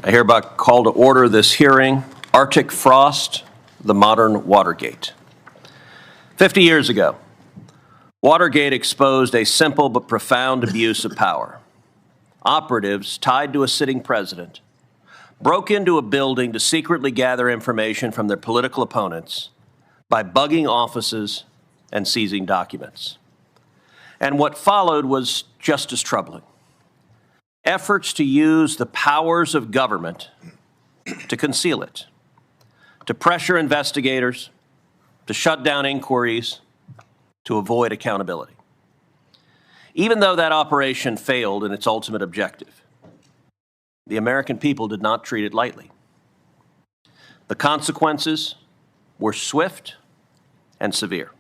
I hereby call to order this hearing, Arctic Frost, the Modern Watergate. 50 years ago, Watergate exposed a simple but profound abuse of power. Operatives tied to a sitting president broke into a building to secretly gather information from their political opponents by bugging offices and seizing documents. And what followed was just as troubling. Efforts to use the powers of government to conceal it, to pressure investigators, to shut down inquiries, to avoid accountability. Even though that operation failed in its ultimate objective, the American people did not treat it lightly. The consequences were swift and severe.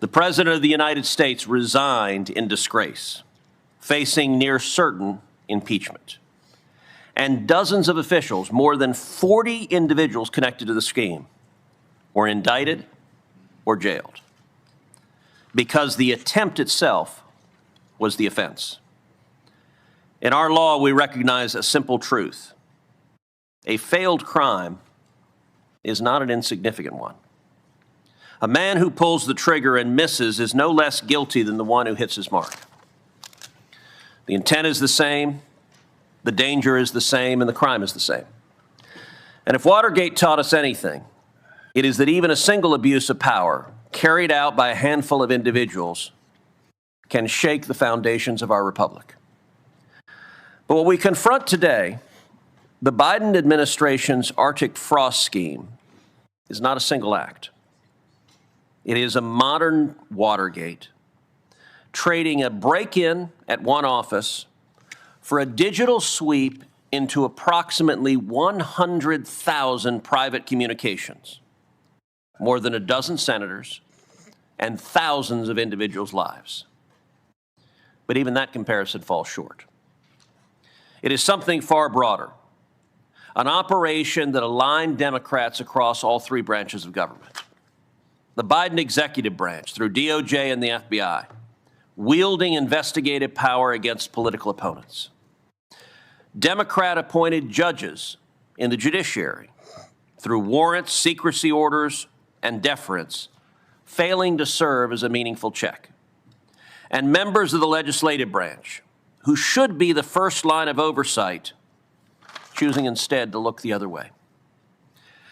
The President of the United States resigned in disgrace, facing near certain impeachment. And dozens of officials, more than 40 individuals connected to the scheme, were indicted or jailed because the attempt itself was the offense. In our law, we recognize a simple truth. A failed crime is not an insignificant one. A man who pulls the trigger and misses is no less guilty than the one who hits his mark. The intent is the same, the danger is the same, and the crime is the same. And if Watergate taught us anything, it is that even a single abuse of power carried out by a handful of individuals can shake the foundations of our republic. But what we confront today, the Biden administration's Arctic Frost scheme, is not a single act. It is a modern Watergate, trading a break-in at one office for a digital sweep into approximately 100,000 private communications, more than a dozen senators, and thousands of individuals' lives. But even that comparison falls short. It is something far broader, an operation that aligned Democrats across all three branches of government. The Biden executive branch, through DOJ and the FBI, wielding investigative power against political opponents. Democrat-appointed judges in the judiciary, through warrants, secrecy orders, and deference, failing to serve as a meaningful check. And members of the legislative branch, who should be the first line of oversight, choosing instead to look the other way.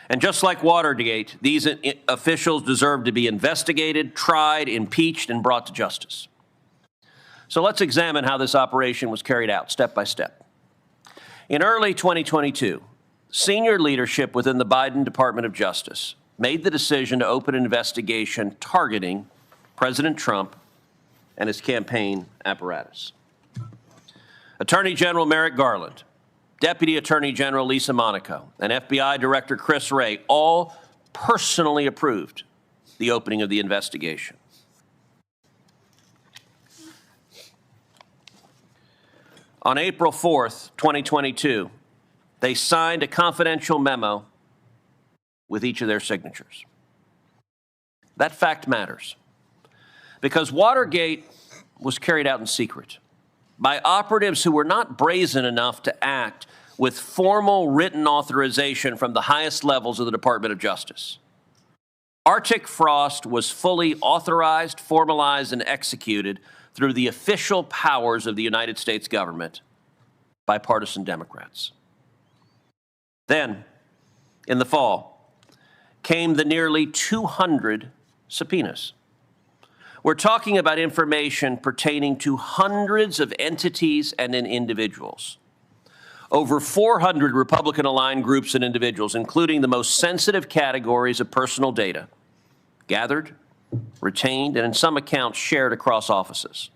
And just like Watergate, these officials deserve to be investigated, tried, impeached, and brought to justice. So let's examine how this operation was carried out step by step. In early 2022, senior leadership within the Biden Department of Justice made the decision to open an investigation targeting President Trump and his campaign apparatus. Attorney General Merrick Garland, Deputy Attorney General Lisa Monaco, and FBI Director Chris Wray all personally approved the opening of the investigation. On April 4th, 2022, they signed a confidential memo with each of their signatures. That fact matters because Watergate was carried out in secret by operatives who were not brazen enough to act with formal written authorization from the highest levels of the Department of Justice. Arctic Frost was fully authorized, formalized, and executed through the official powers of the United States government by partisan Democrats. Then, in the fall, came the nearly 200 subpoenas. We're talking about information pertaining to hundreds of entities and individuals. Over 400 Republican-aligned groups and individuals, including the most sensitive categories of personal data, gathered, retained, and in some accounts shared across offices.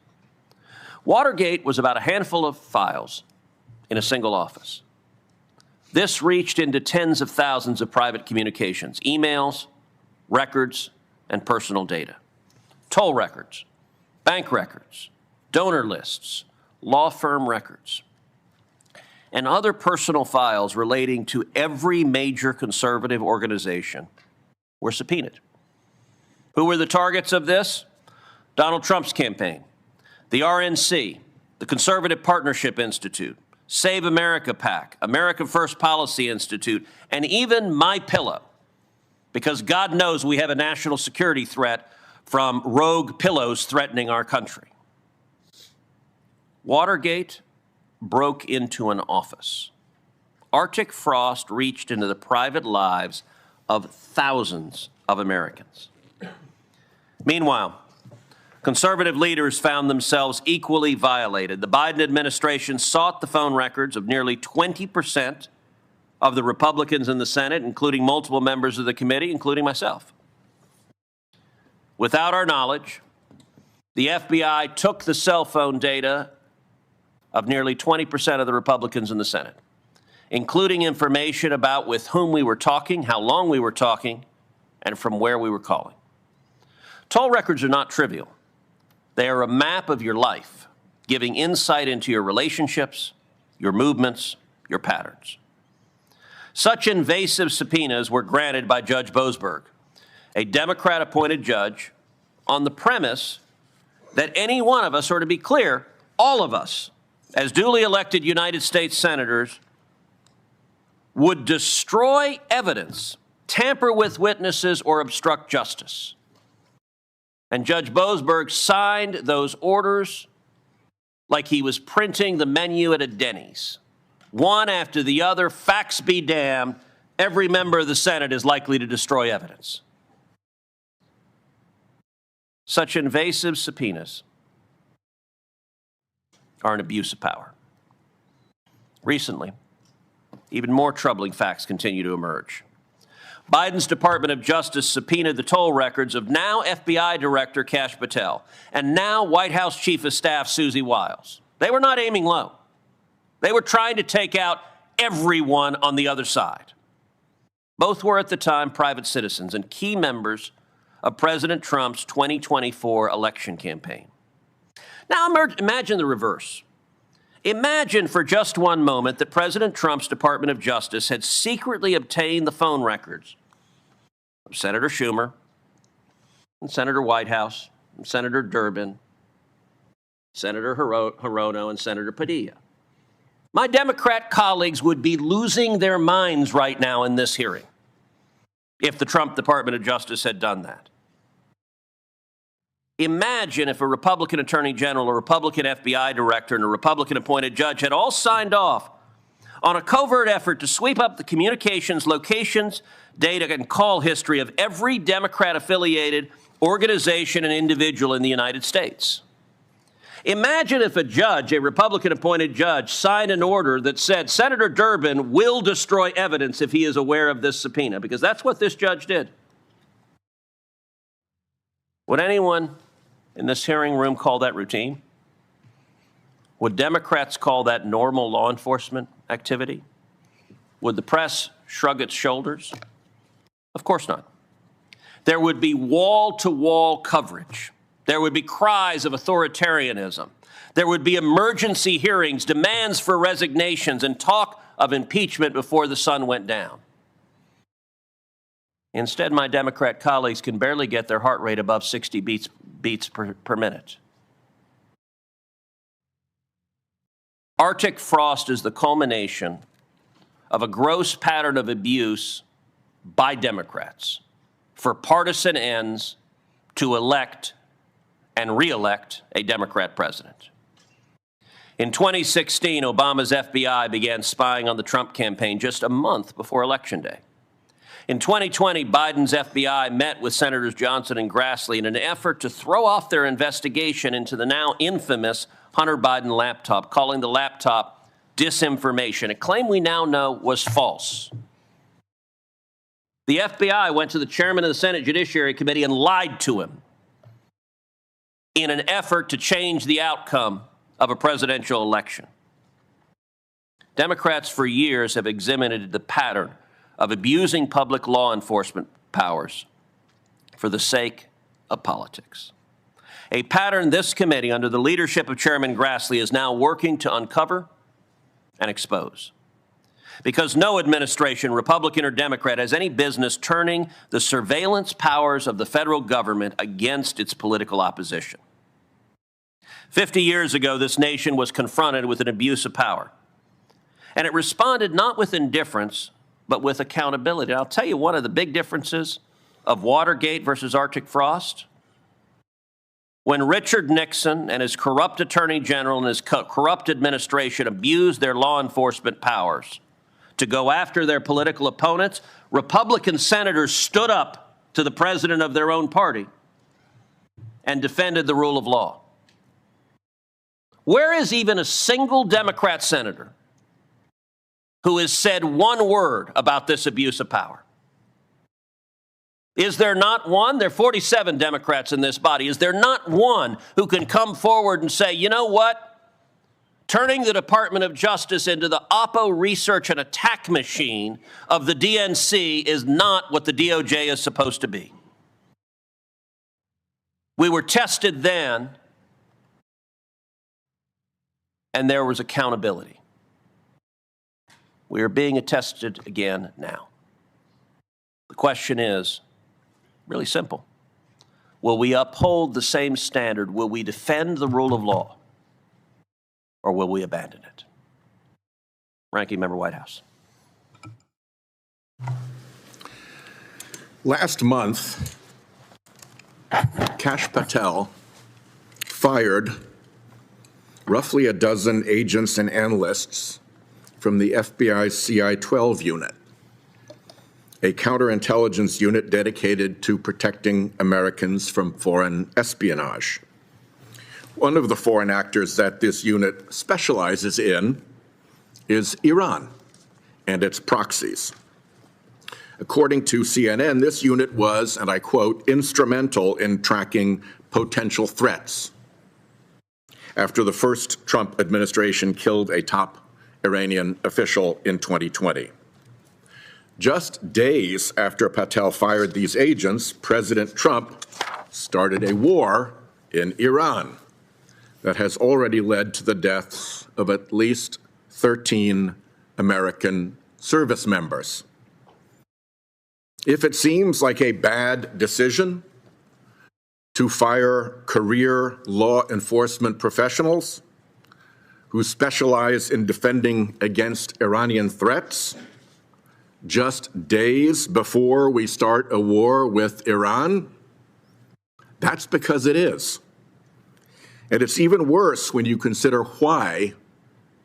Watergate was about a handful of files in a single office. This reached into tens of thousands of private communications, emails, records, and personal data. Toll records, bank records, donor lists, law firm records, and other personal files relating to every major conservative organization were subpoenaed. Who were the targets of this? Donald Trump's campaign, the RNC, the Conservative Partnership Institute, Save America PAC, America First Policy Institute, and even MyPillow, because God knows we have a national security threat from rogue pillows threatening our country. Watergate broke into an office. Arctic frost reached into the private lives of thousands of Americans. Meanwhile, conservative leaders found themselves equally violated. The Biden administration sought the phone records of nearly 20% of the Republicans in the Senate, including multiple members of the committee, including myself. Without our knowledge, the FBI took the cell phone data of nearly 20% of the Republicans in the Senate, including information about with whom we were talking, how long we were talking, and from where we were calling. Toll records are not trivial. They are a map of your life, giving insight into your relationships, your movements, your patterns. Such invasive subpoenas were granted by Judge Boasberg, a Democrat-appointed judge, on the premise that any one of us, or to be clear, all of us, as duly elected United States senators, would destroy evidence, tamper with witnesses, or obstruct justice. And Judge Boasberg signed those orders like he was printing the menu at a Denny's. One after the other, facts be damned, every member of the Senate is likely to destroy evidence. Such invasive subpoenas are an abuse of power. Recently, even more troubling facts continue to emerge. Biden's Department of Justice subpoenaed the toll records of now FBI Director Kash Patel and now White House Chief of Staff Susie Wiles. They were not aiming low. They were trying to take out everyone on the other side. Both were at the time private citizens and key members of President Trump's 2024 election campaign. Now imagine the reverse. Imagine for just one moment that President Trump's Department of Justice had secretly obtained the phone records of Senator Schumer, and Senator Whitehouse, and Senator Durbin, Senator Hirono, and Senator Padilla. My Democrat colleagues would be losing their minds right now in this hearing if the Trump Department of Justice had done that. Imagine if a Republican Attorney General, a Republican FBI Director, and a Republican-appointed judge had all signed off on a covert effort to sweep up the communications, locations, data, and call history of every Democrat-affiliated organization and individual in the United States. Imagine if a judge, a Republican-appointed judge, signed an order that said Senator Durbin will destroy evidence if he is aware of this subpoena, because that's what this judge did. Would anyone in this hearing room call that routine? Would Democrats call that normal law enforcement activity? Would the press shrug its shoulders? Of course not. There would be wall-to-wall coverage. There would be cries of authoritarianism. There would be emergency hearings, demands for resignations, and talk of impeachment before the sun went down. Instead, my Democrat colleagues can barely get their heart rate above 60 beats per minute. Arctic frost is the culmination of a gross pattern of abuse by Democrats for partisan ends to elect and re-elect a Democrat president. In 2016, Obama's FBI began spying on the Trump campaign just a month before Election Day. In 2020, Biden's FBI met with Senators Johnson and Grassley in an effort to throw off their investigation into the now infamous Hunter Biden laptop, calling the laptop disinformation, a claim we now know was false. The FBI went to the chairman of the Senate Judiciary Committee and lied to him in an effort to change the outcome of a presidential election. Democrats for years have exhibited the pattern of abusing public law enforcement powers for the sake of politics. A pattern this committee, under the leadership of Chairman Grassley, is now working to uncover and expose. Because no administration, Republican or Democrat, has any business turning the surveillance powers of the federal government against its political opposition. 50 years ago, this nation was confronted with an abuse of power. And it responded not with indifference, but with accountability. And I'll tell you one of the big differences of Watergate versus Arctic Frost. When Richard Nixon and his corrupt attorney general and his corrupt administration abused their law enforcement powers to go after their political opponents, Republican senators stood up to the president of their own party and defended the rule of law. Where is even a single Democrat senator who has said one word about this abuse of power? Is there not one? There are 47 Democrats in this body. Is there not one who can come forward and say, you know what? Turning the Department of Justice into the Oppo research and attack machine of the DNC is not what the DOJ is supposed to be. We were tested then, and there was accountability. We are being tested again now. The question is really simple. Will we uphold the same standard? Will we defend the rule of law? Or will we abandon it? Ranking Member Whitehouse. Last month, Kash Patel fired roughly a dozen agents and analysts from the FBI's CI-12 unit, a counterintelligence unit dedicated to protecting Americans from foreign espionage. One of the foreign actors that this unit specializes in is Iran and its proxies. According to CNN, this unit was, and I quote, instrumental in tracking potential threats after the first Trump administration killed a top Iranian official in 2020. Just days after Patel fired these agents, President Trump started a war in Iran that has already led to the deaths of at least 13 American service members. If it seems like a bad decision to fire career law enforcement professionals who specialize in defending against Iranian threats, just days before we start a war with Iran, that's because it is. And it's even worse when you consider why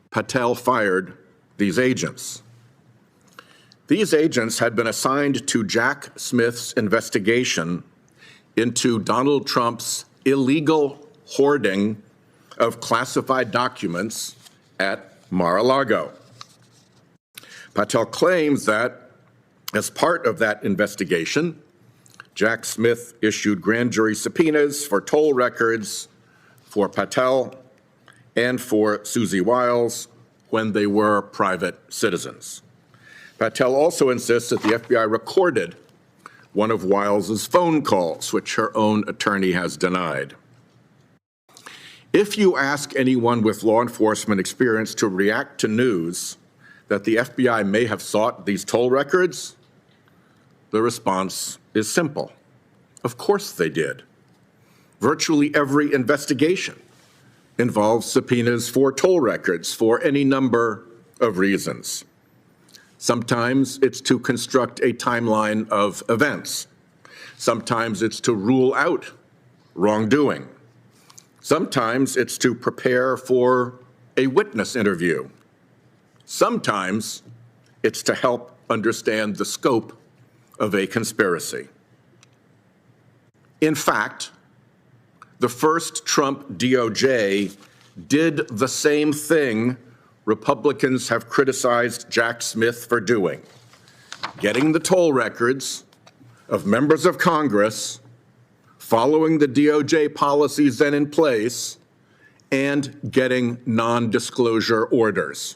Patel fired these agents. These agents had been assigned to Jack Smith's investigation into Donald Trump's illegal hoarding of classified documents at Mar-a-Lago. Patel claims that as part of that investigation, Jack Smith issued grand jury subpoenas for toll records for Patel and for Susie Wiles when they were private citizens. Patel also insists that the FBI recorded one of Wiles's phone calls, which her own attorney has denied. If you ask anyone with law enforcement experience to react to news that the FBI may have sought these toll records, the response is simple. Of course they did. Virtually every investigation involves subpoenas for toll records for any number of reasons. Sometimes it's to construct a timeline of events. Sometimes it's to rule out wrongdoing. Sometimes it's to prepare for a witness interview. Sometimes it's to help understand the scope of a conspiracy. In fact, the first Trump DOJ did the same thing Republicans have criticized Jack Smith for doing, getting the toll records of members of Congress, following the DOJ policies then in place, and getting non-disclosure orders.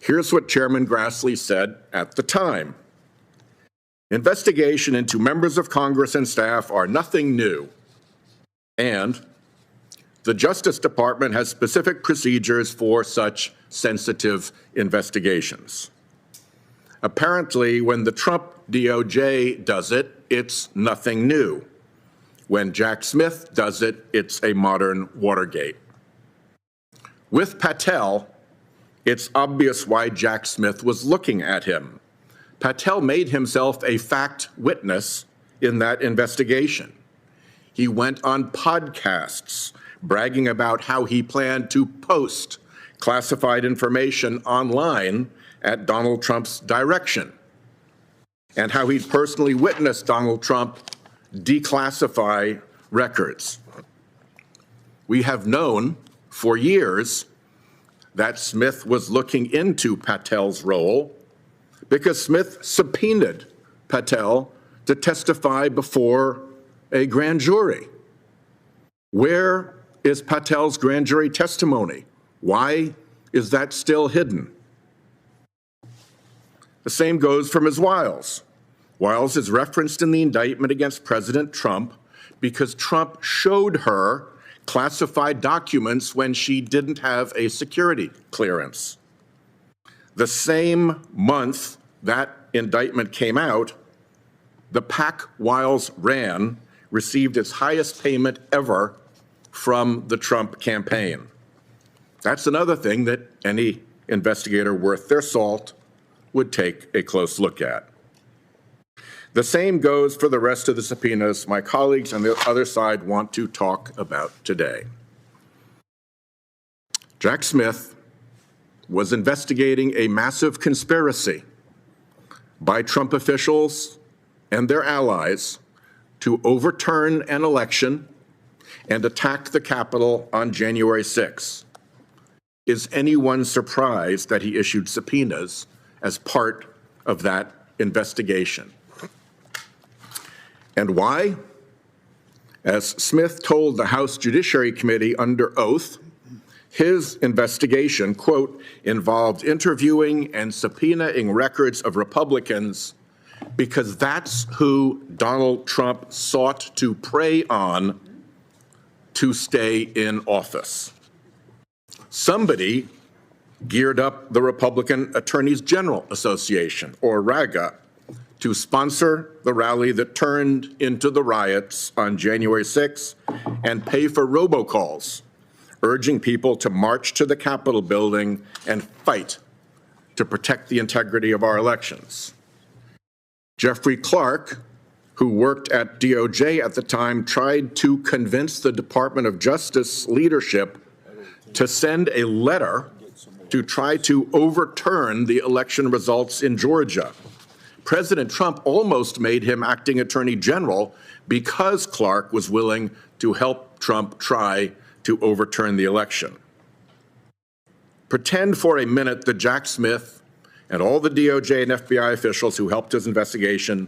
Here's what Chairman Grassley said at the time. Investigation into members of Congress and staff are nothing new, and the Justice Department has specific procedures for such sensitive investigations. Apparently, when the Trump DOJ does it, it's nothing new. When Jack Smith does it, it's a modern Watergate. With Patel, it's obvious why Jack Smith was looking at him. Patel made himself a fact witness in that investigation. He went on podcasts bragging about how he planned to post classified information online at Donald Trump's direction, and how he'd personally witnessed Donald Trump declassify records. We have known for years that Smith was looking into Patel's role because Smith subpoenaed Patel to testify before a grand jury. Where is Patel's grand jury testimony? Why is that still hidden? The same goes for Ms. Wiles. Wiles is referenced in the indictment against President Trump because Trump showed her classified documents when she didn't have a security clearance. The same month that indictment came out, the PAC Wiles ran received its highest payment ever from the Trump campaign. That's another thing that any investigator worth their salt would take a close look at. The same goes for the rest of the subpoenas my colleagues on the other side want to talk about today. Jack Smith was investigating a massive conspiracy by Trump officials and their allies to overturn an election and attack the Capitol on January 6. Is anyone surprised that he issued subpoenas as part of that investigation? And why? As Smith told the House Judiciary Committee under oath, his investigation, quote, involved interviewing and subpoenaing records of Republicans because that's who Donald Trump sought to prey on to stay in office. Somebody geared up the Republican Attorneys General Association, or RAGA, to sponsor the rally that turned into the riots on January 6 and pay for robocalls, urging people to march to the Capitol building and fight to protect the integrity of our elections. Jeffrey Clark, who worked at DOJ at the time, tried to convince the Department of Justice leadership to send a letter to try to overturn the election results in Georgia. President Trump almost made him acting attorney general because Clark was willing to help Trump try to overturn the election. Pretend for a minute that Jack Smith and all the DOJ and FBI officials who helped his investigation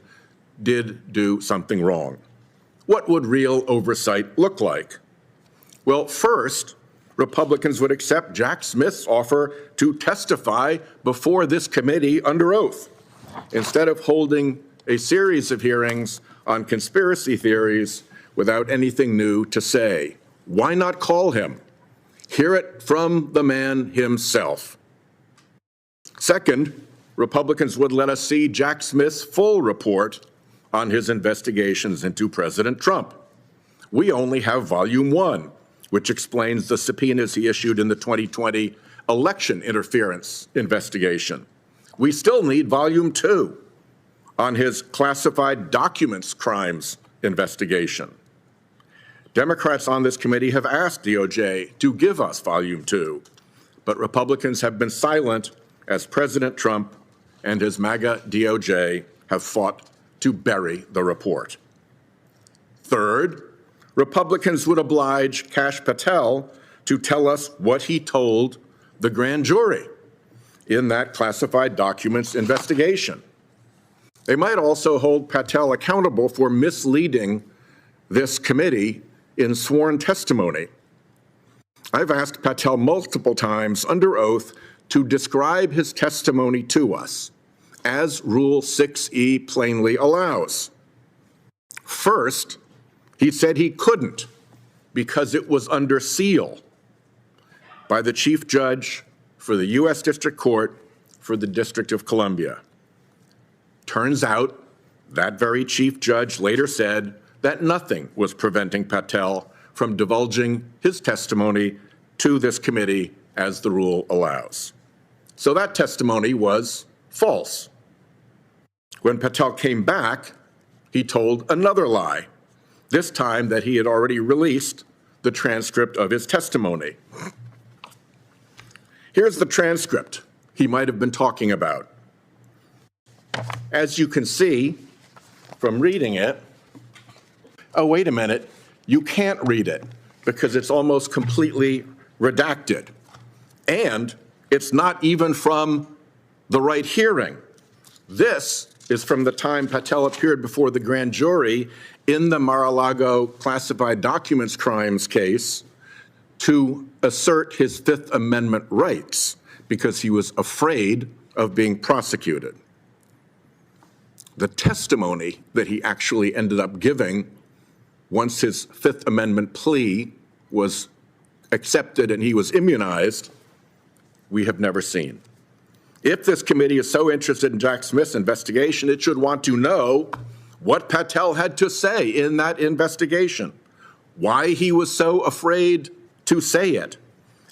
did do something wrong. What would real oversight look like? Well, first, Republicans would accept Jack Smith's offer to testify before this committee under oath, instead of holding a series of hearings on conspiracy theories without anything new to say. Why not call him? Hear it from the man himself. Second, Republicans would let us see Jack Smith's full report on his investigations into President Trump. We only have Volume 1, which explains the subpoenas he issued in the 2020 election interference investigation. We still need Volume 2 on his classified documents crimes investigation. Democrats on this committee have asked DOJ to give us Volume 2, but Republicans have been silent as President Trump and his MAGA DOJ have fought to bury the report. Third, Republicans would oblige Kash Patel to tell us what he told the grand jury in that classified documents investigation. They might also hold Patel accountable for misleading this committee in sworn testimony. I've asked Patel multiple times under oath to describe his testimony to us, as Rule 6E plainly allows. First, he said he couldn't because it was under seal by the Chief Judge for the U.S. District Court for the District of Columbia. Turns out that very Chief Judge later said that nothing was preventing Patel from divulging his testimony to this committee as the rule allows. So that testimony was false. When Patel came back, he told another lie, this time that he had already released the transcript of his testimony. Here's the transcript he might have been talking about. As you can see from reading it, oh, wait a minute, you can't read it because it's almost completely redacted. And it's not even from the right hearing. This is from the time Patel appeared before the grand jury in the Mar-a-Lago classified documents crimes case to assert his Fifth Amendment rights because he was afraid of being prosecuted. The testimony that he actually ended up giving once his Fifth Amendment plea was accepted and he was immunized, we have never seen. If this committee is so interested in Jack Smith's investigation, it should want to know what Patel had to say in that investigation, why he was so afraid to say it,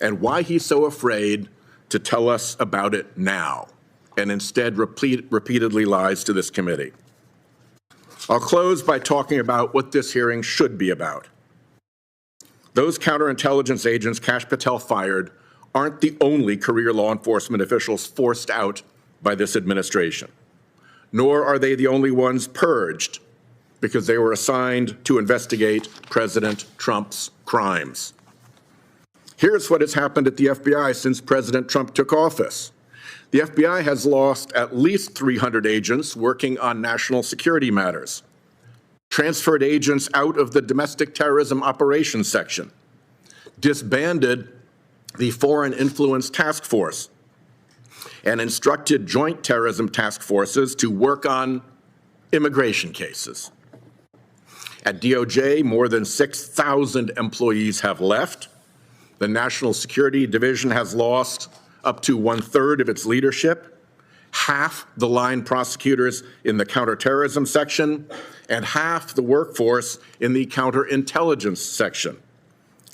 and why he's so afraid to tell us about it now, and instead repeatedly lies to this committee. I'll close by talking about what this hearing should be about. Those counterintelligence agents Kash Patel fired aren't the only career law enforcement officials forced out by this administration, nor are they the only ones purged because they were assigned to investigate President Trump's crimes. Here's what has happened at the FBI since President Trump took office. The FBI has lost at least 300 agents working on national security matters, transferred agents out of the domestic terrorism operations section, disbanded the Foreign Influence Task Force, and instructed joint terrorism task forces to work on immigration cases. At DOJ, more than 6,000 employees have left. The National Security Division has lost up to 1/3 of its leadership, half the line prosecutors in the counterterrorism section, and half the workforce in the counterintelligence section.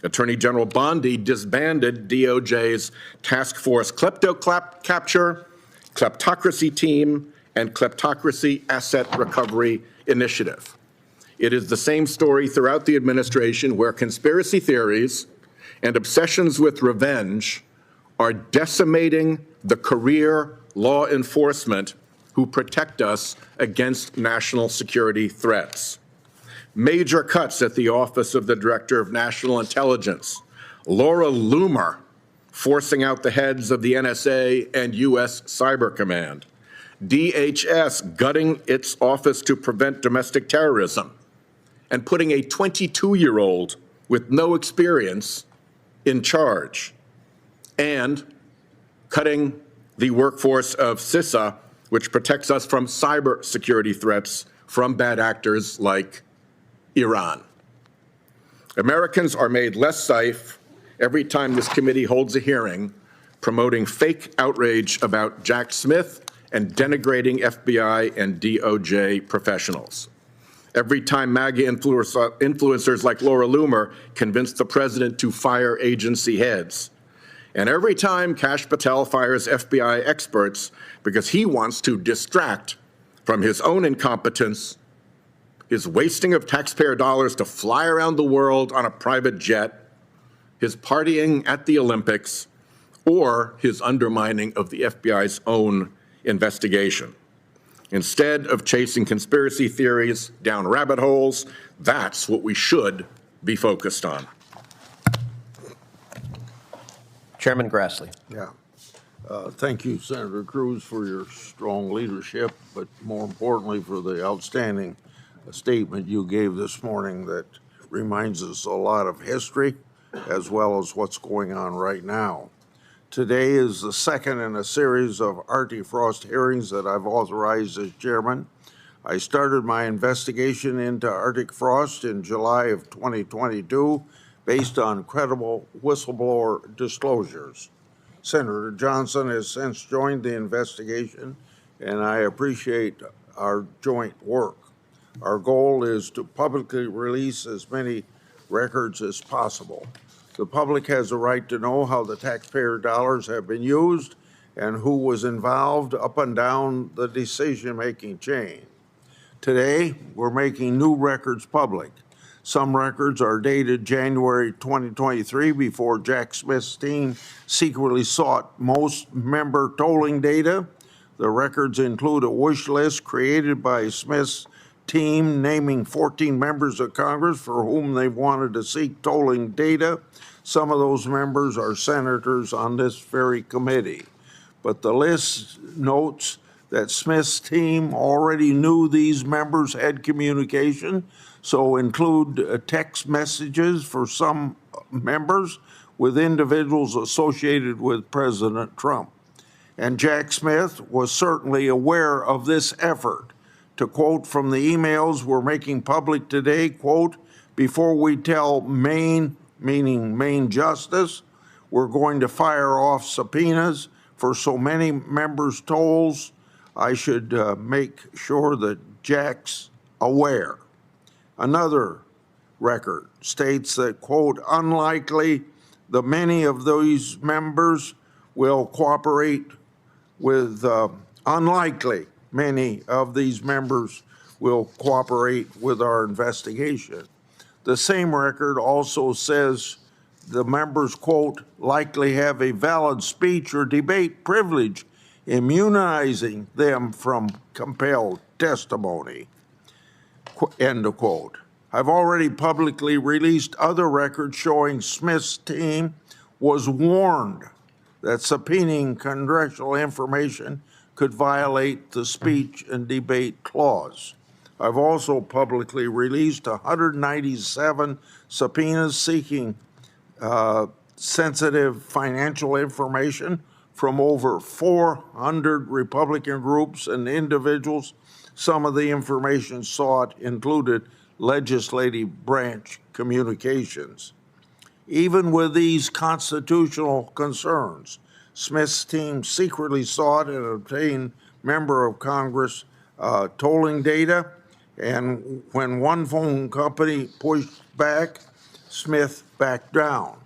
Attorney General Bondi disbanded DOJ's Task Force Capture, Kleptocracy Team, and Kleptocracy Asset Recovery Initiative. It is the same story throughout the administration where conspiracy theories and obsessions with revenge are decimating the career law enforcement who protect us against national security threats. Major cuts at the Office of the Director of National Intelligence. Laura Loomer forcing out the heads of the NSA and U.S. Cyber Command. DHS gutting its Office to Prevent Domestic Terrorism and putting a 22-year-old with no experience in charge. And cutting the workforce of CISA, which protects us from cyber security threats from bad actors like Iran. Americans are made less safe every time this committee holds a hearing promoting fake outrage about Jack Smith and denigrating FBI and DOJ professionals. Every time MAGA influencers like Laura Loomer convince the president to fire agency heads. And every time Kash Patel fires FBI experts because he wants to distract from his own incompetence, his wasting of taxpayer dollars to fly around the world on a private jet, his partying at the Olympics, or his undermining of the FBI's own investigation. Instead of chasing conspiracy theories down rabbit holes, that's what we should be focused on. Chairman Grassley. Yeah. Thank you, Senator Cruz, for your strong leadership, but more importantly for the outstanding statement you gave this morning that reminds us a lot of history as well as what's going on right now. Today is the second in a series of Artie Frost hearings that I've authorized as chairman. I started my investigation into Arctic Frost in July of 2022 based on credible whistleblower disclosures. Senator Johnson has since joined the investigation, and I appreciate our joint work. Our goal is to publicly release as many records as possible. The public has a right to know how the taxpayer dollars have been used and who was involved up and down the decision-making chain. Today, we're making new records public. Some records are dated January 2023 before Jack Smith's team secretly sought most member tolling data. The records include a wish list created by Smith's team naming 14 members of Congress for whom they wanted to seek tolling data. Some of those members are senators on this very committee. But the list notes that Smith's team already knew these members had communication, so include text messages for some members with individuals associated with President Trump. And Jack Smith was certainly aware of this effort. To quote from the emails we're making public today, quote, "Before we tell Maine, meaning Maine Justice, we're going to fire off subpoenas for so many members' tolls, I should make sure that Jack's aware." Another record states that, quote, "Unlikely the many of these members will cooperate with, unlikely many of these members will cooperate with our investigation." The same record also says the members, quote, "likely have a valid speech or debate privilege, immunizing them from compelled testimony," end of quote. I've already publicly released other records showing Smith's team was warned that subpoenaing congressional information could violate the speech and debate clause. I've also publicly released 197 subpoenas seeking sensitive financial information from over 400 Republican groups and individuals. Some of the information sought included legislative branch communications. Even with these constitutional concerns, Smith's team secretly sought and obtained member of Congress tolling data, and when one phone company pushed back, Smith backed down.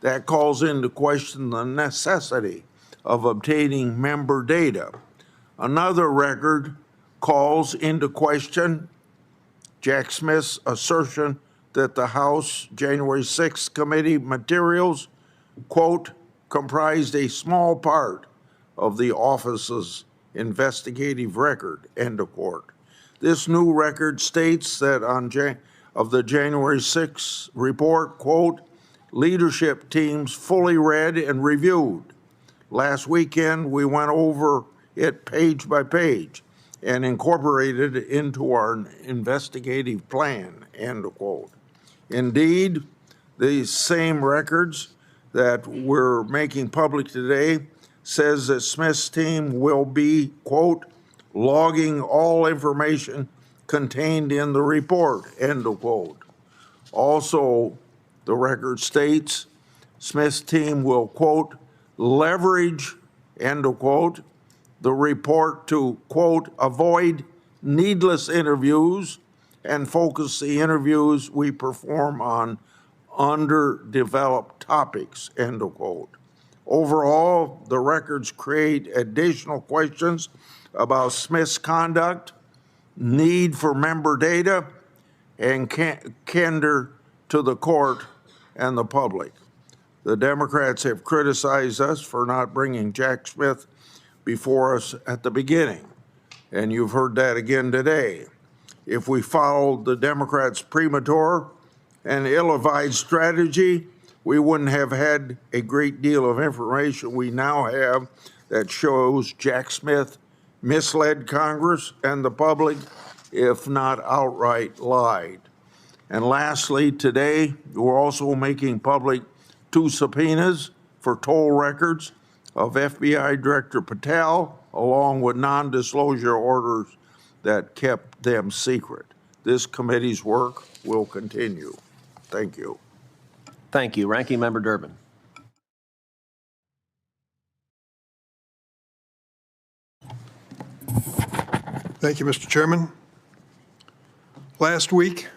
That calls into question the necessity of obtaining member data. Another record calls into question Jack Smith's assertion that the House January 6th committee materials, quote, "comprised a small part of the office's investigative record," end of quote. This new record states that of the January 6th report, quote, "leadership teams fully read and reviewed. Last weekend, we went over it page by page and incorporated it into our investigative plan," end of quote. Indeed, these same records that we're making public today says that Smith's team will be, quote, "logging all information contained in the report," end of quote. Also, the record states Smith's team will, quote, "leverage," end of quote, "the report to, quote, avoid needless interviews and focus the interviews we perform on underdeveloped topics," end of quote. Overall, the records create additional questions about Smith's conduct, need for member data, and candor to the court and the public. The Democrats have criticized us for not bringing Jack Smith before us at the beginning, and you've heard that again today. If we followed the Democrats' premature and ill-advised strategy, we wouldn't have had a great deal of information we now have that shows Jack Smith misled Congress and the public, if not outright lied. And lastly, today, we're also making public 2 subpoenas for toll records of FBI Director Patel, along with non-disclosure orders that kept them secret. This committee's work will continue. Thank you. Thank you. Ranking Member Durbin. Thank you, Mr. Chairman. Last week,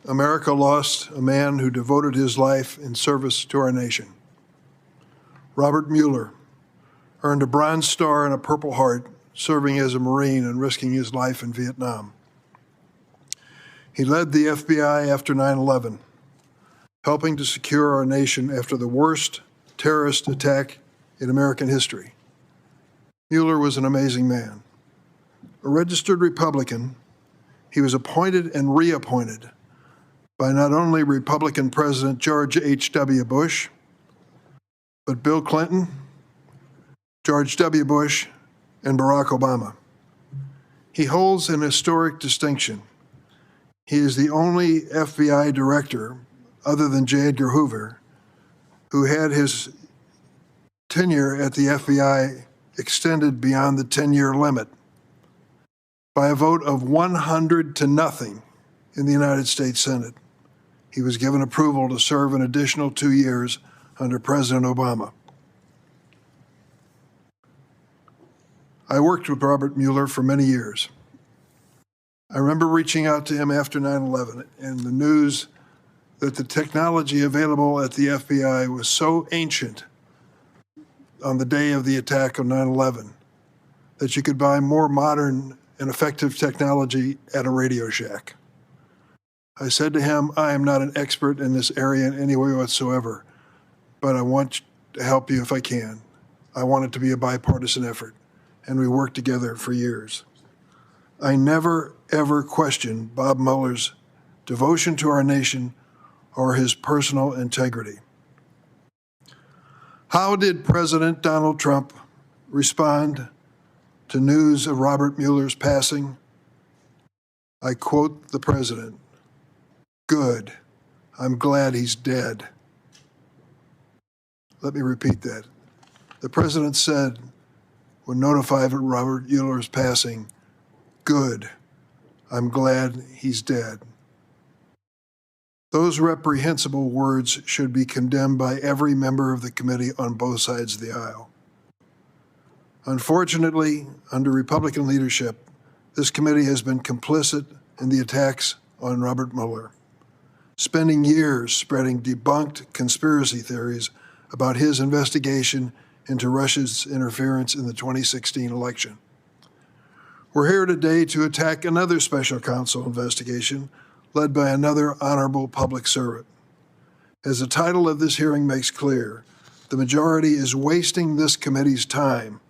America lost a man who devoted his life in service to our nation. Robert Mueller, earned a Bronze Star and a Purple Heart, serving as a Marine and risking his life in Vietnam. He led the FBI after 9/11, helping to secure our nation after the worst terrorist attack in American history. Mueller was an amazing man. A registered Republican, he was appointed and reappointed by not only Republican President George H.W. Bush, but Bill Clinton, George W. Bush, and Barack Obama. He holds an historic distinction. He is the only FBI director, other than J. Edgar Hoover, who had his tenure at the FBI extended beyond the 10-year limit by a vote of 100 to nothing in the United States Senate. He was given approval to serve an additional 2 years under President Obama. I worked with Robert Mueller for many years. I remember reaching out to him after 9/11 and the news that the technology available at the FBI was so ancient on the day of the attack of 9/11 that you could buy more modern and effective technology at a Radio Shack. I said to him, I am not an expert in this area in any way whatsoever, but I want to help you if I can. I want it to be a bipartisan effort, and we worked together for years. I never, ever questioned Bob Mueller's devotion to our nation or his personal integrity. How did President Donald Trump respond to news of Robert Mueller's passing? I quote the president, "Good. I'm glad he's dead." Let me repeat that. The president said, when notified of Robert Mueller's passing, "Good. I'm glad he's dead." Those reprehensible words should be condemned by every member of the committee on both sides of the aisle. Unfortunately, under Republican leadership, this committee has been complicit in the attacks on Robert Mueller, spending years spreading debunked conspiracy theories about his investigation into Russia's interference in the 2016 election. We're here today to attack another special counsel investigation led by another honorable public servant. As the title of this hearing makes clear, the majority is wasting this committee's time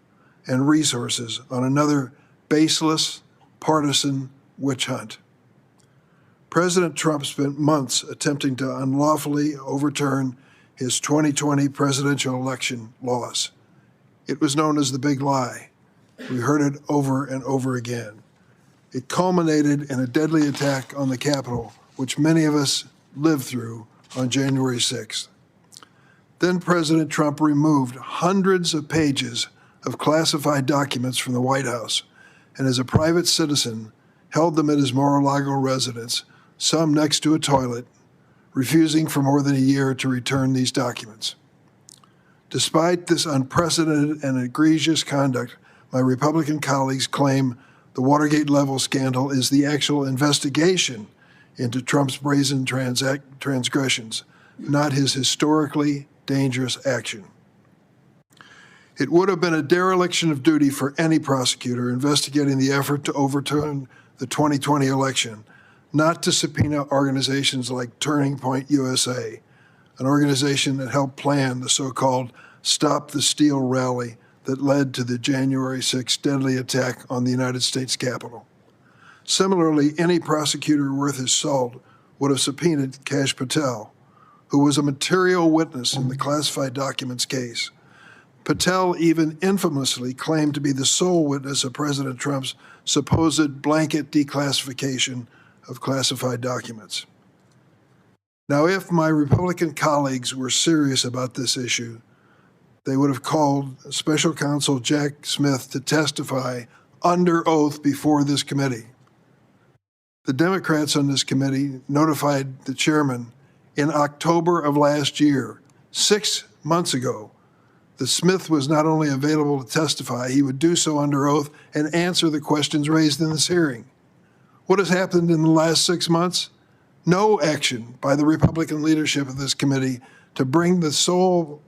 and resources on another baseless, partisan witch hunt. President Trump spent months attempting to unlawfully overturn his 2020 presidential election loss. It was known as the big lie. We heard it over and over again. It culminated in a deadly attack on the Capitol, which many of us lived through on January 6th. Then President Trump removed hundreds of pages of classified documents from the White House, and as a private citizen, held them at his Mar-a-Lago residence, some next to a toilet, refusing for more than a year to return these documents. Despite this unprecedented and egregious conduct, my Republican colleagues claim the Watergate-level scandal is the actual investigation into Trump's brazen transgressions, not his historically dangerous action. It would have been a dereliction of duty for any prosecutor investigating the effort to overturn the 2020 election not to subpoena organizations like Turning Point USA, an organization that helped plan the so-called Stop the Steal rally that led to the January 6th deadly attack on the United States Capitol. Similarly, any prosecutor worth his salt would have subpoenaed Kash Patel, who was a material witness in the classified documents case. Patel even infamously claimed to be the sole witness of President Trump's supposed blanket declassification of classified documents. Now, if my Republican colleagues were serious about this issue, they would have called Special Counsel Jack Smith to testify under oath before this committee. The Democrats on this committee notified the chairman in October of last year, 6 months ago, that Smith was not only available to testify, he would do so under oath and answer the questions raised in this hearing. What has happened in the last 6 months? No action by the Republican leadership of this committee to bring the sole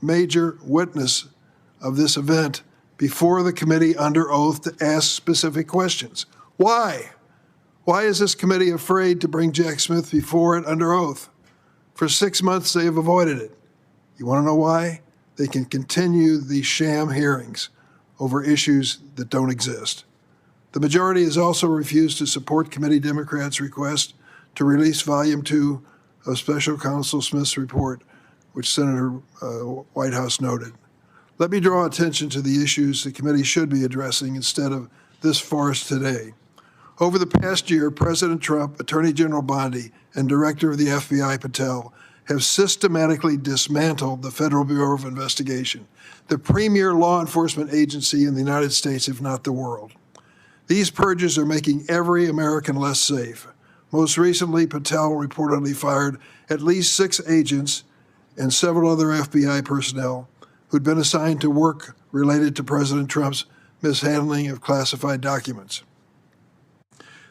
major witness of this event before the committee under oath to ask specific questions. Why? Why is this committee afraid to bring Jack Smith before it under oath? For 6 months, they have avoided it. You want to know why? They can continue these sham hearings over issues that don't exist. The majority has also refused to support Committee Democrats' request to release Volume 2 of Special Counsel Smith's report, which Senator Whitehouse noted. Let me draw attention to the issues the committee should be addressing instead of this farce today. Over the past year, President Trump, Attorney General Bondi, and Director of the FBI, Patel, have systematically dismantled the Federal Bureau of Investigation, the premier law enforcement agency in the United States, if not the world. These purges are making every American less safe. Most recently, Patel reportedly fired at least 6 agents and several other FBI personnel who'd been assigned to work related to President Trump's mishandling of classified documents.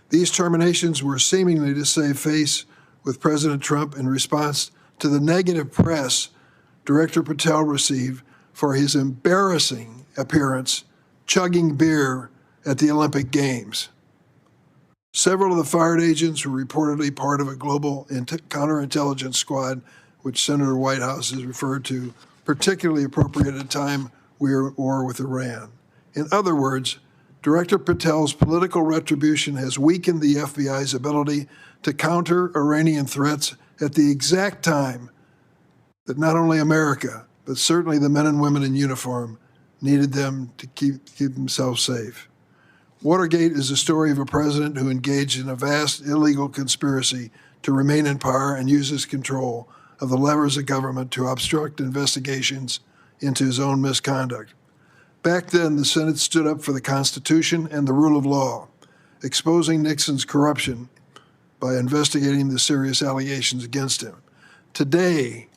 These terminations were seemingly to save face with President Trump in response to the negative press Director Patel received for his embarrassing appearance chugging beer at the Olympic Games. Several of the fired agents were reportedly part of a global counterintelligence squad, which Senator Whitehouse has referred to, particularly appropriate at a time we are at war with Iran. In other words, Director Patel's political retribution has weakened the FBI's ability to counter Iranian threats at the exact time that not only America, but certainly the men and women in uniform needed them to keep themselves safe. Watergate is the story of a president who engaged in a vast illegal conspiracy to remain in power and uses control of the levers of government to obstruct investigations into his own misconduct. Back then, the Senate stood up for the Constitution and the rule of law, exposing Nixon's corruption by investigating the serious allegations against him. Today,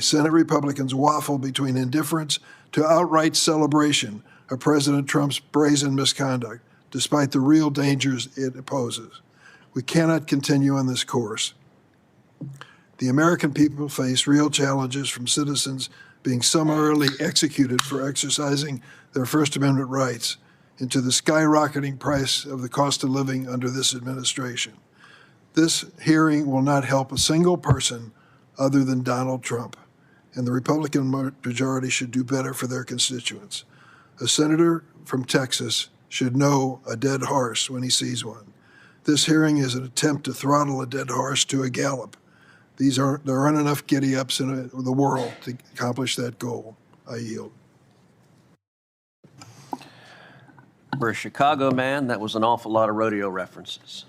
Senate Republicans waffle between indifference to outright celebration of President Trump's brazen misconduct, despite the real dangers it poses. We cannot continue on this course. The American people face real challenges from citizens being summarily executed for exercising their First Amendment rights, into the skyrocketing price of the cost of living under this administration. This hearing will not help a single person other than Donald Trump, and the Republican majority should do better for their constituents. A senator from Texas should know a dead horse when he sees one. This hearing is an attempt to throttle a dead horse to a gallop. There aren't enough giddy-ups in the world to accomplish that goal. I yield. For a Chicago man, that was an awful lot of rodeo references.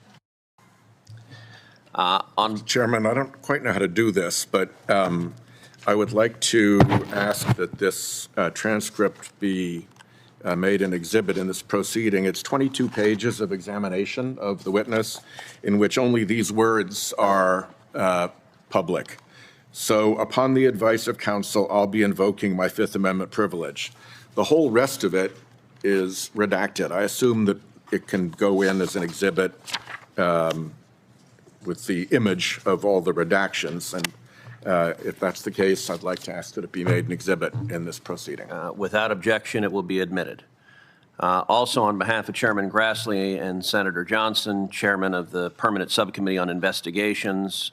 Chairman, I don't quite know how to do this, but I would like to ask that this transcript be made an exhibit in this proceeding. It's 22 pages of examination of the witness in which only these words are public. So upon the advice of counsel, I'll be invoking my Fifth Amendment privilege. The whole rest of it is redacted. I assume that it can go in as an exhibit with the image of all the redactions. And if that's the case, I'd like to ask that it be made an exhibit in this proceeding. Without objection, it will be admitted. Also, on behalf of Chairman Grassley and Senator Johnson, Chairman of the Permanent Subcommittee on Investigations,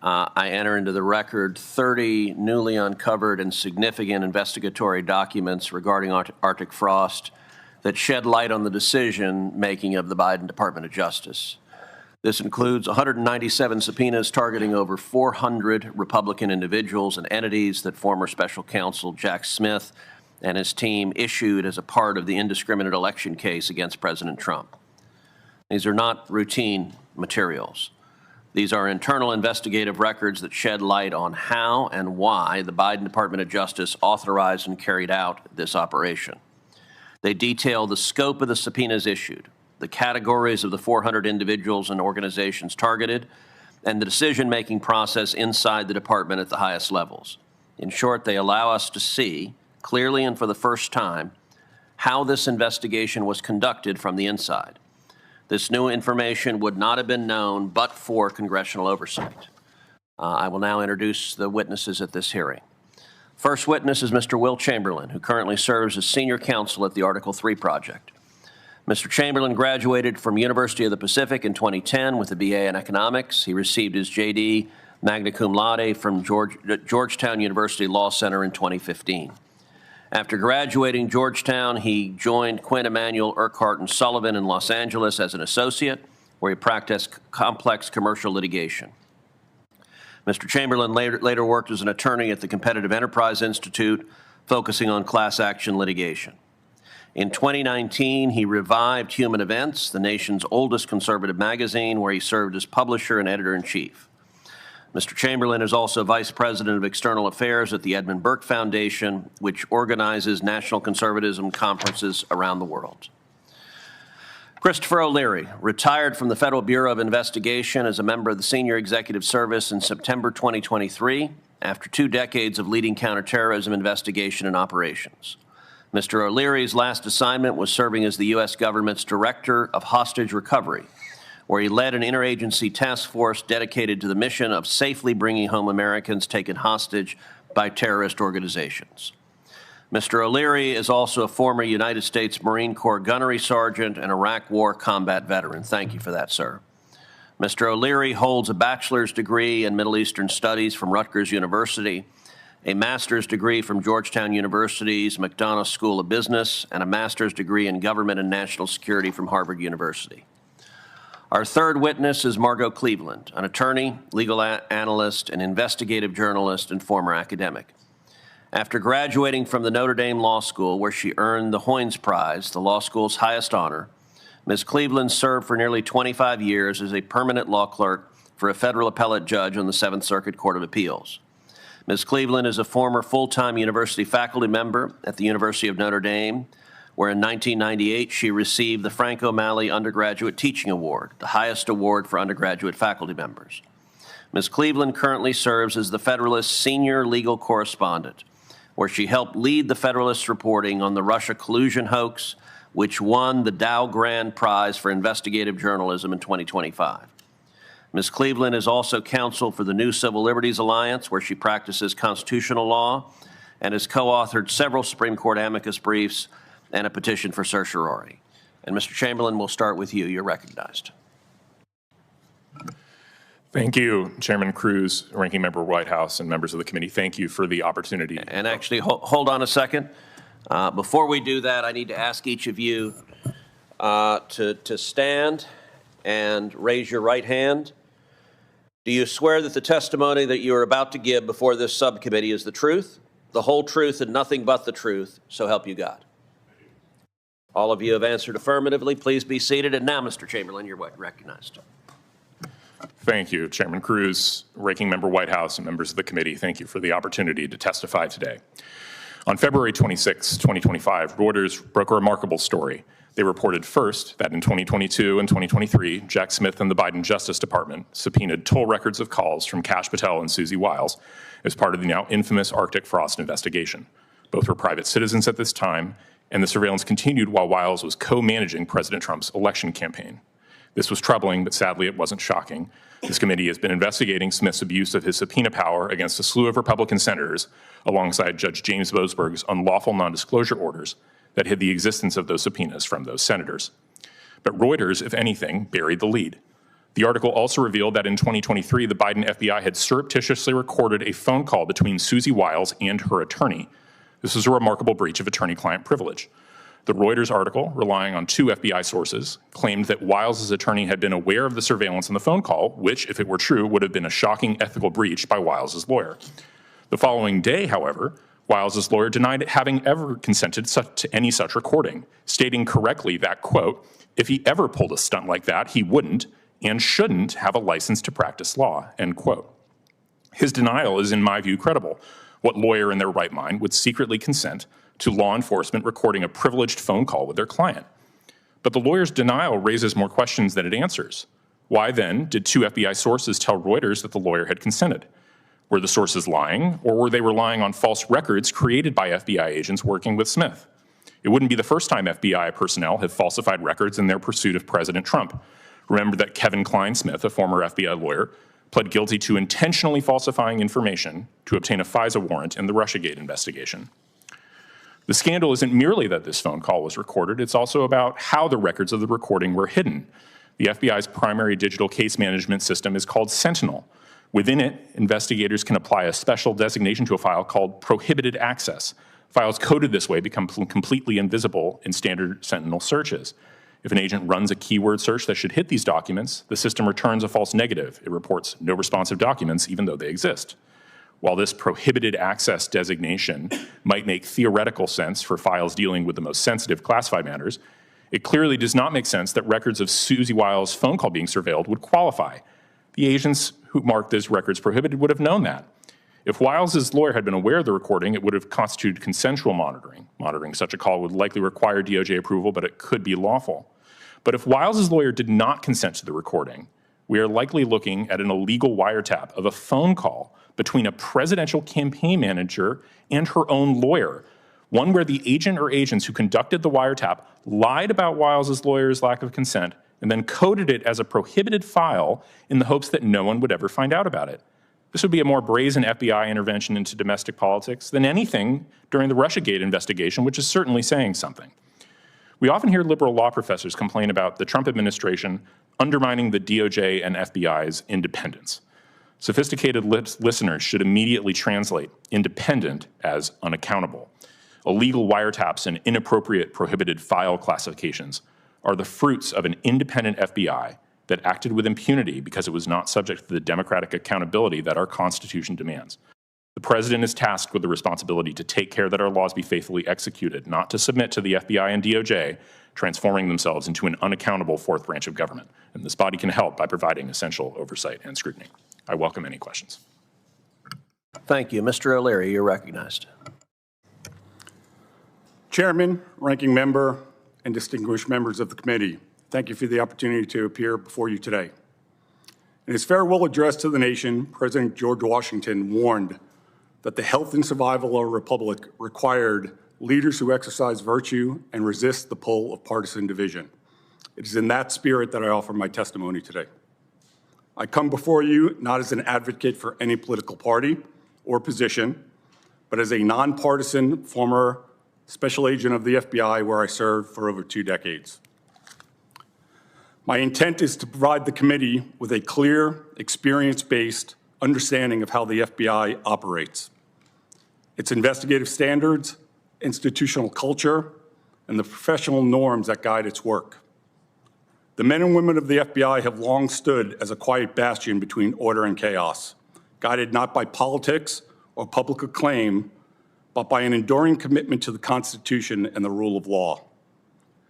I enter into the record 30 newly uncovered and significant investigatory documents regarding Arctic frost that shed light on the decision-making of the Biden Department of Justice. This includes 197 subpoenas targeting over 400 Republican individuals and entities that former Special Counsel Jack Smith and his team issued as a part of the indiscriminate election case against President Trump. These are not routine materials. These are internal investigative records that shed light on how and why the Biden Department of Justice authorized and carried out this operation. They detail the scope of the subpoenas issued, the categories of the 400 individuals and organizations targeted, and the decision-making process inside the department at the highest levels. In short, they allow us to see clearly and for the first time how this investigation was conducted from the inside. This new information would not have been known but for congressional oversight. I will now introduce the witnesses at this hearing. First witness is Mr. Will Chamberlain, who currently serves as senior counsel at the Article 3 project. Mr. Chamberlain graduated from University of the Pacific in 2010 with a BA in economics. He received his JD magna cum laude from Georgetown University Law Center in 2015. After graduating Georgetown, he joined Quinn Emanuel, Urquhart & Sullivan in Los Angeles as an associate, where he practiced complex commercial litigation. Mr. Chamberlain later worked as an attorney at the Competitive Enterprise Institute, focusing on class action litigation. In 2019, he revived Human Events, the nation's oldest conservative magazine, where he served as publisher and editor-in-chief. Mr. Chamberlain is also Vice President of External Affairs at the Edmund Burke Foundation, which organizes national conservatism conferences around the world. Christopher O'Leary retired from the Federal Bureau of Investigation as a member of the Senior Executive Service in September 2023, after 2 decades of leading counterterrorism investigation and operations. Mr. O'Leary's last assignment was serving as the U.S. government's Director of Hostage Recovery, where he led an interagency task force dedicated to the mission of safely bringing home Americans taken hostage by terrorist organizations. Mr. O'Leary is also a former United States Marine Corps gunnery sergeant and Iraq War combat veteran. Thank you for that, sir. Mr. O'Leary holds a bachelor's degree in Middle Eastern Studies from Rutgers University, a master's degree from Georgetown University's McDonough School of Business, and a master's degree in Government and National Security from Harvard University. Our third witness is Margot Cleveland, an attorney, legal analyst, and investigative journalist and former academic. After graduating from the Notre Dame Law School, where she earned the Hoynes Prize, the law school's highest honor, Ms. Cleveland served for nearly 25 years as a permanent law clerk for a federal appellate judge on the Seventh Circuit Court of Appeals. Ms. Cleveland is a former full-time university faculty member at the University of Notre Dame, where in 1998 she received the Frank O'Malley Undergraduate Teaching Award, the highest award for undergraduate faculty members. Ms. Cleveland currently serves as the Federalist's senior legal correspondent, where she helped lead the Federalist's reporting on the Russia collusion hoax, which won the Dow Grand Prize for Investigative Journalism in 2025. Ms. Cleveland is also counsel for the New Civil Liberties Alliance, where she practices constitutional law and has co-authored several Supreme Court amicus briefs and a petition for certiorari. And Mr. Chamberlain, we'll start with you. You're recognized. Thank you, Chairman Cruz, Ranking Member Whitehouse, and members of the committee. Thank you for the opportunity. And actually, hold on a second. Before we do that, I need to ask each of you to stand and raise your right hand. Do you swear that the testimony that you are about to give before this subcommittee is the truth, the whole truth, and nothing but the truth, so help you God? All of you have answered affirmatively. Please be seated. And now, Mr. Chamberlain, you're recognized. Thank you, Chairman Cruz, Ranking Member Whitehouse, and members of the committee. Thank you for the opportunity to testify today. On February 26, 2025, Reuters broke a remarkable story. They reported first that in 2022 and 2023, Jack Smith and the Biden Justice Department subpoenaed toll records of calls from Kash Patel and Susie Wiles as part of the now infamous Arctic Frost investigation. Both were private citizens at this time, and the surveillance continued while Wiles was co-managing President Trump's election campaign. This was troubling, but sadly it wasn't shocking. This committee has been investigating Smith's abuse of his subpoena power against a slew of Republican senators, alongside Judge James Boasberg's unlawful nondisclosure orders that hid the existence of those subpoenas from those senators. But Reuters, if anything, buried the lead. The article also revealed that in 2023, the Biden FBI had surreptitiously recorded a phone call between Susie Wiles and her attorney. This was a remarkable breach of attorney-client privilege. The Reuters article, relying on 2 FBI sources, claimed that Wiles' attorney had been aware of the surveillance on the phone call, which, if it were true, would have been a shocking ethical breach by Wiles' lawyer. The following day, however, Wiles' lawyer denied having ever consented to any such recording, stating correctly that, quote, if he ever pulled a stunt like that, he wouldn't and shouldn't have a license to practice law, end quote. His denial is, in my view, credible. What lawyer in their right mind would secretly consent to law enforcement recording a privileged phone call with their client? But the lawyer's denial raises more questions than it answers. Why then did 2 FBI sources tell Reuters that the lawyer had consented? Were the sources lying, or were they relying on false records created by FBI agents working with Smith? It wouldn't be the first time FBI personnel have falsified records in their pursuit of President Trump. Remember that Kevin Klein Smith, a former FBI lawyer, pled guilty to intentionally falsifying information to obtain a FISA warrant in the Russiagate investigation. The scandal isn't merely that this phone call was recorded, it's also about how the records of the recording were hidden. The FBI's primary digital case management system is called Sentinel. Within it, investigators can apply a special designation to a file called prohibited access. Files coded this way become completely invisible in standard Sentinel searches. If an agent runs a keyword search that should hit these documents, the system returns a false negative. It reports no responsive documents, even though they exist. While this prohibited access designation might make theoretical sense for files dealing with the most sensitive classified matters, it clearly does not make sense that records of Susie Wiles' phone call being surveilled would qualify. The agents who marked those records prohibited would have known that. If Wiles' lawyer had been aware of the recording, it would have constituted consensual monitoring. Monitoring such a call would likely require DOJ approval, but it could be lawful. But if Wiles' lawyer did not consent to the recording, we are likely looking at an illegal wiretap of a phone call between a presidential campaign manager and her own lawyer, one where the agent or agents who conducted the wiretap lied about Wiles' lawyer's lack of consent and then coded it as a prohibited file in the hopes that no one would ever find out about it. This would be a more brazen FBI intervention into domestic politics than anything during the Russiagate investigation, which is certainly saying something. We often hear liberal law professors complain about the Trump administration undermining the DOJ and FBI's independence. Sophisticated listeners should immediately translate independent as unaccountable. Illegal wiretaps and inappropriate prohibited file classifications are the fruits of an independent FBI that acted with impunity because it was not subject to the democratic accountability that our Constitution demands. The President is tasked with the responsibility to take care that our laws be faithfully executed, not to submit to the FBI and DOJ, transforming themselves into an unaccountable fourth branch of government. And this body can help by providing essential oversight and scrutiny. I welcome any questions. Thank you. Mr. O'Leary, you're recognized. Chairman, ranking member, and distinguished members of the committee, thank you for the opportunity to appear before you today. In his farewell address to the nation, President George Washington warned that the health and survival of a republic required leaders who exercise virtue and resist the pull of partisan division. It is in that spirit that I offer my testimony today. I come before you not as an advocate for any political party or position, but as a nonpartisan former special agent of the FBI where I served for over 2 decades. My intent is to provide the committee with a clear, experience-based understanding of how the FBI operates, its investigative standards, institutional culture, and the professional norms that guide its work. The men and women of the FBI have long stood as a quiet bastion between order and chaos, guided not by politics or public acclaim, but by an enduring commitment to the Constitution and the rule of law.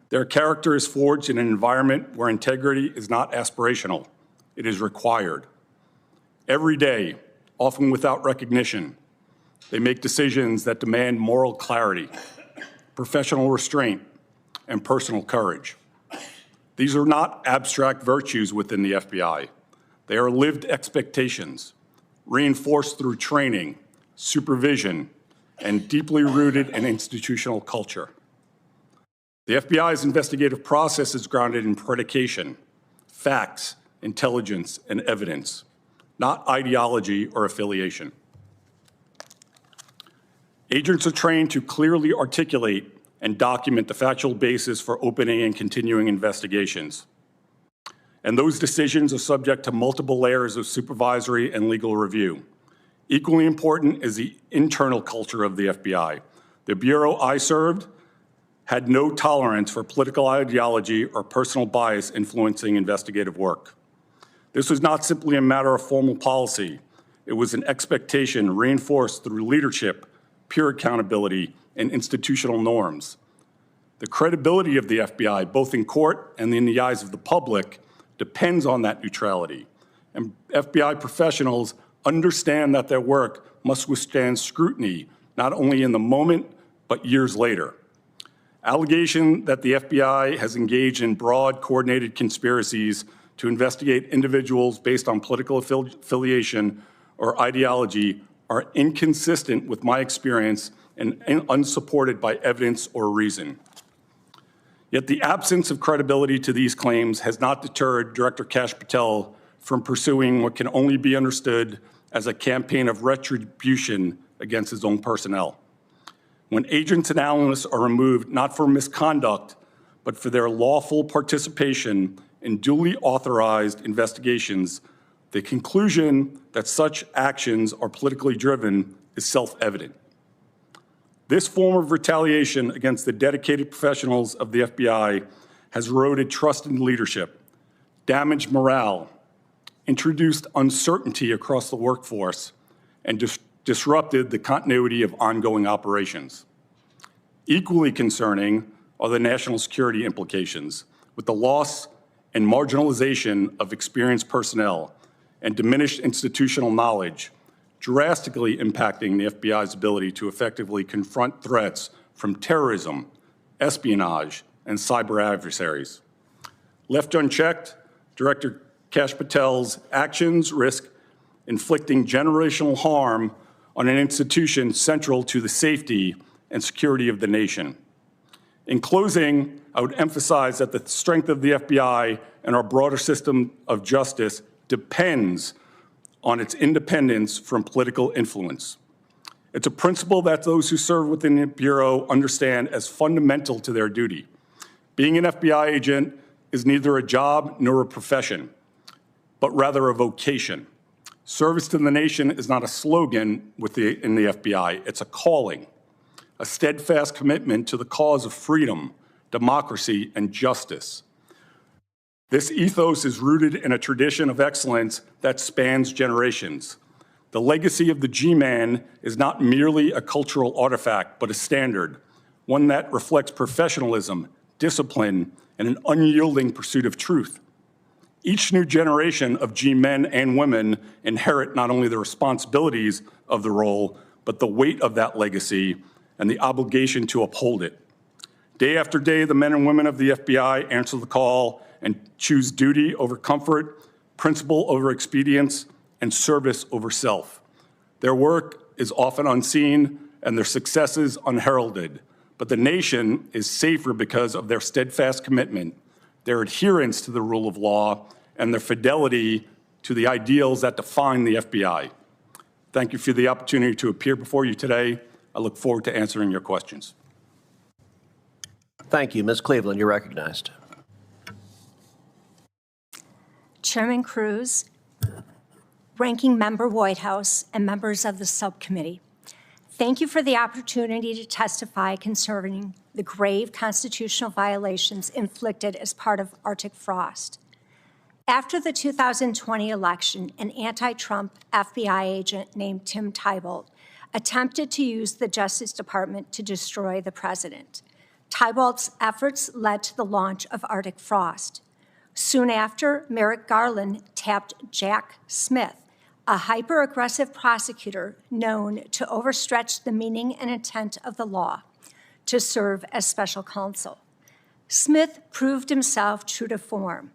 Their character is forged in an environment where integrity is not aspirational, it is required. Every day, often without recognition, they make decisions that demand moral clarity, professional restraint, and personal courage. These are not abstract virtues within the FBI. They are lived expectations, reinforced through training, supervision, and deeply rooted in institutional culture. The FBI's investigative process is grounded in predication, facts, intelligence, and evidence, not ideology or affiliation. Agents are trained to clearly articulate and document the factual basis for opening and continuing investigations. And those decisions are subject to multiple layers of supervisory and legal review. Equally important is the internal culture of the FBI. The bureau I served had no tolerance for political ideology or personal bias influencing investigative work. This was not simply a matter of formal policy. It was an expectation reinforced through leadership, peer accountability, and institutional norms. The credibility of the FBI, both in court and in the eyes of the public, depends on that neutrality. And FBI professionals understand that their work must withstand scrutiny, not only in the moment, but years later. Allegation that the FBI has engaged in broad, coordinated conspiracies to investigate individuals based on political affiliation or ideology are inconsistent with my experience and unsupported by evidence or reason. Yet the absence of credibility to these claims has not deterred Director Kash Patel from pursuing what can only be understood as a campaign of retribution against his own personnel. When agents and analysts are removed not for misconduct, but for their lawful participation in duly authorized investigations, the conclusion that such actions are politically driven is self-evident. This form of retaliation against the dedicated professionals of the FBI has eroded trust in leadership, damaged morale, introduced uncertainty across the workforce, and disrupted the continuity of ongoing operations. Equally concerning are the national security implications, with the loss and marginalization of experienced personnel and diminished institutional knowledge, drastically impacting the FBI's ability to effectively confront threats from terrorism, espionage, and cyber adversaries. Left unchecked, Director Kash Patel's actions risk inflicting generational harm on an institution central to the safety and security of the nation. In closing, I would emphasize that the strength of the FBI and our broader system of justice depends on its independence from political influence. It's a principle that those who serve within the Bureau understand as fundamental to their duty. Being an FBI agent is neither a job nor a profession, but rather a vocation. Service to the nation is not a slogan in the FBI, it's a calling, a steadfast commitment to the cause of freedom, democracy, and justice. This ethos is rooted in a tradition of excellence that spans generations. The legacy of the G-Man is not merely a cultural artifact, but a standard, one that reflects professionalism, discipline, and an unyielding pursuit of truth. Each new generation of G-men and women inherit not only the responsibilities of the role, but the weight of that legacy and the obligation to uphold it. Day after day, the men and women of the FBI answer the call and choose duty over comfort, principle over expedience, and service over self. Their work is often unseen and their successes unheralded, but the nation is safer because of their steadfast commitment, their adherence to the rule of law, and their fidelity to the ideals that define the FBI. Thank you for the opportunity to appear before you today. I look forward to answering your questions. Thank you. Ms. Cleveland, you're recognized. Chairman Cruz, Ranking Member Whitehouse, and members of the subcommittee, thank you for the opportunity to testify concerning the grave constitutional violations inflicted as part of Arctic frost. After the 2020 election, an anti-Trump FBI agent named Tim Tybalt attempted to use the Justice Department to destroy the president. Tybalt's efforts led to the launch of Arctic frost. Soon after, Merrick Garland tapped Jack Smith, a hyper-aggressive prosecutor known to overstretch the meaning and intent of the law, to serve as special counsel. Smith proved himself true to form,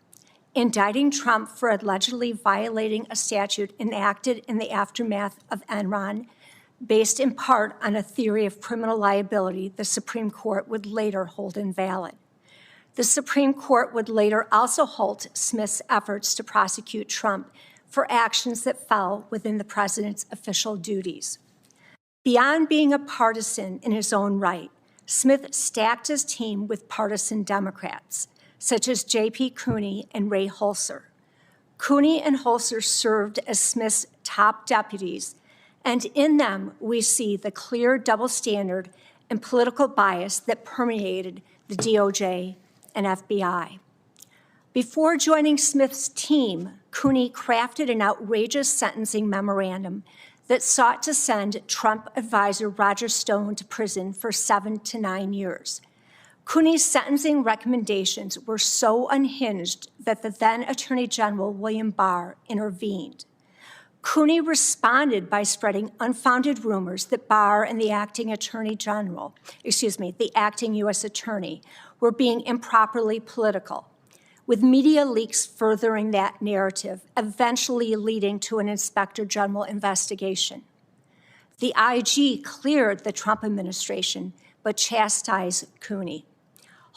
indicting Trump for allegedly violating a statute enacted in the aftermath of Enron, based in part on a theory of criminal liability the Supreme Court would later hold invalid. The Supreme Court would later also halt Smith's efforts to prosecute Trump for actions that fell within the president's official duties. Beyond being a partisan in his own right, Smith stacked his team with partisan Democrats, such as J.P. Cooney and Ray Holser. Cooney and Holser served as Smith's top deputies, and in them we see the clear double standard and political bias that permeated the DOJ and FBI. Before joining Smith's team, Cooney crafted an outrageous sentencing memorandum that sought to send Trump advisor Roger Stone to prison for 7 to 9 years. Cooney's sentencing recommendations were so unhinged that the then Attorney General William Barr intervened. Cooney responded by spreading unfounded rumors that Barr and the acting U.S. Attorney were being improperly political, with media leaks furthering that narrative, eventually leading to an Inspector General investigation. The IG cleared the Trump administration, but chastised Cooney.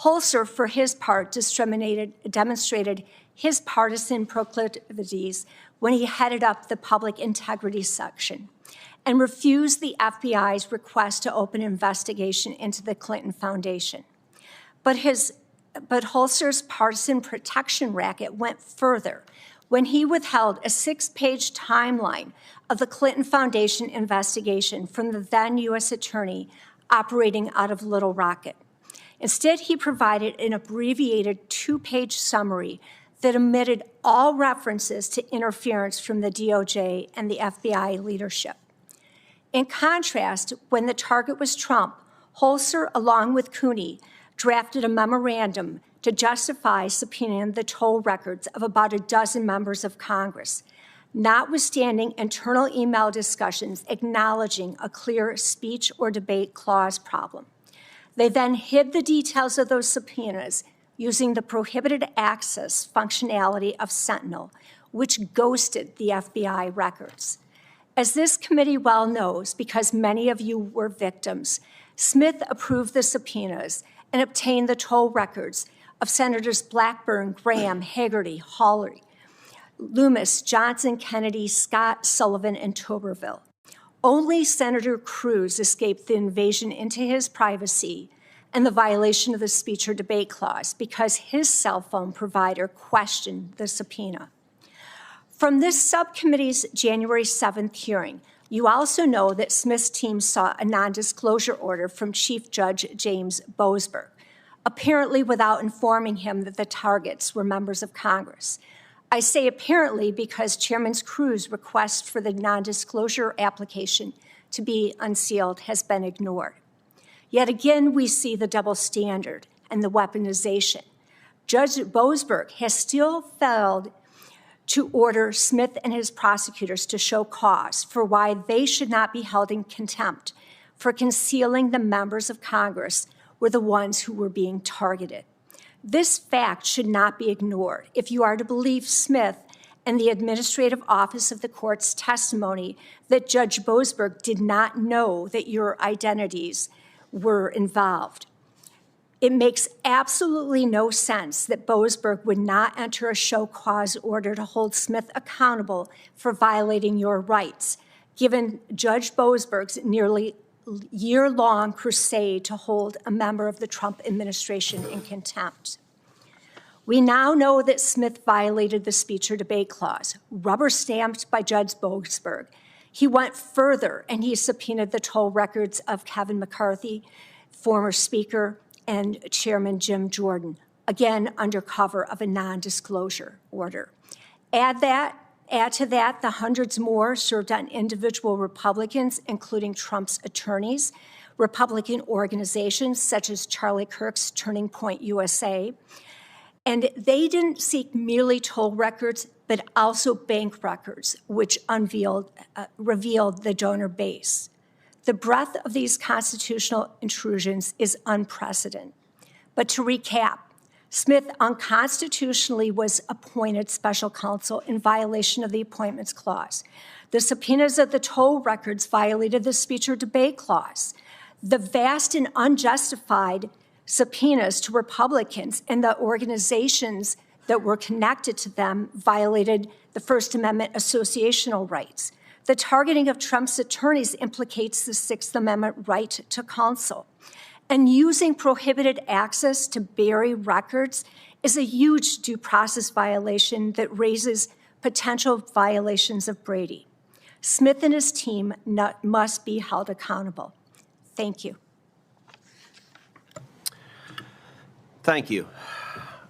Holser, for his part, demonstrated his partisan proclivities when he headed up the public integrity section and refused the FBI's request to open an investigation into the Clinton Foundation. But Holster's partisan protection racket went further when he withheld a 6-page timeline of the Clinton Foundation investigation from the then U.S. Attorney operating out of Little Rocket. Instead, he provided an abbreviated 2-page summary that omitted all references to interference from the DOJ and the FBI leadership. In contrast, when the target was Trump, Holster, along with Cooney, drafted a memorandum to justify subpoenaing the toll records of about a dozen members of Congress, notwithstanding internal email discussions acknowledging a clear speech or debate clause problem. They then hid the details of those subpoenas using the prohibited access functionality of Sentinel, which ghosted the FBI records. As this committee well knows, because many of you were victims, Smith approved the subpoenas and obtained the toll records of Senators Blackburn, Graham, Hagerty, Hawley, Loomis, Johnson, Kennedy, Scott, Sullivan, and Tuberville. Only Senator Cruz escaped the invasion into his privacy and the violation of the speech or debate clause because his cell phone provider questioned the subpoena. From this subcommittee's January 7th hearing, you also know that Smith's team sought a non-disclosure order from Chief Judge James Boasberg, apparently without informing him that the targets were members of Congress. I say apparently because Chairman Cruz's request for the non-disclosure application to be unsealed has been ignored. Yet again, we see the double standard and the weaponization. Judge Boasberg has still failed to order Smith and his prosecutors to show cause for why they should not be held in contempt for concealing the members of Congress were the ones who were being targeted. This fact should not be ignored if you are to believe Smith and the administrative office of the court's testimony that Judge Boasberg did not know that your identities were involved. It makes absolutely no sense that Boasberg would not enter a show cause order to hold Smith accountable for violating your rights, given Judge Boasberg's nearly year-long crusade to hold a member of the Trump administration in contempt. We now know that Smith violated the speech or debate clause, rubber-stamped by Judge Boasberg. He went further and he subpoenaed the toll records of Kevin McCarthy, former Speaker, and Chairman Jim Jordan, again under cover of a non-disclosure order. Add to that the hundreds more served on individual Republicans, including Trump's attorneys, Republican organizations such as Charlie Kirk's Turning Point USA. And they didn't seek merely toll records, but also bank records, which revealed the donor base. The breadth of these constitutional intrusions is unprecedented. But to recap, Smith unconstitutionally was appointed special counsel in violation of the Appointments Clause. The subpoenas of the toll records violated the speech or debate clause. The vast and unjustified subpoenas to Republicans and the organizations that were connected to them violated the First Amendment associational rights. The targeting of Trump's attorneys implicates the Sixth Amendment right to counsel. And using prohibited access to bury records is a huge due process violation that raises potential violations of Brady. Smith and his team must be held accountable. Thank you. Thank you.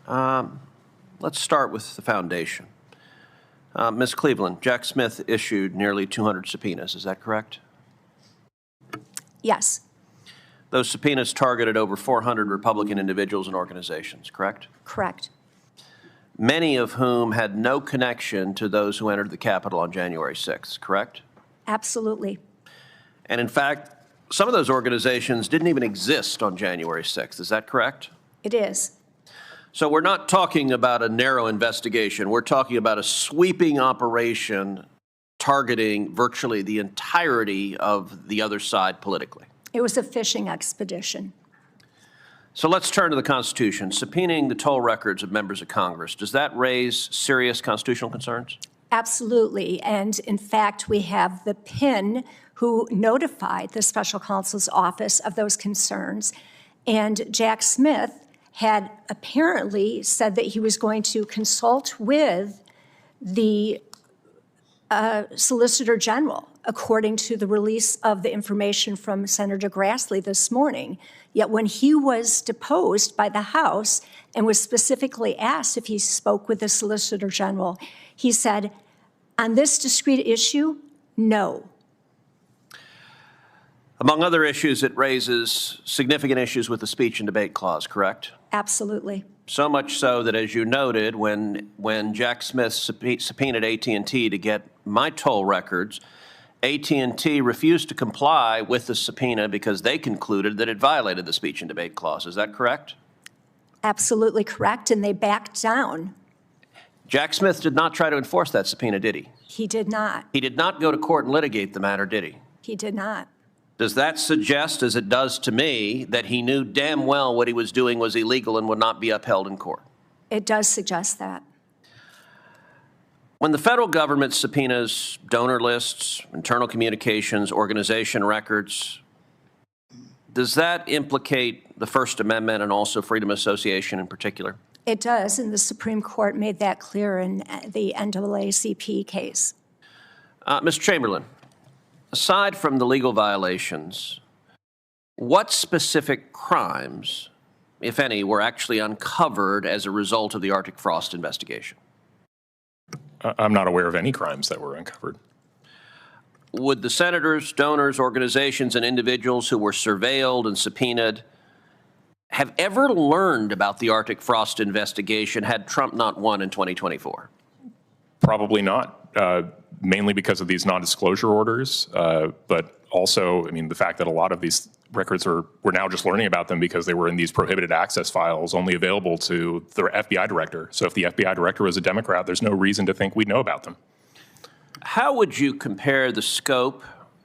Let's start with the foundation. Ms. Cleveland, Jack Smith issued nearly 200 subpoenas, is that correct? Yes. Those subpoenas targeted over 400 Republican individuals and organizations, correct? Correct. Many of whom had no connection to those who entered the Capitol on January 6th, correct? Absolutely. And in fact, some of those organizations didn't even exist on January 6th, is that correct? It is. So we're not talking about a narrow investigation. We're talking about a sweeping operation targeting virtually the entirety of the other side politically. It was a fishing expedition. So let's turn to the Constitution. Subpoenaing the toll records of members of Congress, does that raise serious constitutional concerns? Absolutely. And in fact, we have the PIN who notified the special counsel's office of those concerns. And Jack Smith had apparently said that he was going to consult with the Solicitor General, according to the release of the information from Senator Grassley this morning. Yet when he was deposed by the House and was specifically asked if he spoke with the Solicitor General, he said, on this discrete issue, no. Among other issues, it raises significant issues with the speech and debate clause, correct? Absolutely. So much so that, as you noted, when Jack Smith subpoenaed AT&T to get my toll records, AT&T refused to comply with the subpoena because they concluded that it violated the speech and debate clause. Is that correct? Absolutely correct, and they backed down. Jack Smith did not try to enforce that subpoena, did he? He did not. He did not go to court and litigate the matter, did he? He did not. Does that suggest, as it does to me, that he knew damn well what he was doing was illegal and would not be upheld in court? It does suggest that. When the federal government subpoenas donor lists, internal communications, organization records, does that implicate the First Amendment and also freedom of association in particular? It does, and the Supreme Court made that clear in the NAACP case. Mr. Chamberlain, aside from the legal violations, what specific crimes, if any, were actually uncovered as a result of the Arctic Frost investigation? I'm not aware of any crimes that were uncovered. Would the senators, donors, organizations, and individuals who were surveilled and subpoenaed have ever learned about the Arctic Frost investigation had Trump not won in 2024? Probably not, mainly because of these non-disclosure orders, but also, I mean, the fact that a lot of these records we're now just learning about them because they were in these prohibited access files only available to the FBI director. So if the FBI director was a Democrat, there's no reason to think we'd know about them. How would you compare the scope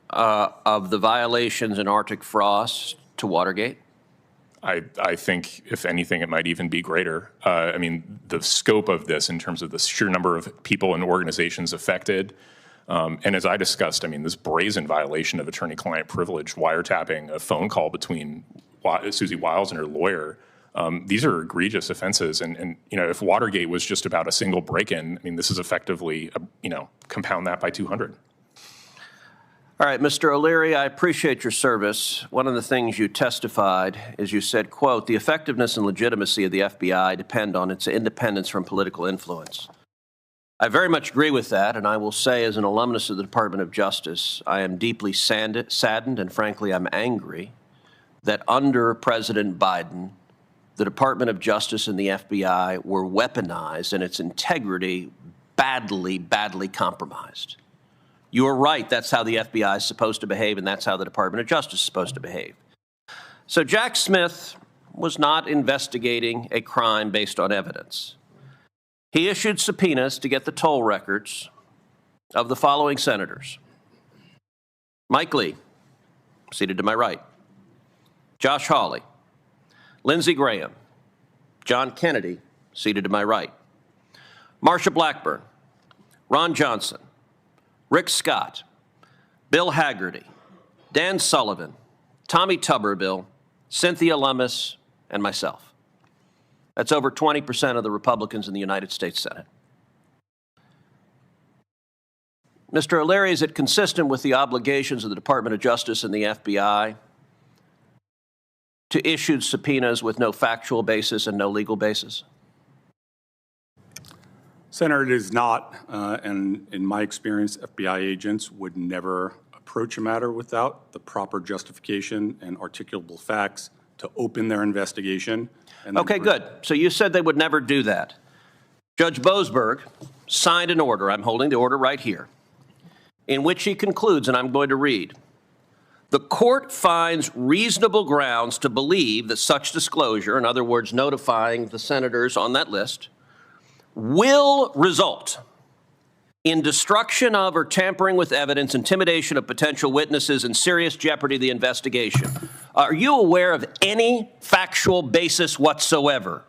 of the violations in Arctic Frost to Watergate? I think, if anything, it might even be greater. I mean, the scope of this in terms of the sheer number of people and organizations affected, and as I discussed, I mean, this brazen violation of attorney-client privilege, wiretapping a phone call between Susie Wiles and her lawyer, these are egregious offenses. And you know, if Watergate was just about a single break-in, I mean, this is effectively, compound that by 200. All right, Mr. O'Leary, I appreciate your service. One of the things you testified is you said, quote, the effectiveness and legitimacy of the FBI depend on its independence from political influence. I very much agree with that, and I will say as an alumnus of the Department of Justice, I am deeply saddened, and frankly, I'm angry that under President Biden, the Department of Justice and the FBI were weaponized and its integrity badly, badly compromised. You are right, that's how the FBI is supposed to behave, and that's how the Department of Justice is supposed to behave. So Jack Smith was not investigating a crime based on evidence. He issued subpoenas to get the toll records of the following senators: Mike Lee, seated to my right; Josh Hawley; Lindsey Graham; John Kennedy, seated to my right; Marsha Blackburn; Ron Johnson; Rick Scott; Bill Hagerty; Dan Sullivan; Tommy Tuberville; Cynthia Lummis, and myself. That's over 20% of the Republicans in the United States Senate. Mr. O'Leary, is it consistent with the obligations of the Department of Justice and the FBI to issue subpoenas with no factual basis and no legal basis? Senator, it is not, and in my experience, FBI agents would never approach a matter without the proper justification and articulable facts to open their investigation. Okay, good. So you said they would never do that. Judge Boasberg signed an order, I'm holding the order right here, in which he concludes, and I'm going to read, the court finds reasonable grounds to believe that such disclosure, in other words, notifying the senators on that list, will result in destruction of or tampering with evidence, intimidation of potential witnesses, and serious jeopardy of the investigation. Are you aware of any factual basis whatsoever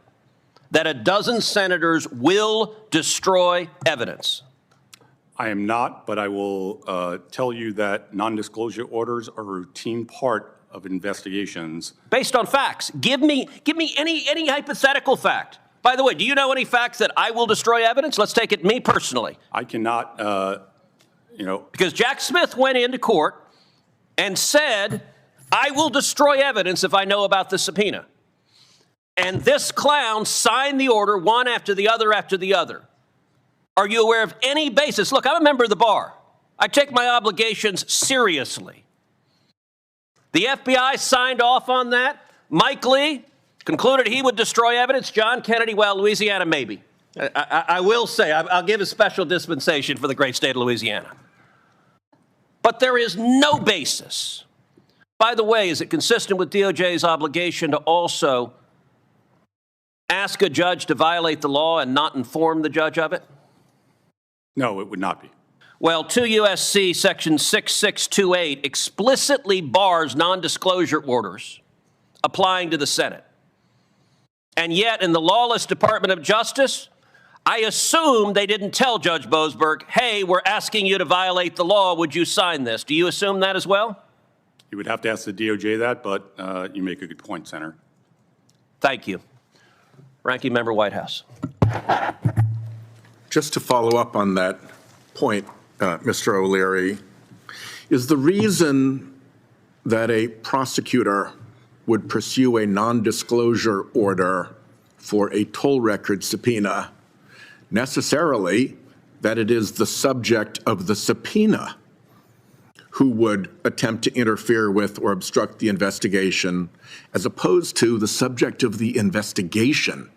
that a dozen senators will destroy evidence? I am not, but I will tell you that non-disclosure orders are a routine part of investigations. Based on facts. Give me any hypothetical fact. By the way, do you know any facts that I will destroy evidence? Let's take it me personally. I cannot, Because Jack Smith went into court and said, I will destroy evidence if I know about the subpoena. And this clown signed the order one after the other after the other. Are you aware of any basis? Look, I'm a member of the bar. I take my obligations seriously. The FBI signed off on that. Mike Lee concluded he would destroy evidence. John Kennedy, well, Louisiana, maybe. I will say, I'll give a special dispensation for the great state of Louisiana. But there is no basis. By the way, is it consistent with DOJ's obligation to also ask a judge to violate the law and not inform the judge of it? no, it would not be. Well, 2 U.S.C. Section 6628 explicitly bars non-disclosure orders applying to the Senate. And yet, in the lawless Department of Justice, I assume they didn't tell Judge Boasberg, hey, we're asking you to violate the law. Would you sign this? Do you assume that as well? You would have to ask the DOJ that, but you make a good point, Senator. Thank you. Ranking Member Whitehouse. Just to follow up on that point, Mr. O'Leary, is the reason that a prosecutor would pursue a non-disclosure order for a toll record subpoena necessarily that it is the subject of the subpoena who would attempt to interfere with or obstruct the investigation, as opposed to the subject of the investigation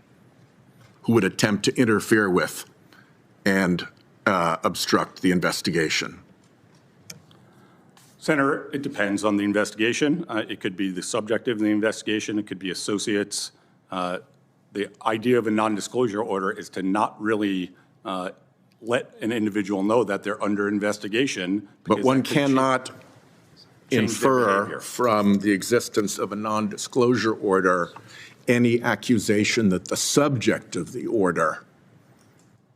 who would attempt to interfere with and obstruct the investigation? Senator, it depends on the investigation. It could be the subject of the investigation. It could be associates. The idea of a non-disclosure order is to not really let an individual know that they're under investigation. But one cannot change their infer behavior. from the existence of a non-disclosure order any accusation that the subject of the order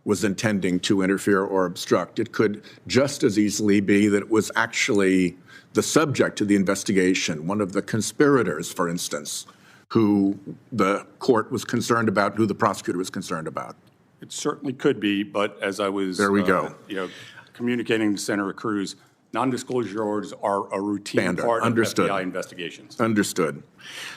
was intending to interfere or obstruct. It could just as easily be that it was actually the subject of the investigation, one of the conspirators, for instance, who the court was concerned about, who the prosecutor was concerned about. It certainly could be, but as I was There we go. Communicating to Senator Cruz, non-disclosure orders are a routine Standard. part Understood. of FBI investigations. Understood.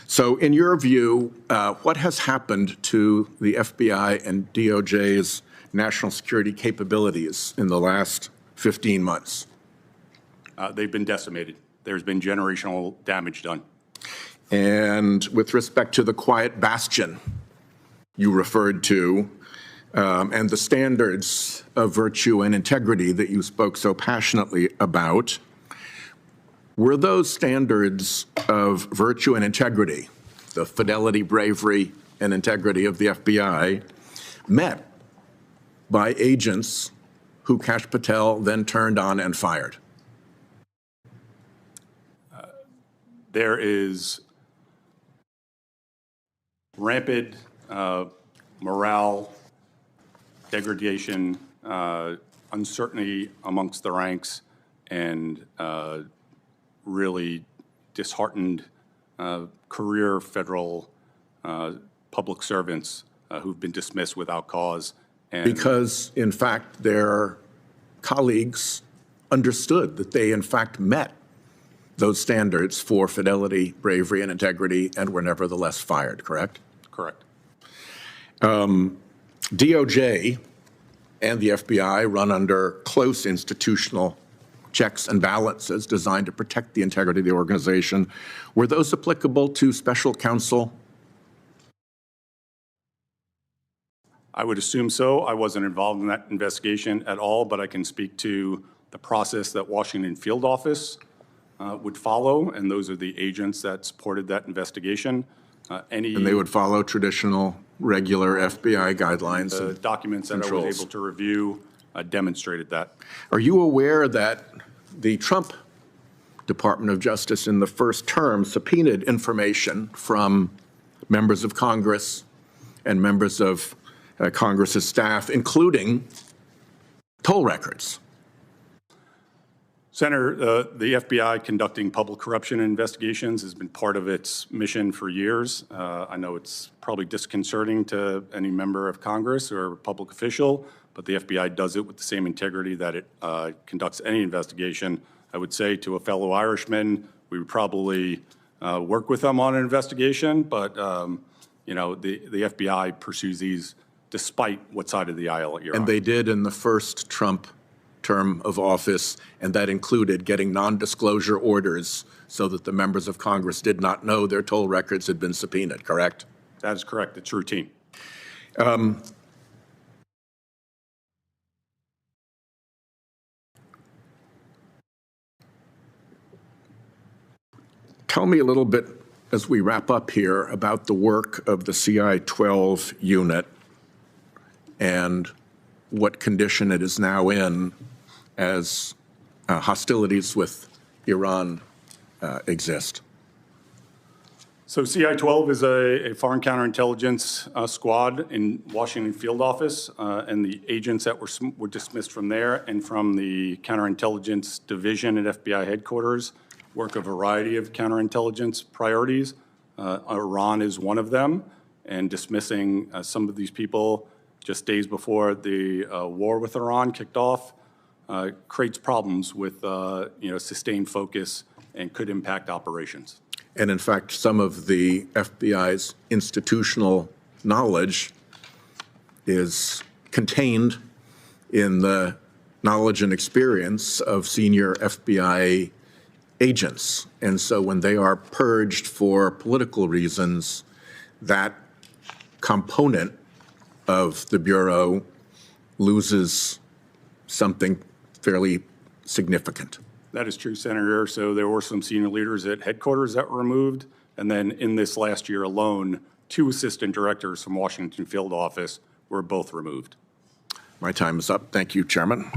So in your view, what has happened to the FBI and DOJ's national security capabilities in the last 15 months? They've been decimated. There's been generational damage done. And with respect to the quiet bastion you referred to, and the standards of virtue and integrity that you spoke so passionately about, were those standards of virtue and integrity, the fidelity, bravery, and integrity of the FBI, met by agents who Kash Patel then turned on and fired? There is rampant morale, degradation, uncertainty amongst the ranks, and really disheartened career federal public servants who've been dismissed without cause. And Because, in fact, their colleagues understood that they, in fact, met those standards for fidelity, bravery, and integrity, and were nevertheless fired, correct? correct. DOJ and the FBI run under close institutional checks and balances designed to protect the integrity of the organization. Were those applicable to special counsel? I would assume so. I wasn't involved in that investigation at all, but I can speak to the process that Washington Field Office would follow, and those are the agents that supported that investigation. And they would follow traditional, regular FBI guidelines The and documents that I controls. was able to review demonstrated that. Are you aware that the Trump Department of Justice in the first term subpoenaed information from members of Congress and members of Congress's staff, including toll records. Senator, the FBI conducting public corruption investigations has been part of its mission for years. I know it's probably disconcerting to any member of Congress or public official, but the FBI does it with the same integrity that it conducts any investigation. I would say to a fellow Irishman, we would probably work with them on an investigation, but you know, the FBI pursues these despite what side of the aisle you're on. And they did in the first Trump term of office, and that included getting non-disclosure orders so that the members of Congress did not know their toll records had been subpoenaed, correct? That is correct. It's routine. Tell me a little bit, as we wrap up here, about the work of the CI-12 unit and what condition it is now in as hostilities with Iran exist. So CI-12 is a foreign counterintelligence squad in Washington field office, and the agents that were dismissed from there and from the counterintelligence division at FBI headquarters work a variety of counterintelligence priorities. Iran is one of them, and dismissing some of these people just days before the war with Iran kicked off creates problems with sustained focus and could impact operations. And in fact, some of the FBI's institutional knowledge is contained in the knowledge and experience of senior FBI agents. And so when they are purged for political reasons, that component of the Bureau loses something fairly significant. That is true, Senator. So there were some senior leaders at headquarters that were removed. And then in this last year alone, 2 assistant directors from Washington field office were both removed. My time is up. Thank you, Chairman.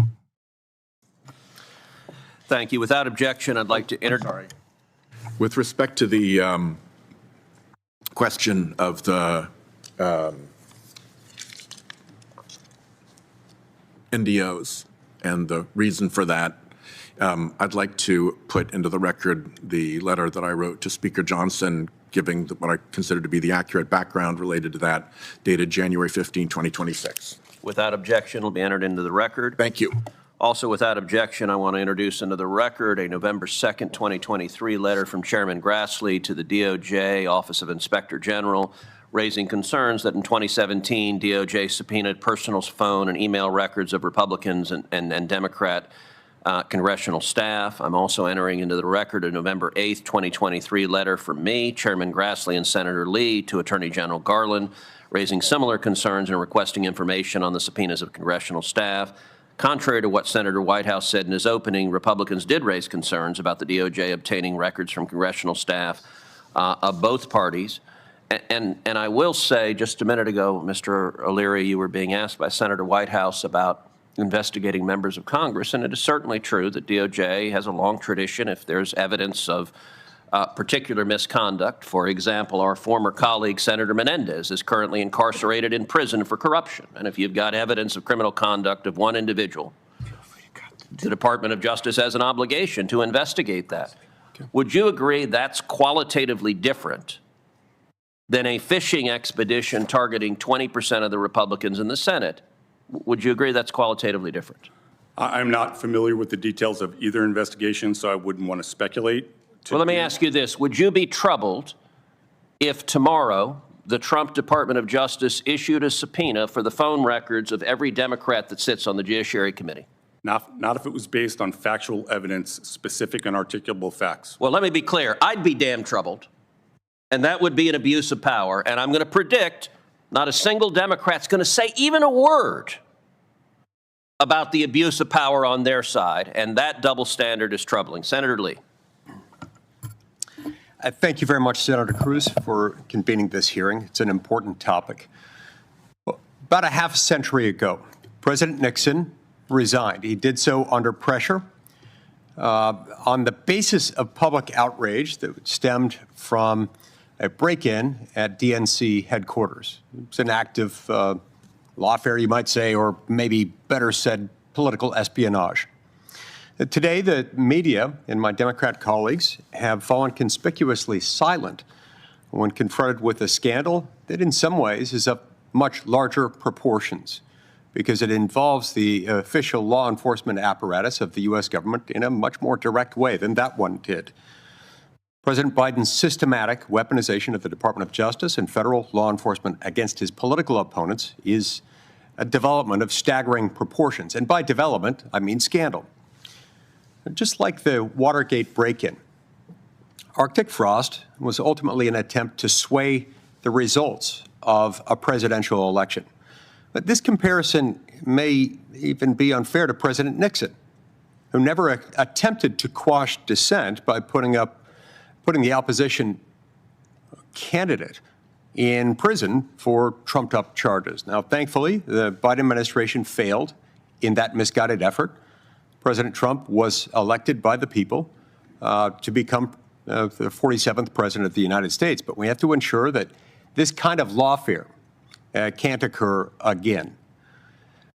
Thank you. Without objection, I'd like to With respect to the question of the NDOs and the reason for that, I'd like to put into the record the letter that I wrote to Speaker Johnson, giving what I consider to be the accurate background related to that, dated January 15, 2026. Without objection, it'll be entered into the record. Thank you. Also, without objection, I want to introduce into the record a November 2nd, 2023 letter from Chairman Grassley to the DOJ Office of Inspector General, raising concerns that in 2017, DOJ subpoenaed personal phone and email records of Republicans and Democrat congressional staff. I'm also entering into the record a November 8th, 2023 letter from me, Chairman Grassley, and Senator Lee to Attorney General Garland, raising similar concerns and requesting information on the subpoenas of congressional staff. Contrary to what Senator Whitehouse said in his opening, Republicans did raise concerns about the DOJ obtaining records from congressional staff of both parties. And I will say, just a minute ago, Mr. O'Leary, you were being asked by Senator Whitehouse about investigating members of Congress, and it is certainly true that DOJ has a long tradition if there's evidence of particular misconduct. For example, our former colleague, Senator Menendez, is currently incarcerated in prison for corruption. And if you've got evidence of criminal conduct of one individual, the Department of Justice has an obligation to investigate that. Would you agree that's qualitatively different than a fishing expedition targeting 20% of the Republicans in the Senate? Would you agree that's qualitatively different? I'm not familiar with the details of either investigation, so I wouldn't want to speculate. Well, let me ask you this. Would you be troubled if tomorrow the Trump Department of Justice issued a subpoena for the phone records of every Democrat that sits on the Judiciary Committee? Not if it was based on factual evidence, specific and articulable facts. Well, let me be clear. I'd be damn troubled, and that would be an abuse of power. And I'm going to predict not a single Democrat's going to say even a word about the abuse of power on their side, and that double standard is troubling. Senator Lee. Thank you very much, Senator Cruz, for convening this hearing. It's an important topic. About a half century ago, President Nixon resigned. He did so under pressure on the basis of public outrage that stemmed from a break-in at DNC headquarters. It's an act of lawfare, you might say, or maybe better said, political espionage. Today, the media and my Democrat colleagues have fallen conspicuously silent when confronted with a scandal that in some ways is of much larger proportions because it involves the official law enforcement apparatus of the U.S. government in a much more direct way than that one did. President Biden's systematic weaponization of the Department of Justice and federal law enforcement against his political opponents is a development of staggering proportions. And by development, I mean scandal. Just like the Watergate break-in, Arctic frost was ultimately an attempt to sway the results of a presidential election. But this comparison may even be unfair to President Nixon, who never attempted to quash dissent by putting the opposition candidate in prison for trumped-up charges. Now, thankfully, the Biden administration failed in that misguided effort. President Trump was elected by the people to become the 47th president of the United States. But we have to ensure that this kind of lawfare can't occur again.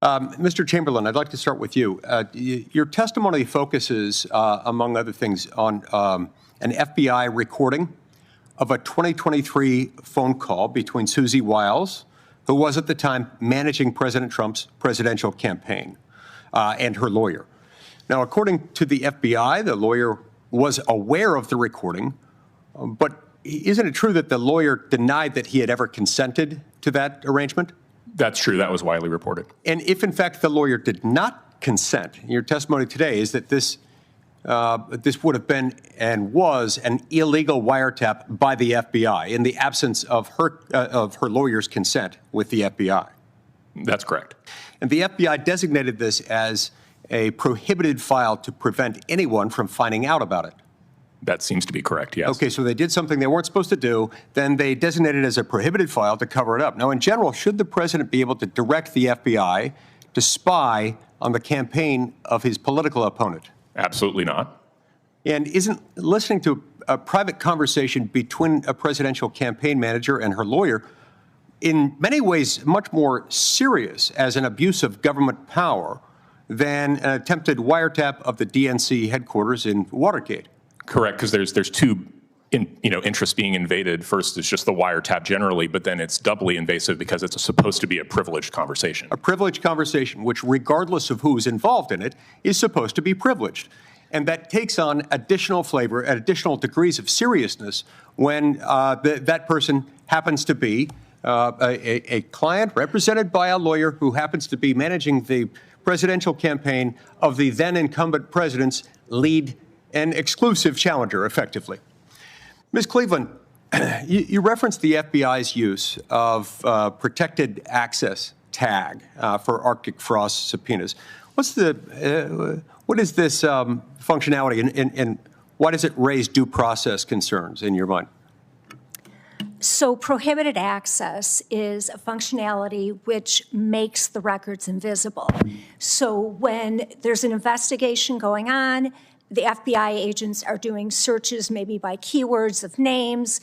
Mr. Chamberlain, I'd like to start with you. Your testimony focuses, among other things, on an FBI recording of a 2023 phone call between Susie Wiles, who was at the time managing President Trump's presidential campaign, and her lawyer. Now, according to the FBI, the lawyer was aware of the recording, but isn't it true that the lawyer denied that he had ever consented to that arrangement? That's true. That was widely reported. And if, in fact, the lawyer did not consent, your testimony today is that this would have been and was an illegal wiretap by the FBI in the absence of her lawyer's consent with the FBI. That's correct. And the FBI designated this as a prohibited file to prevent anyone from finding out about it. That seems to be correct, yes. Okay, so they did something they weren't supposed to do, then they designated it as a prohibited file to cover it up. Now, in general, should the president be able to direct the FBI to spy on the campaign of his political opponent? Absolutely not. And isn't listening to a private conversation between a presidential campaign manager and her lawyer in many ways much more serious as an abuse of government power than an attempted wiretap of the DNC headquarters in Watergate? Correct, because there's two interests being invaded. First is just the wiretap generally, but then it's doubly invasive because it's supposed to be a privileged conversation. A privileged conversation, which regardless of who's involved in it, is supposed to be privileged. And that takes on additional flavor and additional degrees of seriousness when that person happens to be a client represented by a lawyer who happens to be managing the presidential campaign of the then incumbent president's lead and exclusive challenger, effectively. Ms. Cleveland, you referenced the FBI's use of protected access tag for Arctic frost subpoenas. What is this functionality, and why does it raise due process concerns in your mind? So prohibited access is a functionality which makes the records invisible. So when there's an investigation going on, the FBI agents are doing searches maybe by keywords of names,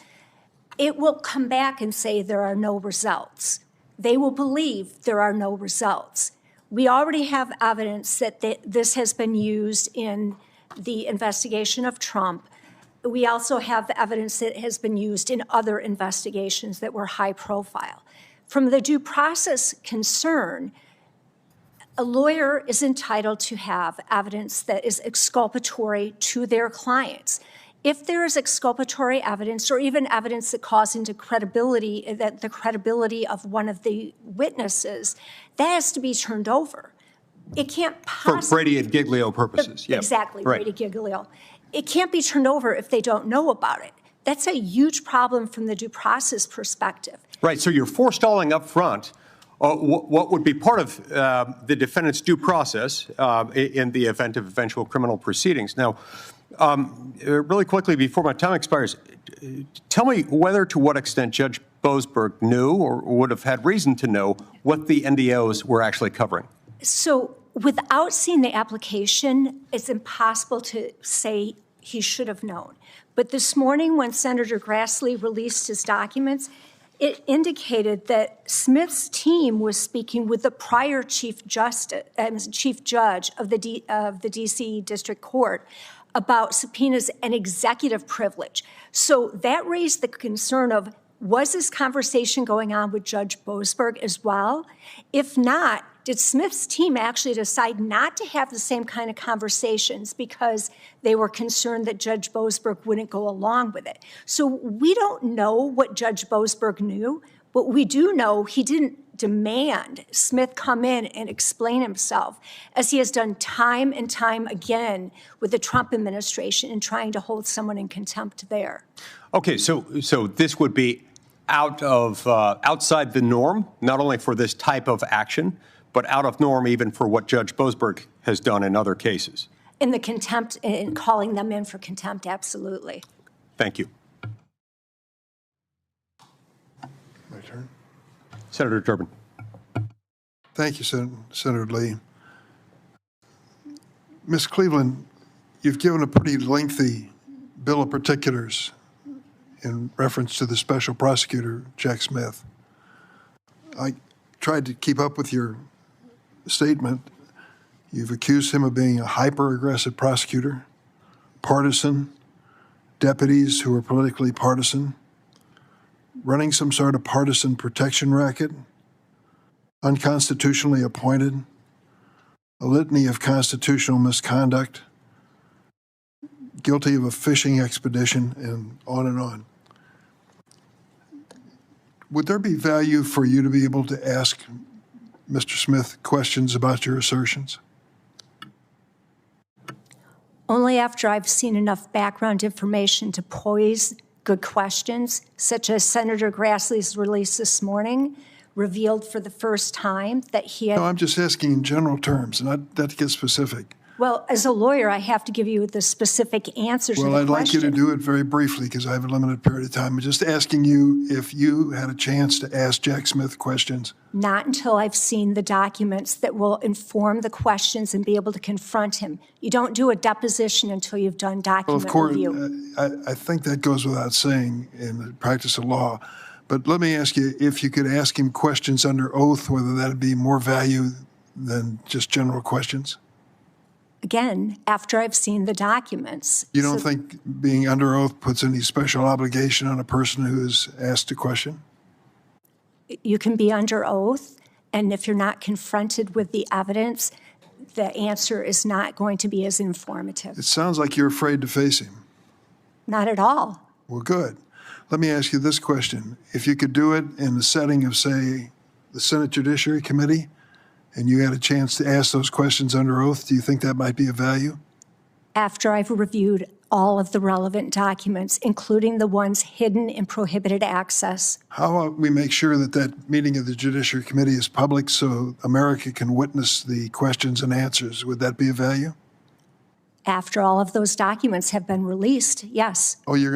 it will come back and say there are no results. They will believe there are no results. We already have evidence that this has been used in the investigation of Trump. We also have evidence that has been used in other investigations that were high profile. From the due process concern, a lawyer is entitled to have evidence that is exculpatory to their clients. If there is exculpatory evidence or even evidence that calls into credibility, that the credibility of one of the witnesses, that has to be turned over. It can't possibly— For Brady and Giglio purposes. Yep. Exactly, right. Brady Giglio. It can't be turned over if they don't know about it. That's a huge problem from the due process perspective. Right, so you're forestalling up front what would be part of the defendant's due process in the event of eventual criminal proceedings. Now, really quickly before my time expires, tell me whether to what extent Judge Boasberg knew or would have had reason to know what the NDOs were actually covering. So Without seeing the application, it's impossible to say he should have known. But this morning, when Senator Grassley released his documents, it indicated that Smith's team was speaking with the prior chief judge of the DC District Court about subpoenas and executive privilege. So that raised the concern of, was this conversation going on with Judge Boasberg as well? If not, did Smith's team actually decide not to have the same kind of conversations because they were concerned that Judge Boasberg wouldn't go along with it? So we don't know what Judge Boasberg knew, but we do know he didn't demand Smith come in and explain himself, as he has done time and time again with the Trump administration in trying to hold someone in contempt there. Okay, so this would be outside the norm, not only for this type of action, but out of norm even for what Judge Boasberg has done in other cases. In the contempt, in calling them in for contempt, absolutely. Thank you. My turn. Senator Durbin. Thank you, Senator Lee. Ms. Cleveland, you've given a pretty lengthy bill of particulars in reference to the special prosecutor, Jack Smith. I tried to keep up with your statement. You've accused him of being a hyper-aggressive prosecutor, partisan, deputies who are politically partisan, running some sort of partisan protection racket, unconstitutionally appointed, a litany of constitutional misconduct, guilty of a fishing expedition, and on and on. Would there be value for you to be able to ask Mr. Smith questions about your assertions? Only after I've seen enough background information to poise good questions, such as Senator Grassley's release this morning revealed for the first time that he had... No, I'm just asking in general terms, and not that to get specific. Well, as a lawyer, I have to give you the specific answers to the question. Well, I'd like you to do it very briefly because I have a limited period of time. I'm just asking you if you had a chance to ask Jack Smith questions. Not until I've seen the documents that will inform the questions and be able to confront him. You don't do a deposition until you've done document review. Well, of course, I think that goes without saying in the practice of law. But let me ask you if you could ask him questions under oath, whether that would be more value than just general questions. Again, after I've seen the documents. You don't think being under oath puts any special obligation on a person who is asked a question? You can be under oath, and if you're not confronted with the evidence, the answer is not going to be as informative. It sounds like you're afraid to face him. Not at all. Well, good. Let me ask you this question. If you could do it in the setting of, say, the Senate Judiciary Committee, and you had a chance to ask those questions under oath, do you think that might be of value? After I've reviewed all of the relevant documents, including the ones hidden in prohibited access. How about we make sure that that meeting of the Judiciary Committee is public so America can witness the questions and answers? Would that be of value? After all of those documents have been released, yes. Oh, you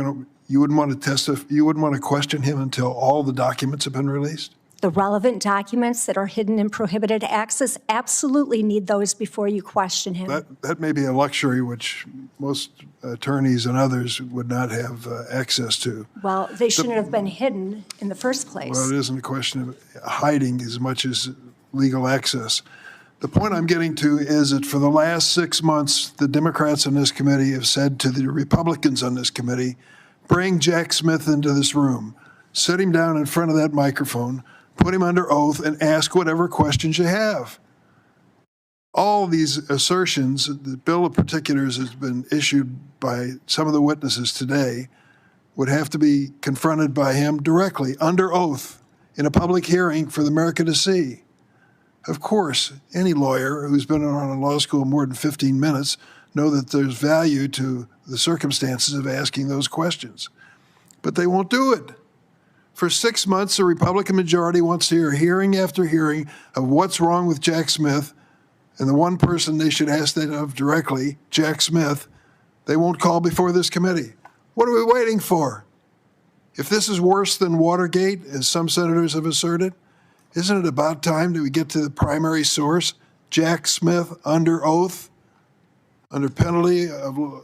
wouldn't want to testify, you wouldn't want to question him until all the documents have been released? The relevant documents that are hidden in prohibited access, absolutely need those before you question him. That may be a luxury which most attorneys and others would not have access to. Well, they shouldn't have been hidden in the first place. Well, it isn't a question of hiding as much as legal access. The point I'm getting to is that for the last 6 months, the Democrats on this committee have said to the Republicans on this committee, bring Jack Smith into this room, sit him down in front of that microphone, put him under oath, and ask whatever questions you have. All these assertions, the bill of particulars has been issued by some of the witnesses today, would have to be confronted by him directly, under oath, in a public hearing for the America to see. Of course, any lawyer who's been on a law school more than 15 minutes know that there's value to the circumstances of asking those questions. But they won't do it. For 6 months, the Republican majority wants to hear hearing after hearing of what's wrong with Jack Smith, and the one person they should ask that of directly, Jack Smith, they won't call before this committee. What are we waiting for? If this is worse than Watergate, as some senators have asserted, isn't it about time that we get to the primary source, Jack Smith under oath, under penalty of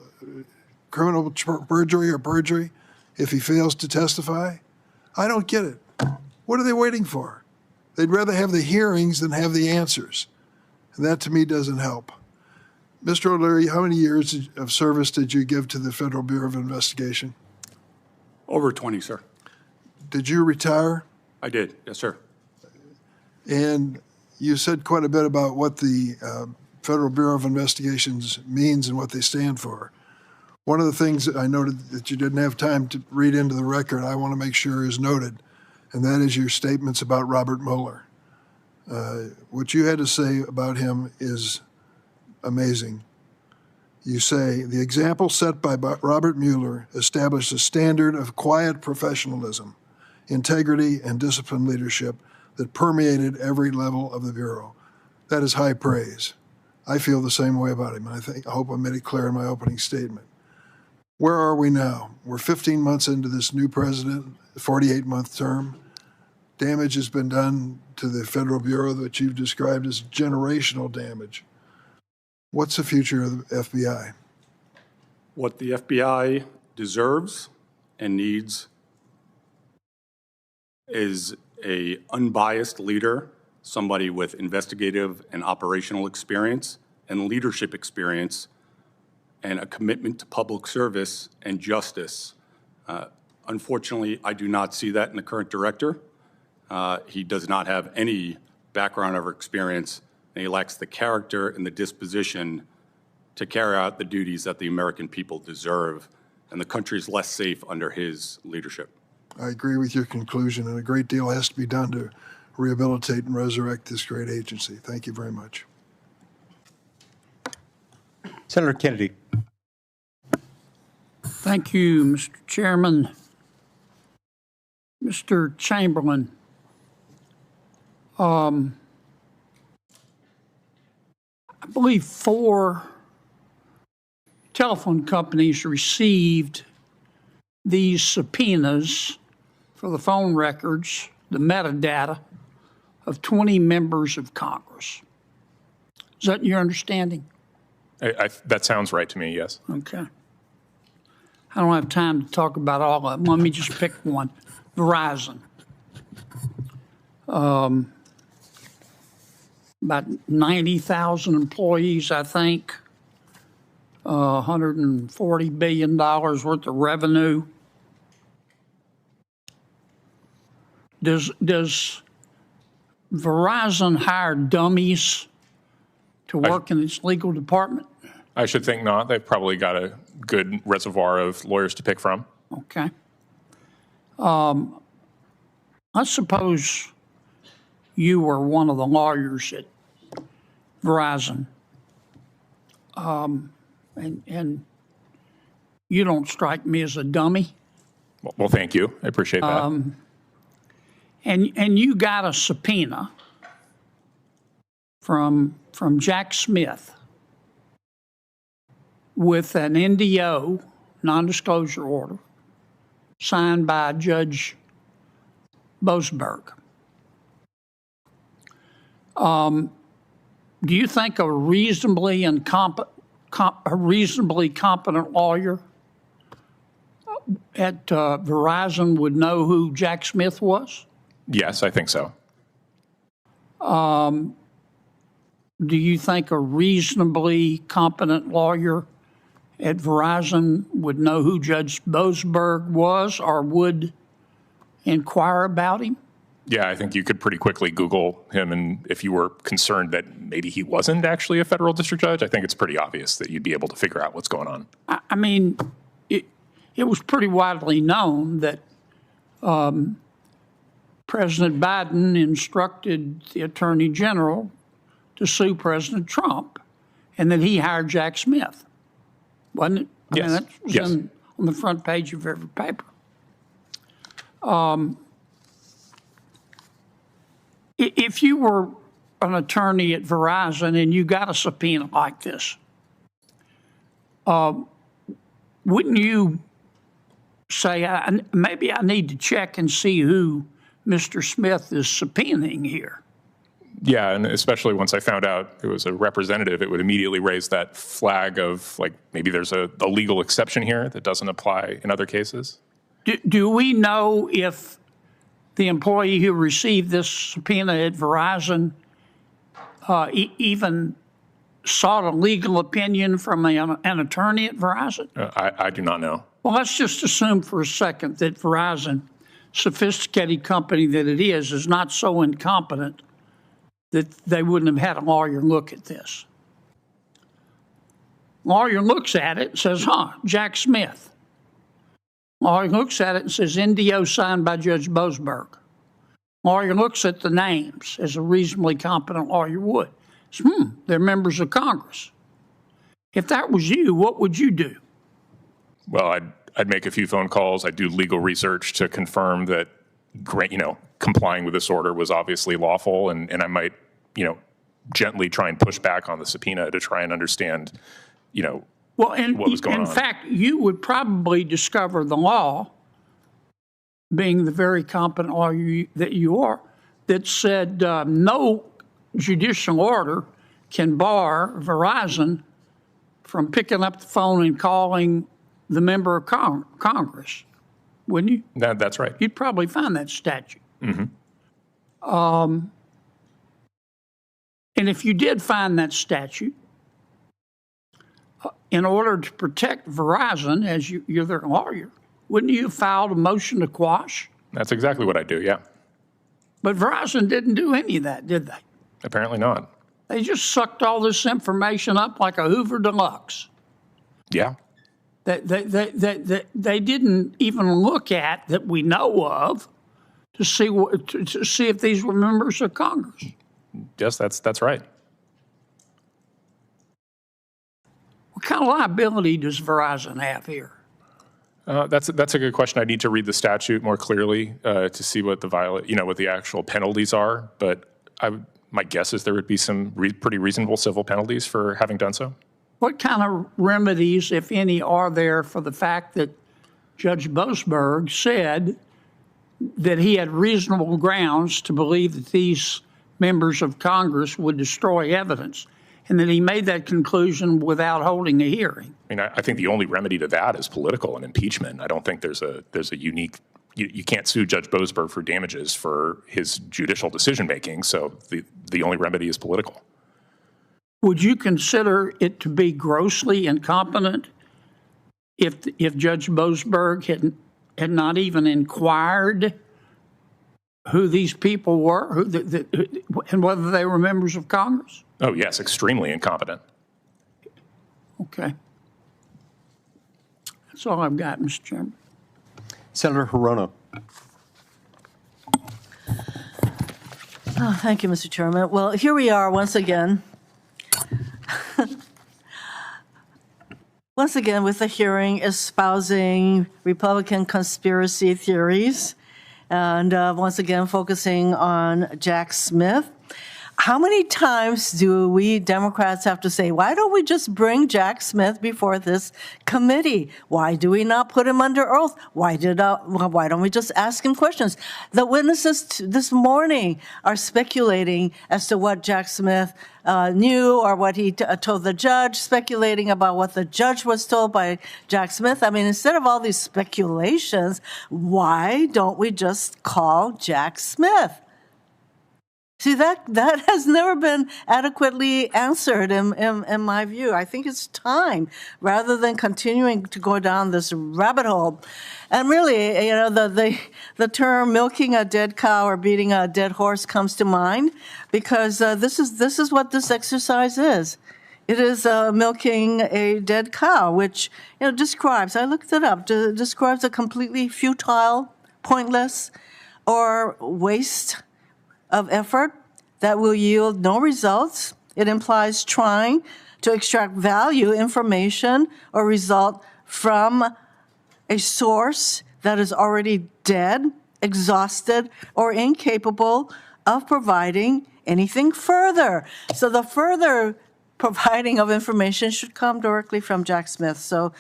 criminal perjury or perjury, if he fails to testify? I don't get it. What are they waiting for? They'd rather have the hearings than have the answers. And that, to me, doesn't help. Mr. O'Leary, how many years of service did you give to the Federal Bureau of Investigation? Over 20, sir. Did you retire? I did, yes, sir. And you said quite a bit about what the Federal Bureau of Investigations means and what they stand for. One of the things that I noted that you didn't have time to read into the record, I want to make sure is noted, and that is your statements about Robert Mueller. What you had to say about him is amazing. You say, the example set by Robert Mueller established a standard of quiet professionalism, integrity, and disciplined leadership that permeated every level of the Bureau. That is high praise. I feel the same way about him, and I hope I made it clear in my opening statement. Where are we now? We're 15 months into this new president, 48-month term. Damage has been done to the Federal Bureau that you've described as generational damage. What's the future of the FBI? What the FBI deserves and needs is an unbiased leader, somebody with investigative and operational experience and leadership experience, and a commitment to public service and justice. Unfortunately, I do not see that in the current director. He does not have any background or experience, and he lacks the character and the disposition to carry out the duties that the American people deserve, and the country is less safe under his leadership. I agree with your conclusion, and a great deal has to be done to rehabilitate and resurrect this great agency. Thank you very much. Senator Kennedy. Thank you, Mr. Chairman. Mr. Chamberlain, I believe 4 telephone companies received these subpoenas for the phone records, the metadata of 20 members of Congress. Is that your understanding? That sounds right to me, yes. Okay. I don't have time to talk about all of them. Let me just pick one. Verizon. About 90,000 employees, I think. $140 billion worth of revenue. Does Verizon hire dummies to work in its legal department? I should think not. They've probably got a good reservoir of lawyers to pick from. Okay. Let's suppose you were one of the lawyers at Verizon, and you don't strike me as a dummy. Well, thank you. I appreciate that. And you got a subpoena from Jack Smith with an NDO, non-disclosure order, signed by Judge Boasberg. Do you think a reasonably competent lawyer at Verizon would know who Jack Smith was? Yes, I think so. Do you think a reasonably competent lawyer at Verizon would know who Judge Boasberg was or would inquire about him? Yeah, I think you could pretty quickly Google him, and if you were concerned that maybe he wasn't actually a federal district judge, I think it's pretty obvious that you'd be able to figure out what's going on. I mean, it was pretty widely known that President Biden instructed the Attorney General to sue President Trump, and that he hired Jack Smith, wasn't it? I mean, that was on the front page of every paper. If you were an attorney at Verizon and you got a subpoena like this, wouldn't you say, maybe I need to check and see who Mr. Smith is subpoenaing here? Yeah, and especially once I found out it was a representative, it would immediately raise that flag of, like, maybe there's a legal exception here that doesn't apply in other cases. Do we know if the employee who received this subpoena at Verizon even sought a legal opinion from an attorney at Verizon? I do not know. Well, let's just assume for a second that Verizon, sophisticated company that it is not so incompetent that they wouldn't have had a lawyer look at this. Lawyer looks at it and says, Jack Smith. Lawyer looks at it and says, NDO signed by Judge Boasberg. Lawyer looks at the names, as a reasonably competent lawyer would. Says, they're members of Congress. If that was you, what would you do? Well, I'd make a few phone calls. I'd do legal research to confirm that, complying with this order was obviously lawful, and I might, gently try and push back on the subpoena to try and understand, what was going on. In fact, you would probably discover the law, being the very competent lawyer that you are, that said no judicial order can bar Verizon from picking up the phone and calling the member of Congress, wouldn't you? That's right. You'd probably find that statute. Mm-hmm. And if you did find that statute, in order to protect Verizon, as you're their lawyer, wouldn't you have filed a motion to quash? That's exactly what I do, yeah. But Verizon didn't do any of that, did they? Apparently not. They just sucked all this information up like a Hoover Deluxe. Yeah. They didn't even look at, that we know of, to see if these were members of Congress. Yes, that's right. What kind of liability does Verizon have here? That's a good question. I need to read the statute more clearly to see what what the actual penalties are. But my guess is there would be some pretty reasonable civil penalties for having done so. What kind of remedies, if any, are there for the fact that Judge Boasberg said that he had reasonable grounds to believe that these members of Congress would destroy evidence, and that he made that conclusion without holding a hearing? I mean, I think the only remedy to that is political and impeachment. I don't think there's a unique. You can't sue Judge Boasberg for damages for his judicial decision making. So the only remedy is political. Would you consider it to be grossly incompetent if Judge Boasberg had not even inquired who these people were, and whether they were members of Congress? Oh, yes, extremely incompetent. Okay. That's all I've got, Mr. Chairman. Senator Hirono. Oh, thank you, Mr. Chairman. Well, here we are once again. Once again with a hearing espousing Republican conspiracy theories, and once again focusing on Jack Smith. How many times do we Democrats have to say, why don't we just bring Jack Smith before this committee? Why do we not put him under oath? Why don't we just ask him questions? The witnesses this morning are speculating as to what Jack Smith knew or what he told the judge, speculating about what the judge was told by Jack Smith. I mean, instead of all these speculations, why don't we just call Jack Smith? See, that has never been adequately answered in my view. I think it's time, rather than continuing to go down this rabbit hole. And really, the term milking a dead cow or beating a dead horse comes to mind, because this is what this exercise is. It is milking a dead cow, which describes, I looked it up, describes a completely futile, pointless, or waste of effort that will yield no results. It implies trying to extract value, information, or result from a source that is already dead, exhausted, or incapable of providing anything further. So the further providing of information should come directly from Jack Smith. So,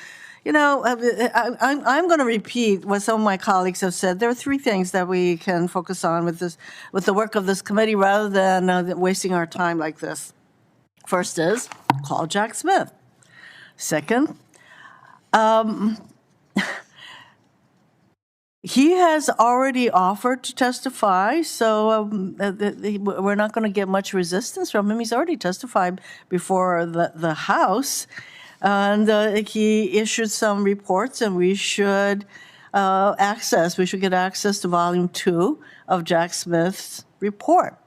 I'm going to repeat what some of my colleagues have said. There are three things that we can focus on with the work of this committee, rather than wasting our time like this. First is call Jack Smith. Second, he has already offered to testify, so we're not going to get much resistance from him. He's already testified before the House, and he issued some reports, and we should get access to Volume 2 of Jack Smith's report.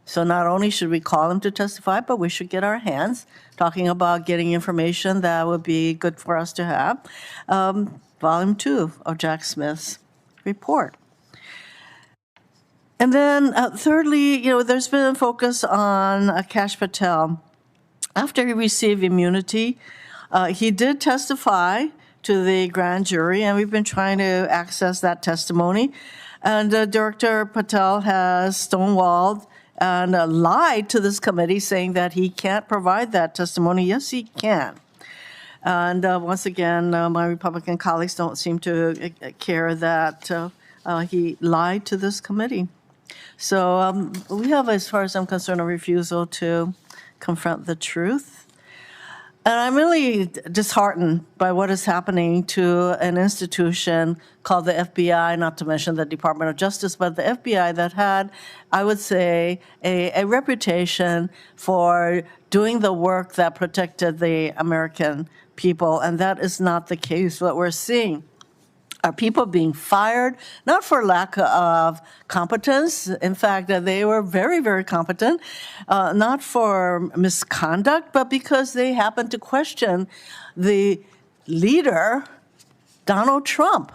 So not only should we call him to testify, but we should get our hands talking about getting information that would be good for us to have. Volume 2 of Jack Smith's report. And then thirdly, there's been a focus on Kash Patel. After he received immunity, he did testify to the grand jury, and we've been trying to access that testimony. And Director Patel has stonewalled and lied to this committee, saying that he can't provide that testimony. Yes, he can. And once again, my Republican colleagues don't seem to care that he lied to this committee. So we have, as far as I'm concerned, a refusal to confront the truth. And I'm really disheartened by what is happening to an institution called the FBI, not to mention the Department of Justice, but the FBI that had, I would say, a reputation for doing the work that protected the American people. And that is not the case. What we're seeing are people being fired, not for lack of competence. In fact, they were very, very competent, not for misconduct, but because they happened to question the leader, Donald Trump.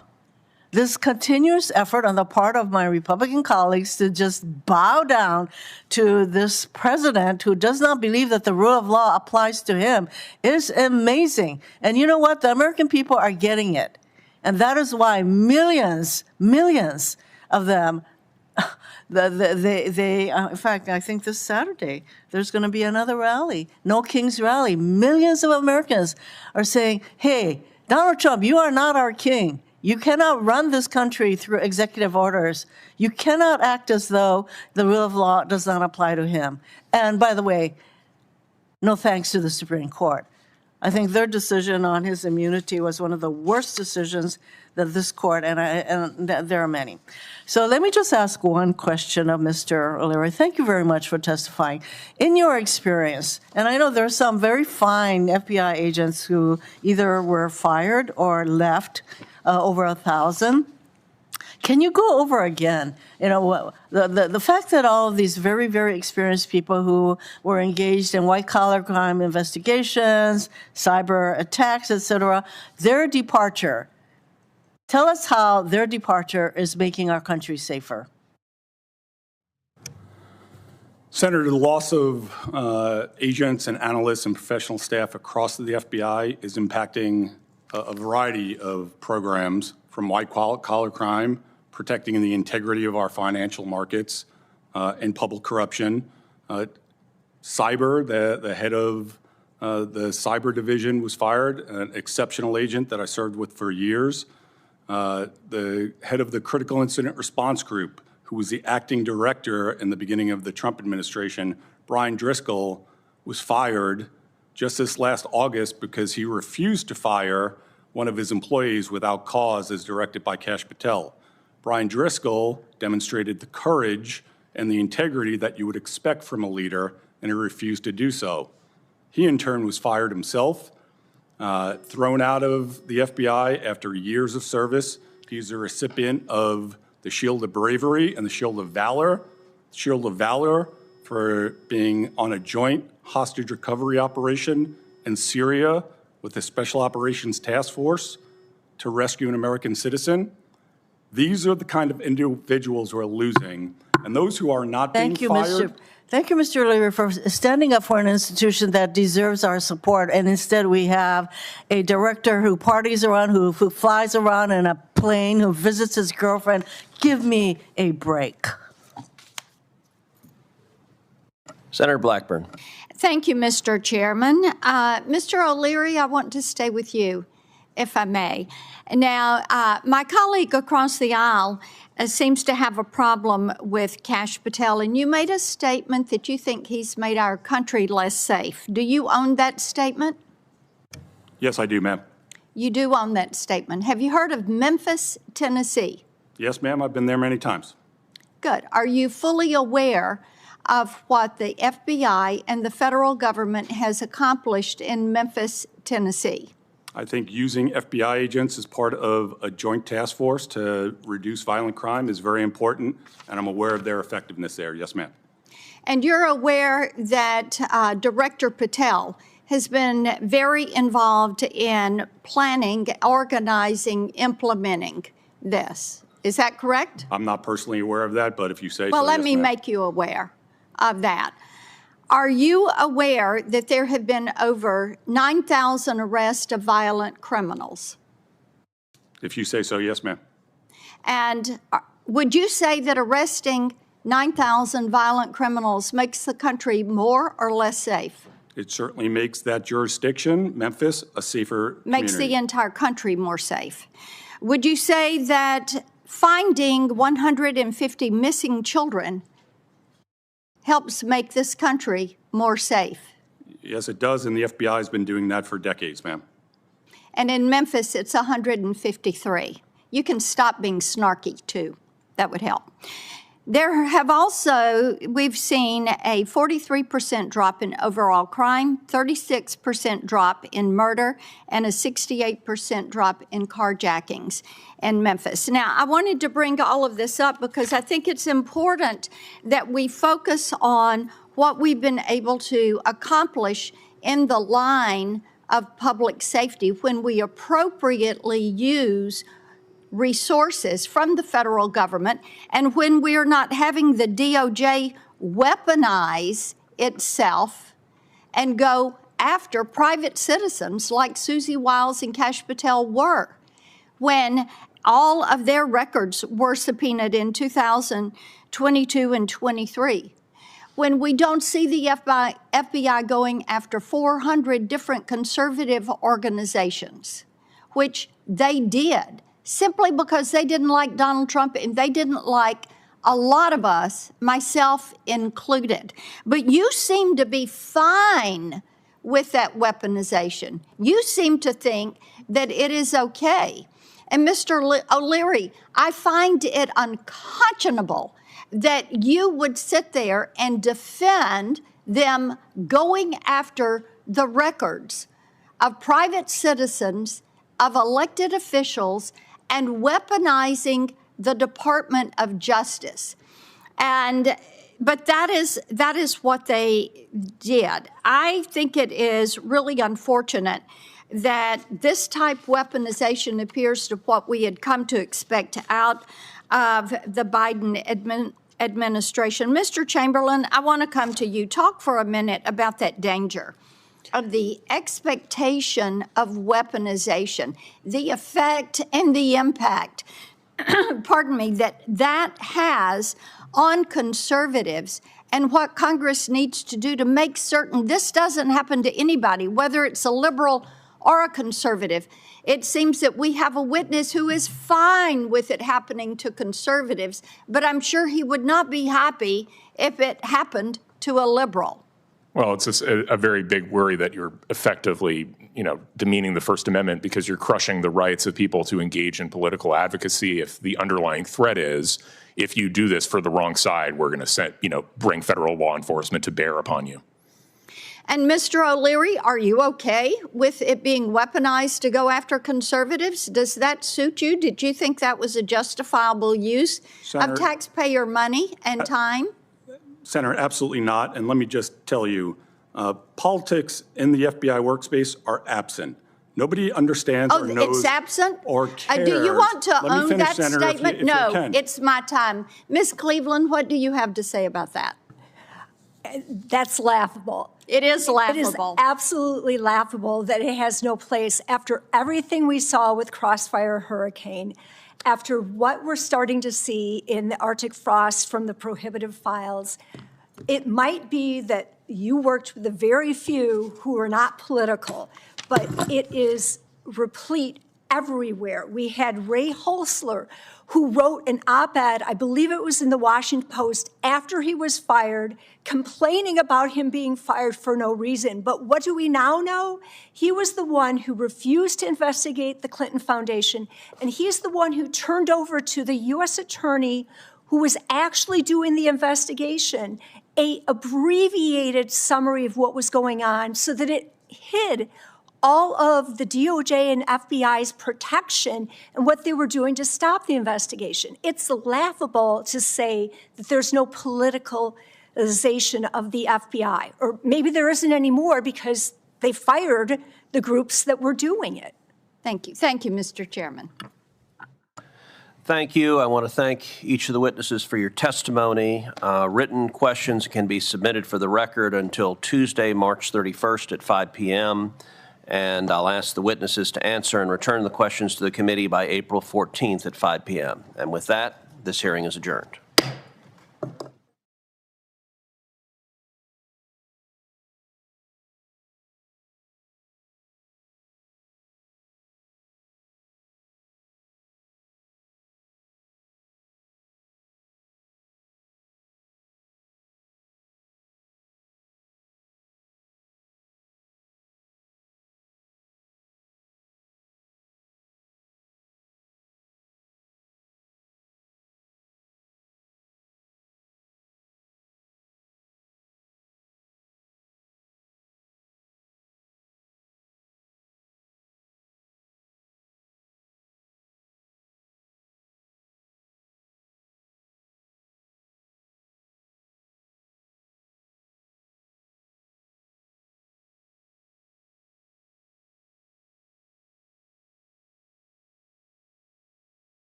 This continuous effort on the part of my Republican colleagues to just bow down to this president who does not believe that the rule of law applies to him is amazing. And you know what? The American people are getting it. And that is why millions of them, in fact, I think this Saturday, there's going to be another rally, No King's Rally. Millions of Americans are saying, hey, Donald Trump, you are not our king. You cannot run this country through executive orders. You cannot act as though the rule of law does not apply to him. And by the way, no thanks to the Supreme Court. I think their decision on his immunity was one of the worst decisions that this court, and there are many. So let me just ask one question of Mr. O'Leary. Thank you very much for testifying. In your experience, and I know there are some very fine FBI agents who either were fired or left, over 1,000. Can you go over again, the fact that all of these very, very experienced people who were engaged in white-collar crime investigations, cyber attacks, et cetera, their departure, tell us how their departure is making our country safer. Senator, the loss of agents and analysts and professional staff across the FBI is impacting a variety of programs, from white-collar crime, protecting the integrity of our financial markets, and public corruption. Cyber, the head of the cyber division was fired, an exceptional agent that I served with for years. The head of the critical incident response group, who was the acting director in the beginning of the Trump administration, Brian Driscoll, was fired just this last August because he refused to fire one of his employees without cause as directed by Kash Patel. Brian Driscoll demonstrated the courage and the integrity that you would expect from a leader, and he refused to do so. He, in turn, was fired himself, thrown out of the FBI after years of service. He's a recipient of the Shield of Bravery and the Shield of Valor. Shield of Valor for being on a joint hostage recovery operation in Syria with the Special Operations Task Force to rescue an American citizen. These are the kind of individuals we're losing, and those who are not being fired. Thank you, Mr. O'Leary, for standing up for an institution that deserves our support. And instead, we have a director who parties around, who flies around in a plane, who visits his girlfriend. Give me a break. Senator Blackburn. Thank you, Mr. Chairman. Mr. O'Leary, I want to stay with you. if I may. Now, my colleague across the aisle seems to have a problem with Kash Patel, and you made a statement that you think he's made our country less safe. Do you own that statement? Yes, I do, ma'am. You do own that statement. Have you heard of Memphis, Tennessee? Yes, ma'am, I've been there many times. Good. Are you fully aware of what the FBI and the federal government has accomplished in Memphis, Tennessee? I think using FBI agents as part of a joint task force to reduce violent crime is very important, and I'm aware of their effectiveness there. Yes, ma'am. And you're aware that Director Patel has been very involved in planning, organizing, implementing this. Is that correct? I'm not personally aware of that, but if you say so, Well, let yes, me ma'am. make you aware of that. Are you aware that there have been over 9,000 arrests of violent criminals? If you say so, yes, ma'am. And would you say that arresting 9,000 violent criminals makes the country more or less safe? It certainly makes that jurisdiction, Memphis, a safer Makes community. the entire country more safe. Would you say that finding 150 missing children helps make this country more safe? Yes, it does, and the FBI has been doing that for decades, ma'am. And in Memphis, it's 153. You can stop being snarky, too. That would help. There have also, we've seen a 43% drop in overall crime, 36% drop in murder, and a 68% drop in carjackings in Memphis. Now, I wanted to bring all of this up because I think it's important that we focus on what we've been able to accomplish in the line of public safety when we appropriately use resources from the federal government, and when we're not having the DOJ weaponize itself and go after private citizens like Susie Wiles and Kash Patel were, when all of their records were subpoenaed in 2022 and 23. When we don't see the FBI going after 400 different conservative organizations, which they did, simply because they didn't like Donald Trump and they didn't like a lot of us, myself included. But you seem to be fine with that weaponization. You seem to think that it is okay. And Mr. O'Leary, I find it unconscionable that you would sit there and defend them going after the records of private citizens, of elected officials, and weaponizing the Department of Justice. But that is what they did. I think it is really unfortunate that this type of weaponization appears to what we had come to expect out of the Biden administration. Mr. Chamberlain, I want to come to you. Talk for a minute about that danger of the expectation of weaponization, the effect and the impact, pardon me, that has on conservatives, and what Congress needs to do to make certain this doesn't happen to anybody, whether it's a liberal or a conservative. It seems that we have a witness who is fine with it happening to conservatives, but I'm sure he would not be happy if it happened to a liberal. Well, it's a very big worry that you're effectively, demeaning the First Amendment because you're crushing the rights of people to engage in political advocacy. If the underlying threat is, if you do this for the wrong side, we're going to bring federal law enforcement to bear upon you. And Mr. O'Leary, are you okay with it being weaponized to go after conservatives? Does that suit you? Did you think that was a justifiable use of taxpayer money and time? Senator, absolutely not. And let me just tell you, politics in the FBI workspace are absent. Nobody understands or knows. It's absent? Or cares. Do you want to own finish, that Senator, statement? if you No, can. it's my time. Ms. Cleveland, what do you have to say about that? That's laughable. It is laughable. It is absolutely laughable that it has no place after everything we saw with Crossfire Hurricane, after what we're starting to see in the Arctic frost from the prohibitive files. It might be that you worked with the very few who are not political, but it is replete everywhere. We had Ray Holsler, who wrote an op-ed, I believe it was in the Washington Post, after he was fired, complaining about him being fired for no reason. But what do we now know? He was the one who refused to investigate the Clinton Foundation, and he's the one who turned over to the U.S. attorney who was actually doing the investigation a abbreviated summary of what was going on so that it hid all of the DOJ and FBI's protection and what they were doing to stop the investigation. It's laughable to say that there's no politicalization of the FBI, or maybe there isn't anymore because they fired the groups that were doing it. Thank you. Thank you, Mr. Chairman. Thank you. I want to thank each of the witnesses for your testimony. Written questions can be submitted for the record until Tuesday, March 31st at 5 p.m. And I'll ask the witnesses to answer and return the questions to the committee by April 14th at 5 p.m. And with that, this hearing is adjourned.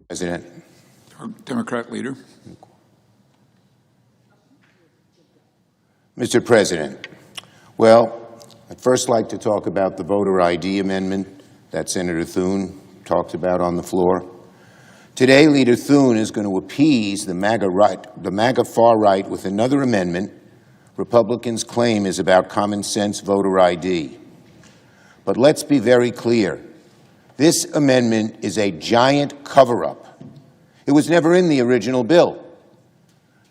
President. Democrat leader. Mr. President, well, I'd first like to talk about the voter ID amendment that Senator Thune talked about on the floor. Today, Leader Thune is going to appease the MAGA far right with another amendment Republicans claim is about common sense voter ID. But let's be very clear. This amendment is a giant cover-up. It was never in the original bill.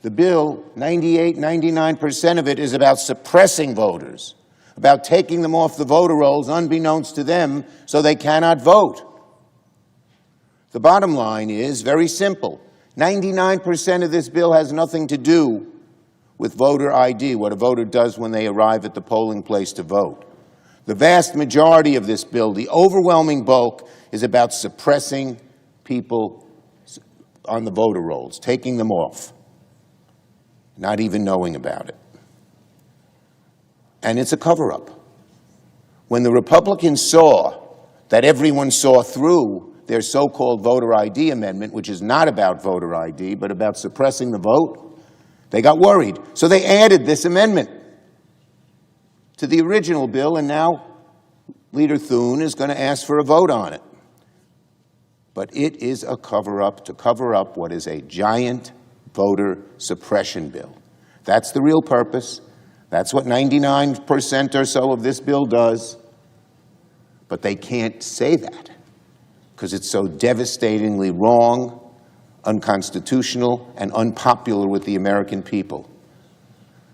The bill, 99% of it is about suppressing voters, about taking them off the voter rolls unbeknownst to them so they cannot vote. The bottom line is very simple. 99% of this bill has nothing to do with voter ID, what a voter does when they arrive at the polling place to vote. The vast majority of this bill, the overwhelming bulk, is about suppressing people on the voter rolls, taking them off, not even knowing about it. And it's a cover-up. When the Republicans saw that everyone saw through their so-called voter ID amendment, which is not about voter ID, but about suppressing the vote, they got worried. So they added this amendment to the original bill, and now Leader Thune is going to ask for a vote on it. But it is a cover-up to cover up what is a giant voter suppression bill. That's the real purpose. That's what 99% or so of this bill does. But they can't say that because it's so devastatingly wrong, unconstitutional, and unpopular with the American people.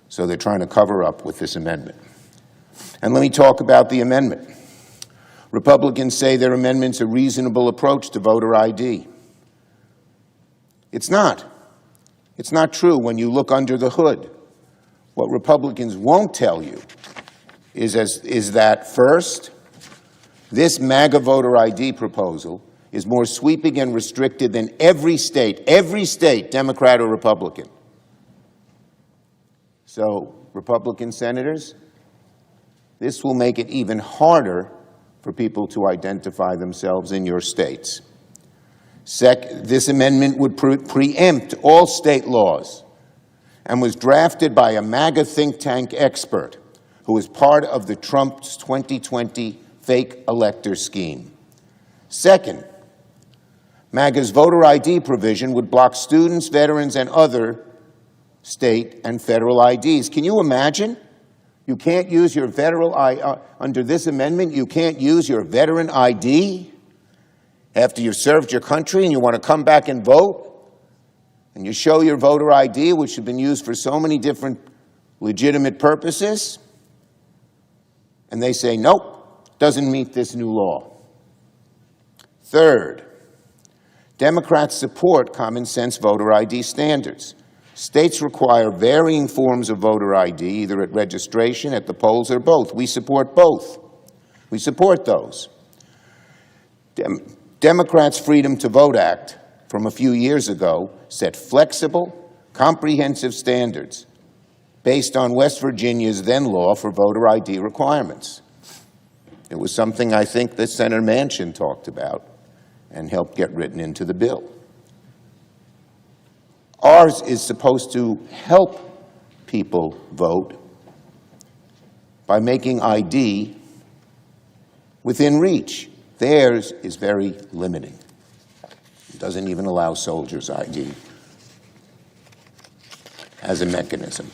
So they're trying to cover up with this amendment. And let me talk about the amendment. Republicans say their amendment's a reasonable approach to voter ID. It's not. It's not true when you look under the hood. What Republicans won't tell you is that, first, this MAGA voter ID proposal is more sweeping and restricted than every state, Democrat or Republican. So, Republican senators, this will make it even harder for people to identify themselves in your states. This amendment would preempt all state laws and was drafted by a MAGA think tank expert who was part of the Trump's 2020 fake elector scheme. Second, MAGA's voter ID provision would block students, veterans, and other state and federal IDs. Can you imagine? You can't use your under this amendment, you can't use your veteran ID after you've served your country and you want to come back and vote, and you show your voter ID, which has been used for so many different legitimate purposes, and they say, nope, doesn't meet this new law. Third, Democrats support common sense voter ID standards. States require varying forms of voter ID, either at registration, at the polls, or both. We support both. We support those. Democrats' Freedom to Vote Act from a few years ago set flexible, comprehensive standards based on West Virginia's then law for voter ID requirements. It was something I think that Senator Manchin talked about and helped get written into the bill. Ours is supposed to help people vote by making ID within reach. Theirs is very limiting. It doesn't even allow soldiers' ID as a mechanism.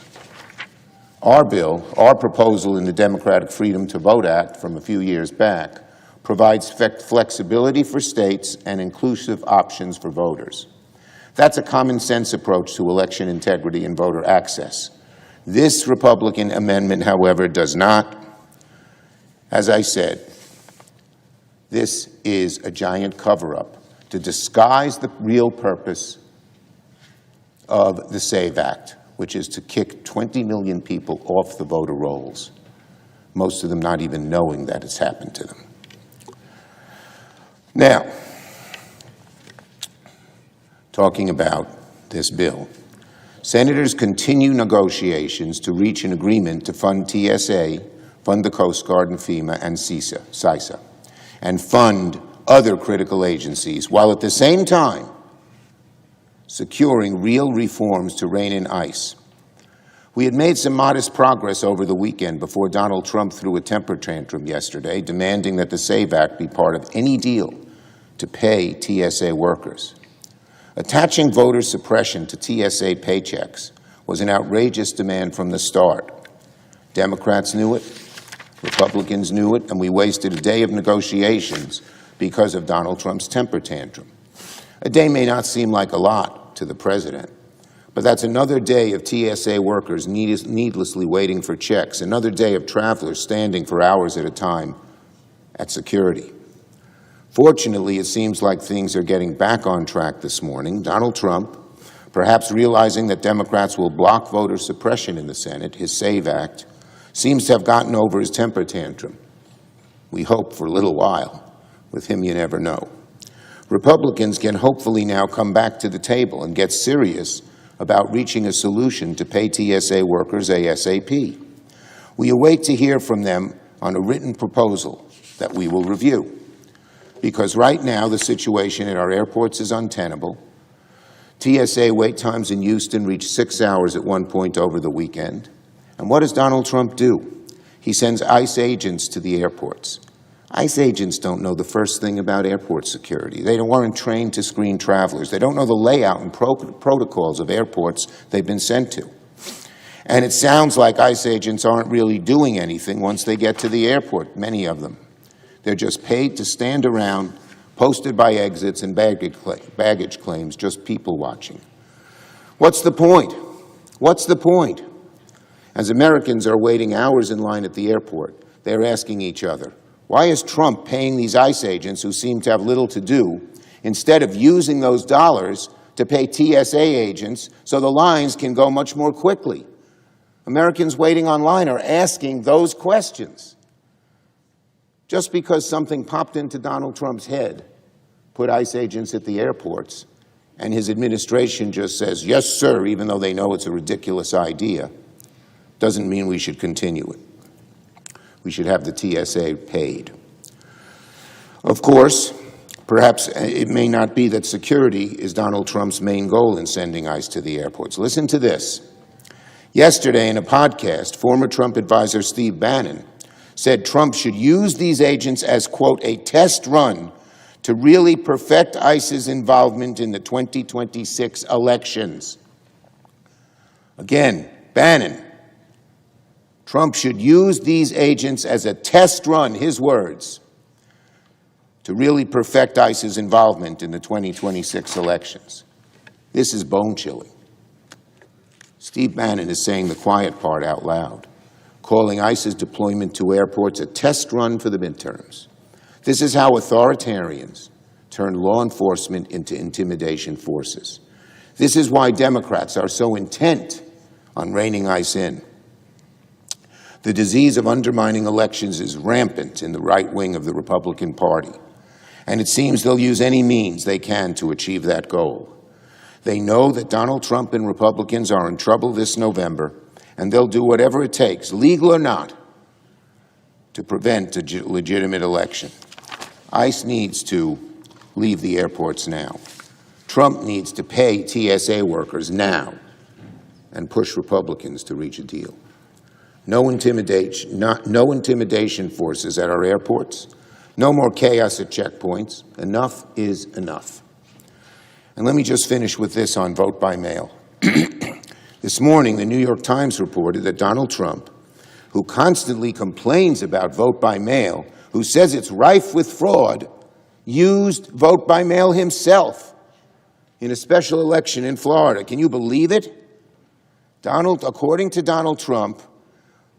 Our bill, our proposal in the Democratic Freedom to Vote Act from a few years back, provides flexibility for states and inclusive options for voters. That's a common sense approach to election integrity and voter access. This Republican amendment, however, does not. As I said, this is a giant cover-up to disguise the real purpose of the SAVE Act, which is to kick 20 million people off the voter rolls, most of them not even knowing that it's happened to them. Now, talking about this bill, senators continue negotiations to reach an agreement to fund TSA, fund the Coast Guard and FEMA and CISA, and fund other critical agencies, while at the same time securing real reforms to rein in ICE. We had made some modest progress over the weekend before Donald Trump threw a temper tantrum yesterday, demanding that the SAVE Act be part of any deal to pay TSA workers. Attaching voter suppression to TSA paychecks was an outrageous demand from the start. Democrats knew it, Republicans knew it, and we wasted a day of negotiations because of Donald Trump's temper tantrum. A day may not seem like a lot to the president, but that's another day of TSA workers needlessly waiting for checks, another day of travelers standing for hours at a time at security. Fortunately, it seems like things are getting back on track this morning. Donald Trump, perhaps realizing that Democrats will block voter suppression in the Senate, his SAVE Act, seems to have gotten over his temper tantrum. We hope for a little while. With him, you never know. Republicans can hopefully now come back to the table and get serious about reaching a solution to pay TSA workers ASAP. We await to hear from them on a written proposal that we will review. Because right now, the situation at our airports is untenable. TSA wait times in Houston reached 6 hours at one point over the weekend. And what does Donald Trump do? He sends ICE agents to the airports. ICE agents don't know the first thing about airport security. They weren't trained to screen travelers. They don't know the layout and protocols of airports they've been sent to. And it sounds like ICE agents aren't really doing anything once they get to the airport, many of them. They're just paid to stand around, posted by exits and baggage claims, just people watching. What's the point? What's the point? As Americans are waiting hours in line at the airport, they're asking each other, why is Trump paying these ICE agents who seem to have little to do, instead of using those dollars to pay TSA agents so the lines can go much more quickly? Americans waiting online are asking those questions. Just because something popped into Donald Trump's head, put ICE agents at the airports, and his administration just says, yes, sir, even though they know it's a ridiculous idea, doesn't mean we should continue it. We should have the TSA paid. Of course, perhaps it may not be that security is Donald Trump's main goal in sending ICE to the airports. Listen to this. Yesterday in a podcast, former Trump advisor Steve Bannon said Trump should use these agents as, quote, a test run to really perfect ICE's involvement in the 2026 elections. Again, Bannon. Trump should use these agents as a test run, his words, to really perfect ICE's involvement in the 2026 elections. This is bone-chilling. Steve Bannon is saying the quiet part out loud, calling ICE's deployment to airports a test run for the midterms. This is how authoritarians turn law enforcement into intimidation forces. This is why Democrats are so intent on reining ICE in. The disease of undermining elections is rampant in the right wing of the Republican Party, and it seems they'll use any means they can to achieve that goal. They know that Donald Trump and Republicans are in trouble this November, and they'll do whatever it takes, legal or not, to prevent a legitimate election. ICE needs to leave the airports now. Trump needs to pay TSA workers now and push Republicans to reach a deal. No intimidation forces at our airports. No more chaos at checkpoints. Enough is enough. And let me just finish with this on vote by mail. This morning, the New York Times reported that Donald Trump, who constantly complains about vote by mail, who says it's rife with fraud, used vote by mail himself in a special election in Florida. Can you believe it? According to Donald Trump,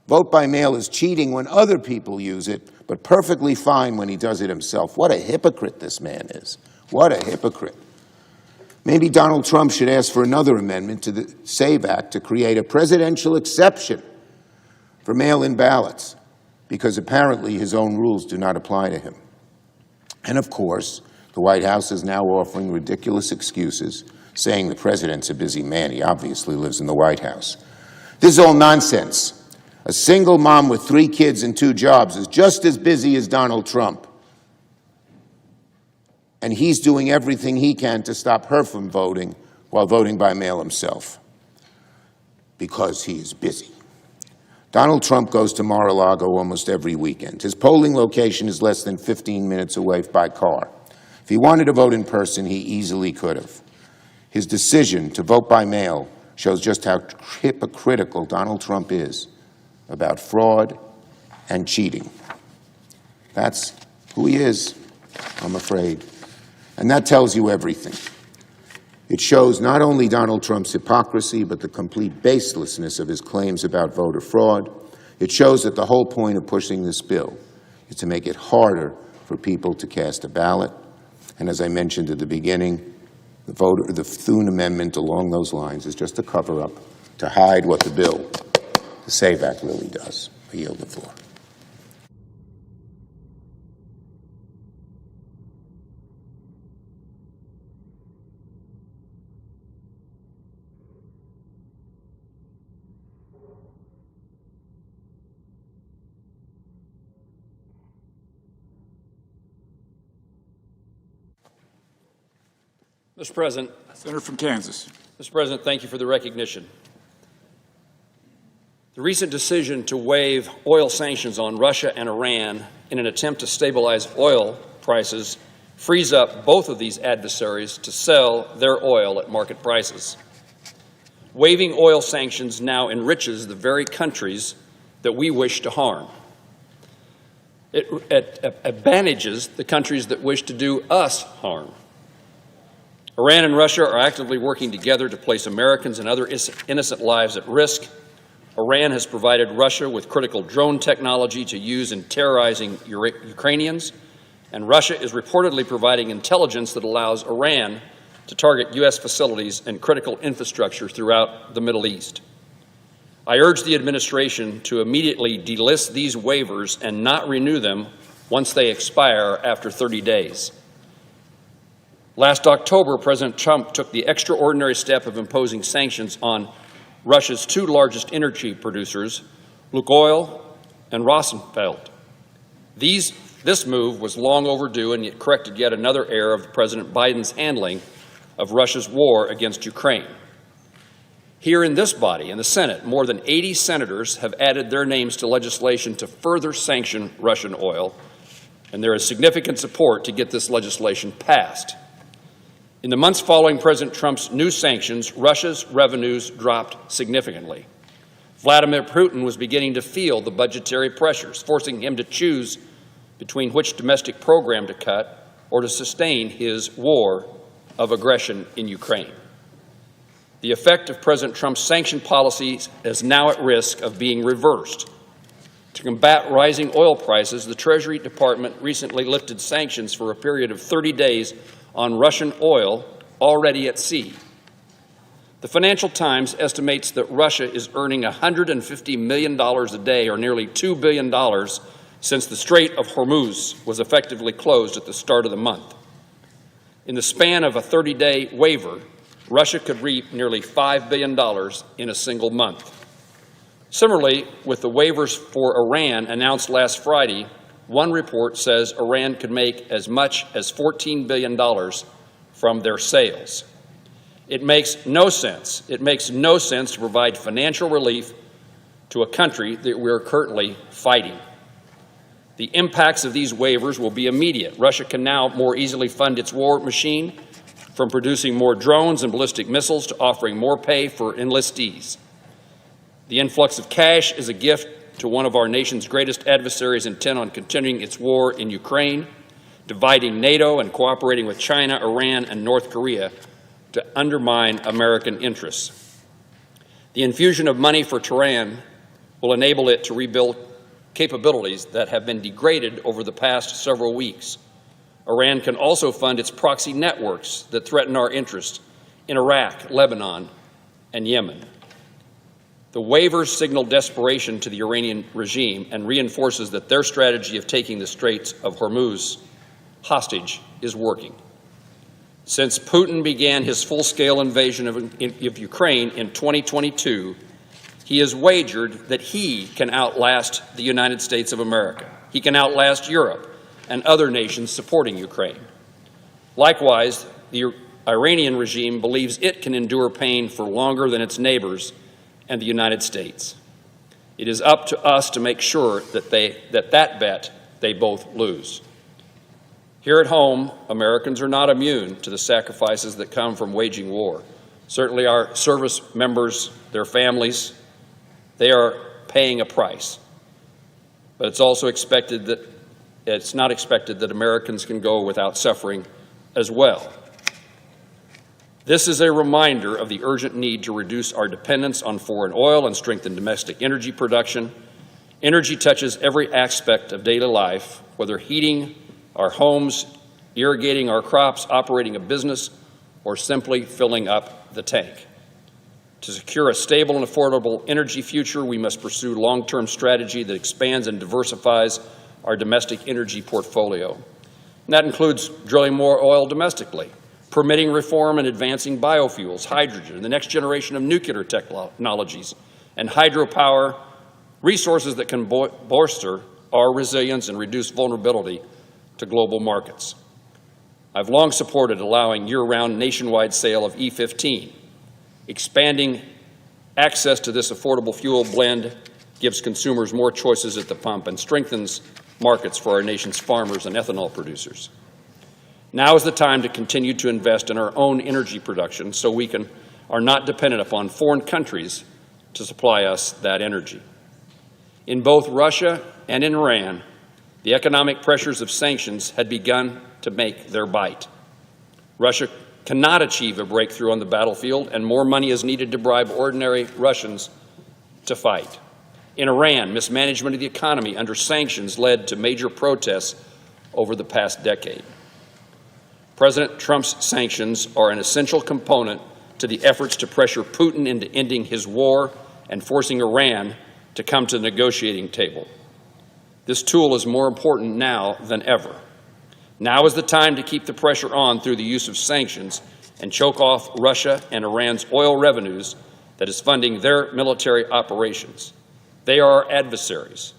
vote by mail is cheating when other people use it, but perfectly fine when he does it himself. What a hypocrite this man is. What a hypocrite. Maybe Donald Trump should ask for another amendment to the SAVE Act to create a presidential exception for mail-in ballots, because apparently his own rules do not apply to him. And of course, the White House is now offering ridiculous excuses, saying the president's a busy man. He obviously lives in the White House. This is all nonsense. A single mom with 3 kids and 2 jobs is just as busy as Donald Trump. And he's doing everything he can to stop her from voting while voting by mail himself, because he is busy. Donald Trump goes to Mar-a-Lago almost every weekend. His polling location is less than 15 minutes away by car. If he wanted to vote in person, he easily could have. His decision to vote by mail shows just how hypocritical Donald Trump is about fraud and cheating. That's who he is, I'm afraid. And that tells you everything. It shows not only Donald Trump's hypocrisy, but the complete baselessness of his claims about voter fraud. It shows that the whole point of pushing this bill is to make it harder for people to cast a ballot. And as I mentioned at the beginning, the Thune Amendment along those lines is just a cover-up to hide what the bill, the SAVE Act, really does. I yield the floor. Mr. President. Senator from Kansas. Mr. President, thank you for the recognition. The recent decision to waive oil sanctions on Russia and Iran in an attempt to stabilize oil prices frees up both of these adversaries to sell their oil at market prices. Waiving oil sanctions now enriches the very countries that we wish to harm. It advantages the countries that wish to do us harm. Iran and Russia are actively working together to place Americans and other innocent lives at risk. Iran has provided Russia with critical drone technology to use in terrorizing Ukrainians, and Russia is reportedly providing intelligence that allows Iran to target U.S. facilities and critical infrastructure throughout the Middle East. I urge the administration to immediately delist these waivers and not renew them once they expire after 30 days. Last October, President Trump took the extraordinary step of imposing sanctions on Russia's two largest energy producers, Lukoil and Rosneft. This move was long overdue, and it corrected yet another error of President Biden's handling of Russia's war against Ukraine. Here in this body, in the Senate, more than 80 senators have added their names to legislation to further sanction Russian oil, and there is significant support to get this legislation passed. In the months following President Trump's new sanctions, Russia's revenues dropped significantly. Vladimir Putin was beginning to feel the budgetary pressures, forcing him to choose between which domestic program to cut or to sustain his war of aggression in Ukraine. The effect of President Trump's sanction policies is now at risk of being reversed. To combat rising oil prices, the Treasury Department recently lifted sanctions for a period of 30 days on Russian oil already at sea. The Financial Times estimates that Russia is earning $150 million a day, or nearly $2 billion, since the Strait of Hormuz was effectively closed at the start of the month. In the span of a 30-day waiver, Russia could reap nearly $5 billion in a single month. Similarly, with the waivers for Iran announced last Friday, one report says Iran could make as much as $14 billion from their sales. It makes no sense. It makes no sense to provide financial relief to a country that we're currently fighting. The impacts of these waivers will be immediate. Russia can now more easily fund its war machine, from producing more drones and ballistic missiles to offering more pay for enlistees. The influx of cash is a gift to one of our nation's greatest adversaries intent on continuing its war in Ukraine, dividing NATO and cooperating with China, Iran, and North Korea to undermine American interests. The infusion of money for Tehran will enable it to rebuild capabilities that have been degraded over the past several weeks. Iran can also fund its proxy networks that threaten our interests in Iraq, Lebanon, and Yemen. The waivers signal desperation to the Iranian regime and reinforces that their strategy of taking the Straits of Hormuz hostage is working. Since Putin began his full-scale invasion of Ukraine in 2022, he has wagered that he can outlast the United States of America. He can outlast Europe and other nations supporting Ukraine. Likewise, the Iranian regime believes it can endure pain for longer than its neighbors and the United States. It is up to us to make sure that that bet they both lose. Here at home, Americans are not immune to the sacrifices that come from waging war. Certainly our service members, their families, they are paying a price. But it's also expected that it's not expected that Americans can go without suffering as well. This is a reminder of the urgent need to reduce our dependence on foreign oil and strengthen domestic energy production. Energy touches every aspect of daily life, whether heating our homes, irrigating our crops, operating a business, or simply filling up the tank. To secure a stable and affordable energy future, we must pursue a long-term strategy that expands and diversifies our domestic energy portfolio. And that includes drilling more oil domestically, permitting reform and advancing biofuels, hydrogen, the next generation of nuclear technologies, and hydropower, resources that can bolster our resilience and reduce vulnerability to global markets. I've long supported allowing year-round nationwide sale of E15. Expanding access to this affordable fuel blend gives consumers more choices at the pump and strengthens markets for our nation's farmers and ethanol producers. Now is the time to continue to invest in our own energy production so we are not dependent upon foreign countries to supply us that energy. In both Russia and in Iran, the economic pressures of sanctions had begun to make their bite. Russia cannot achieve a breakthrough on the battlefield, and more money is needed to bribe ordinary Russians to fight. In Iran, mismanagement of the economy under sanctions led to major protests over the past decade. President Trump's sanctions are an essential component to the efforts to pressure Putin into ending his war and forcing Iran to come to the negotiating table. This tool is more important now than ever. Now is the time to keep the pressure on through the use of sanctions and choke off Russia and Iran's oil revenues that is funding their military operations. They are our adversaries.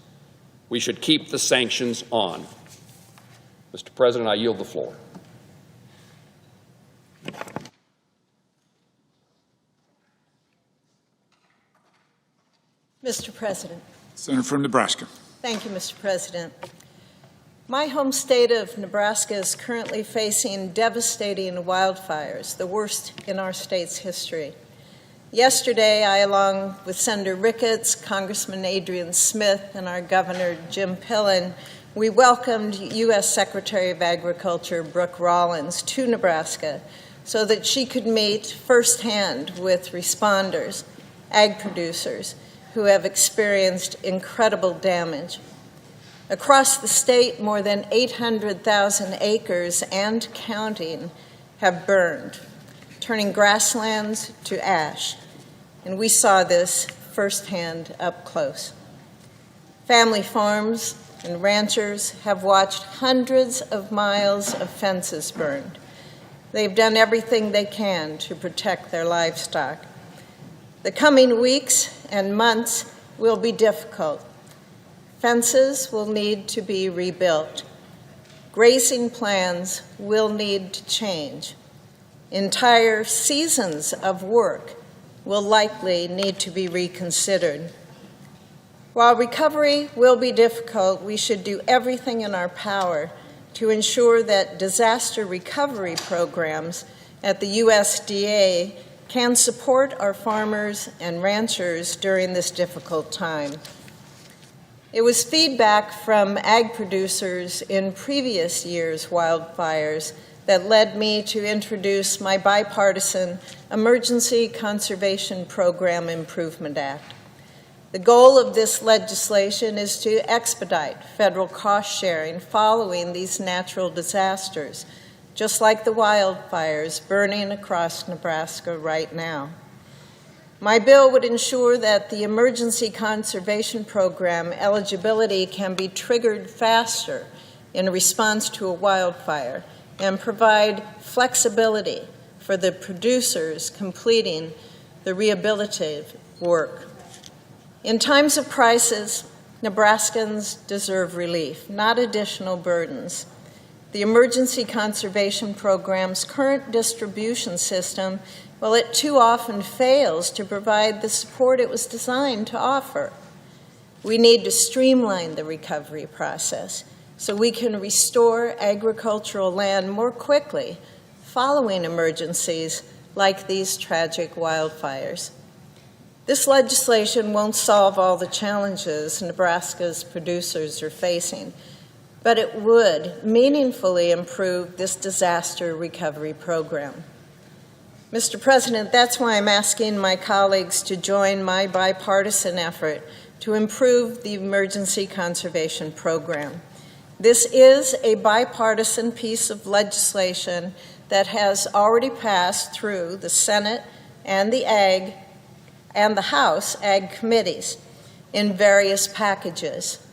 We should keep the sanctions on. Mr. President, I yield the floor. Mr. President. Senator from Nebraska. Thank you, Mr. President. My home state of Nebraska is currently facing devastating wildfires, the worst in our state's history. Yesterday, I, along with Senator Ricketts, Congressman Adrian Smith, and our Governor Jim Pillen, we welcomed U.S. Secretary of Agriculture Brooke Rollins to Nebraska so that she could meet firsthand with responders, ag producers, who have experienced incredible damage. Across the state, more than 800,000 acres and counting have burned, turning grasslands to ash. And we saw this firsthand up close. Family farms and ranchers have watched hundreds of miles of fences burned. They've done everything they can to protect their livestock. The coming weeks and months will be difficult. Fences will need to be rebuilt. Grazing plans will need to change. Entire seasons of work will likely need to be reconsidered. While recovery will be difficult, we should do everything in our power to ensure that disaster recovery programs at the USDA can support our farmers and ranchers during this difficult time. It was feedback from ag producers in previous years' wildfires that led me to introduce my bipartisan Emergency Conservation Program Improvement Act. The goal of this legislation is to expedite federal cost sharing following these natural disasters, just like the wildfires burning across Nebraska right now. My bill would ensure that the Emergency Conservation Program eligibility can be triggered faster in response to a wildfire and provide flexibility for the producers completing the rehabilitative work. In times of crisis, Nebraskans deserve relief, not additional burdens. The Emergency Conservation Program's current distribution system, well, it too often fails to provide the support it was designed to offer. We need to streamline the recovery process so we can restore agricultural land more quickly following emergencies like these tragic wildfires. This legislation won't solve all the challenges Nebraska's producers are facing, but it would meaningfully improve this disaster recovery program. Mr. President, that's why I'm asking my colleagues to join my bipartisan effort to improve the Emergency Conservation Program. This is a bipartisan piece of legislation that has already passed through the Senate and the House Ag committees in various packages.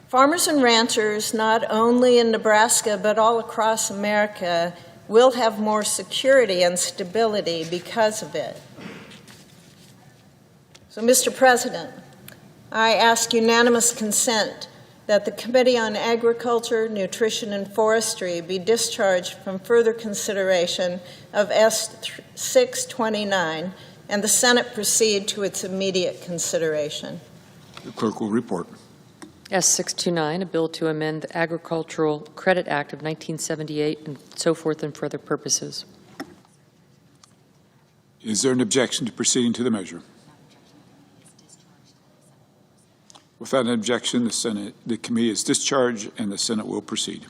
Farmers and ranchers, not only in Nebraska but all across America, will have more security and stability because of it. So, Mr. President, I ask unanimous consent that the Committee on Agriculture, Nutrition, and Forestry be discharged from further consideration of S-629 and the Senate proceed to its immediate consideration. The clerk will report. S-629, a bill to amend the Agricultural Credit Act of 1978 and so forth and for other purposes. Is there an objection to proceeding to the measure? Without an objection, the committee is discharged and the Senate will proceed.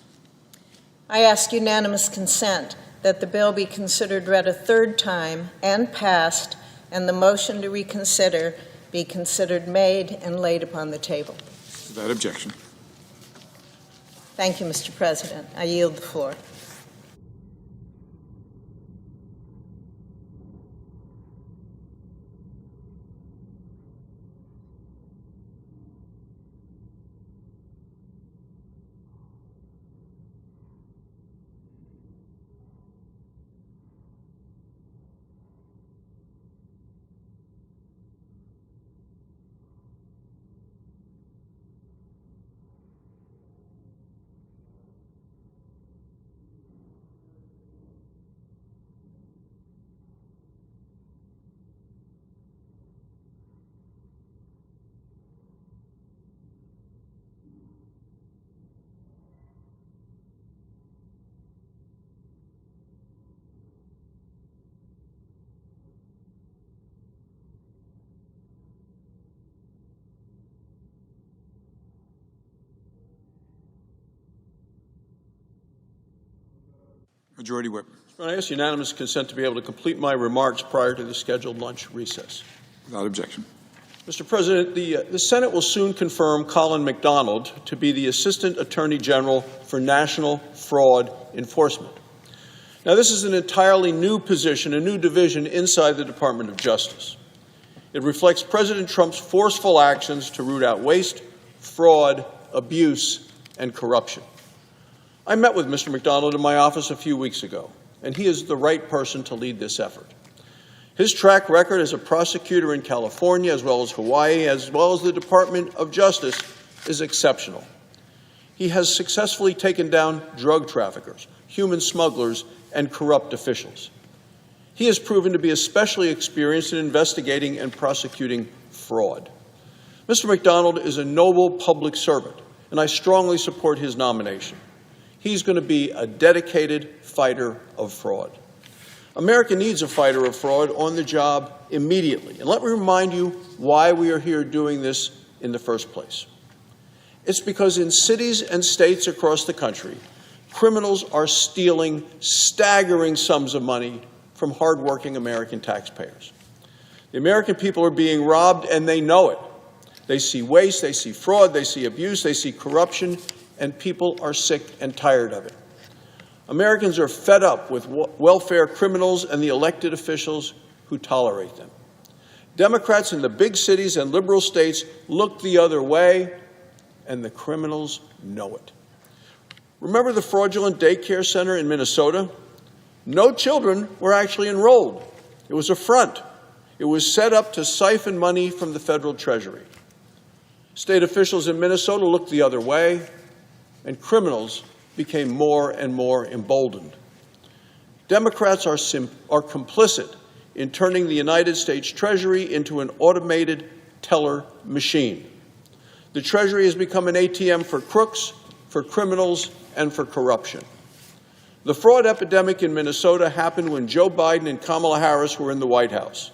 I ask unanimous consent that the bill be considered read a third time and passed, and the motion to reconsider be considered made and laid upon the table. Without objection. Thank you, Mr. President. I yield the floor. Majority Whip. I ask unanimous consent to be able to complete my remarks prior to the scheduled lunch recess. Without objection. Mr. President, the Senate will soon confirm Colin McDonald to be the Assistant Attorney General for National Fraud Enforcement. Now, this is an entirely new position, a new division inside the Department of Justice. It reflects President Trump's forceful actions to root out waste, fraud, abuse, and corruption. I met with Mr. McDonald in my office a few weeks ago, and he is the right person to lead this effort. His track record as a prosecutor in California, as well as Hawaii, as well as the Department of Justice, is exceptional. He has successfully taken down drug traffickers, human smugglers, and corrupt officials. He has proven to be especially experienced in investigating and prosecuting fraud. Mr. McDonald is a noble public servant, and I strongly support his nomination. He's going to be a dedicated fighter of fraud. America needs a fighter of fraud on the job immediately. And let me remind you why we are here doing this in the first place. It's because in cities and states across the country, criminals are stealing staggering sums of money from hardworking American taxpayers. The American people are being robbed, and they know it. They see waste, they see fraud, they see abuse, they see corruption, and people are sick and tired of it. Americans are fed up with welfare criminals and the elected officials who tolerate them. Democrats in the big cities and liberal states look the other way, and the criminals know it. Remember the fraudulent daycare center in Minnesota? No children were actually enrolled. It was a front. It was set up to siphon money from the federal treasury. State officials in Minnesota looked the other way, and criminals became more and more emboldened. Democrats are complicit in turning the United States Treasury into an automated teller machine. The Treasury has become an ATM for crooks, for criminals, and for corruption. The fraud epidemic in Minnesota happened when Joe Biden and Kamala Harris were in the White House.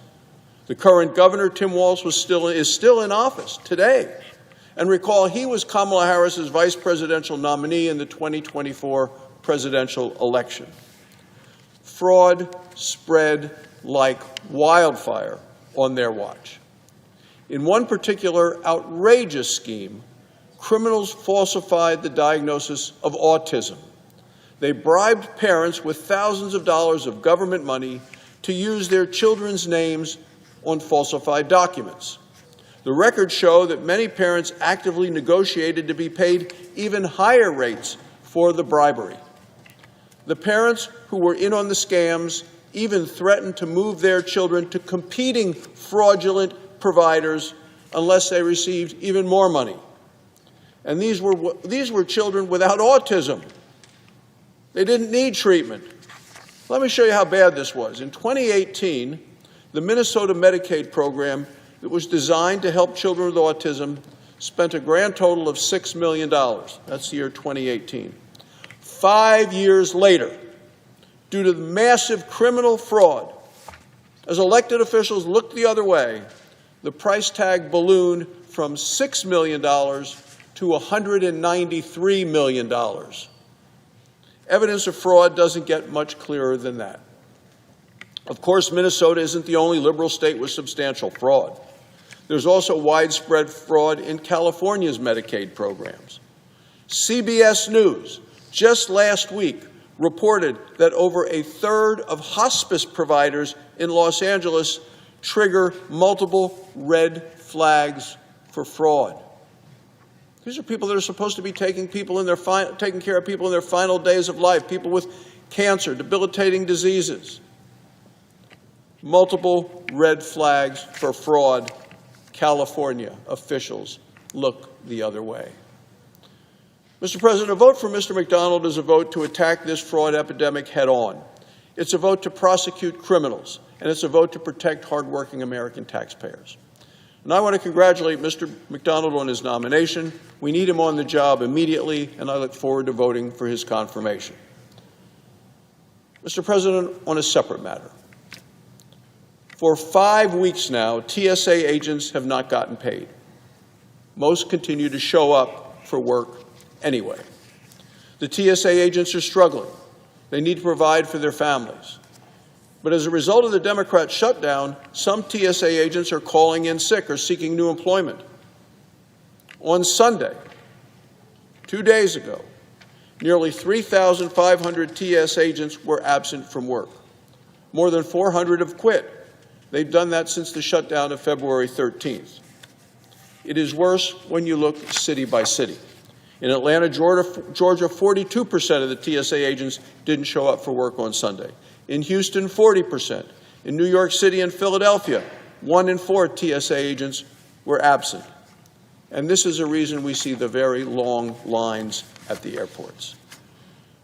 The current governor, Tim Walz, is still in office today. And recall, he was Kamala Harris's vice presidential nominee in the 2024 presidential election. Fraud spread like wildfire on their watch. In one particular outrageous scheme, criminals falsified the diagnosis of autism. They bribed parents with thousands of dollars of government money to use their children's names on falsified documents. The records show that many parents actively negotiated to be paid even higher rates for the bribery. The parents who were in on the scams even threatened to move their children to competing fraudulent providers unless they received even more money. And these were children without autism. They didn't need treatment. Let me show you how bad this was. In 2018, the Minnesota Medicaid program that was designed to help children with autism spent a grand total of $6 million. That's the year 2018. 5 years later, due to the massive criminal fraud, as elected officials looked the other way, the price tag ballooned from $6 million to $193 million. Evidence of fraud doesn't get much clearer than that. Of course, Minnesota isn't the only liberal state with substantial fraud. There's also widespread fraud in California's Medicaid programs. CBS News just last week reported that over a third of hospice providers in Los Angeles trigger multiple red flags for fraud. These are people that are supposed to be taking care of people in their final days of life, people with cancer, debilitating diseases. Multiple red flags for fraud. California officials look the other way. Mr. President, a vote for Mr. McDonald is a vote to attack this fraud epidemic head on. It's a vote to prosecute criminals, and it's a vote to protect hardworking American taxpayers. And I want to congratulate Mr. McDonald on his nomination. We need him on the job immediately, and I look forward to voting for his confirmation. Mr. President, on a separate matter, for 5 weeks now, TSA agents have not gotten paid. Most continue to show up for work anyway. The TSA agents are struggling. They need to provide for their families. But as a result of the Democrat shutdown, some TSA agents are calling in sick or seeking new employment. On Sunday, 2 days ago, nearly 3,500 TS agents were absent from work. More than 400 have quit. They've done that since the shutdown of February 13th. It is worse when you look city by city. In Atlanta, Georgia, 42% of the TSA agents didn't show up for work on Sunday. In Houston, 40%. In New York City and Philadelphia, 1 in 4 TSA agents were absent. And this is a reason we see the very long lines at the airports.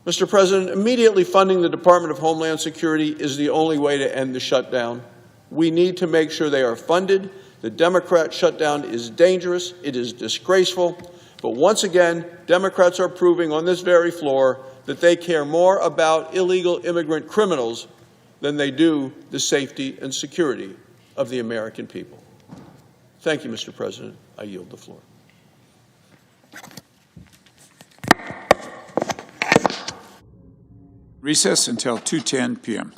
Mr. President, immediately funding the Department of Homeland Security is the only way to end the shutdown. We need to make sure they are funded. The Democrat shutdown is dangerous. It is disgraceful. But once again, Democrats are proving on this very floor that they care more about illegal immigrant criminals than they do the safety and security of the American people. Thank you, Mr. President. I yield the floor. Recess until 2:10 p.m.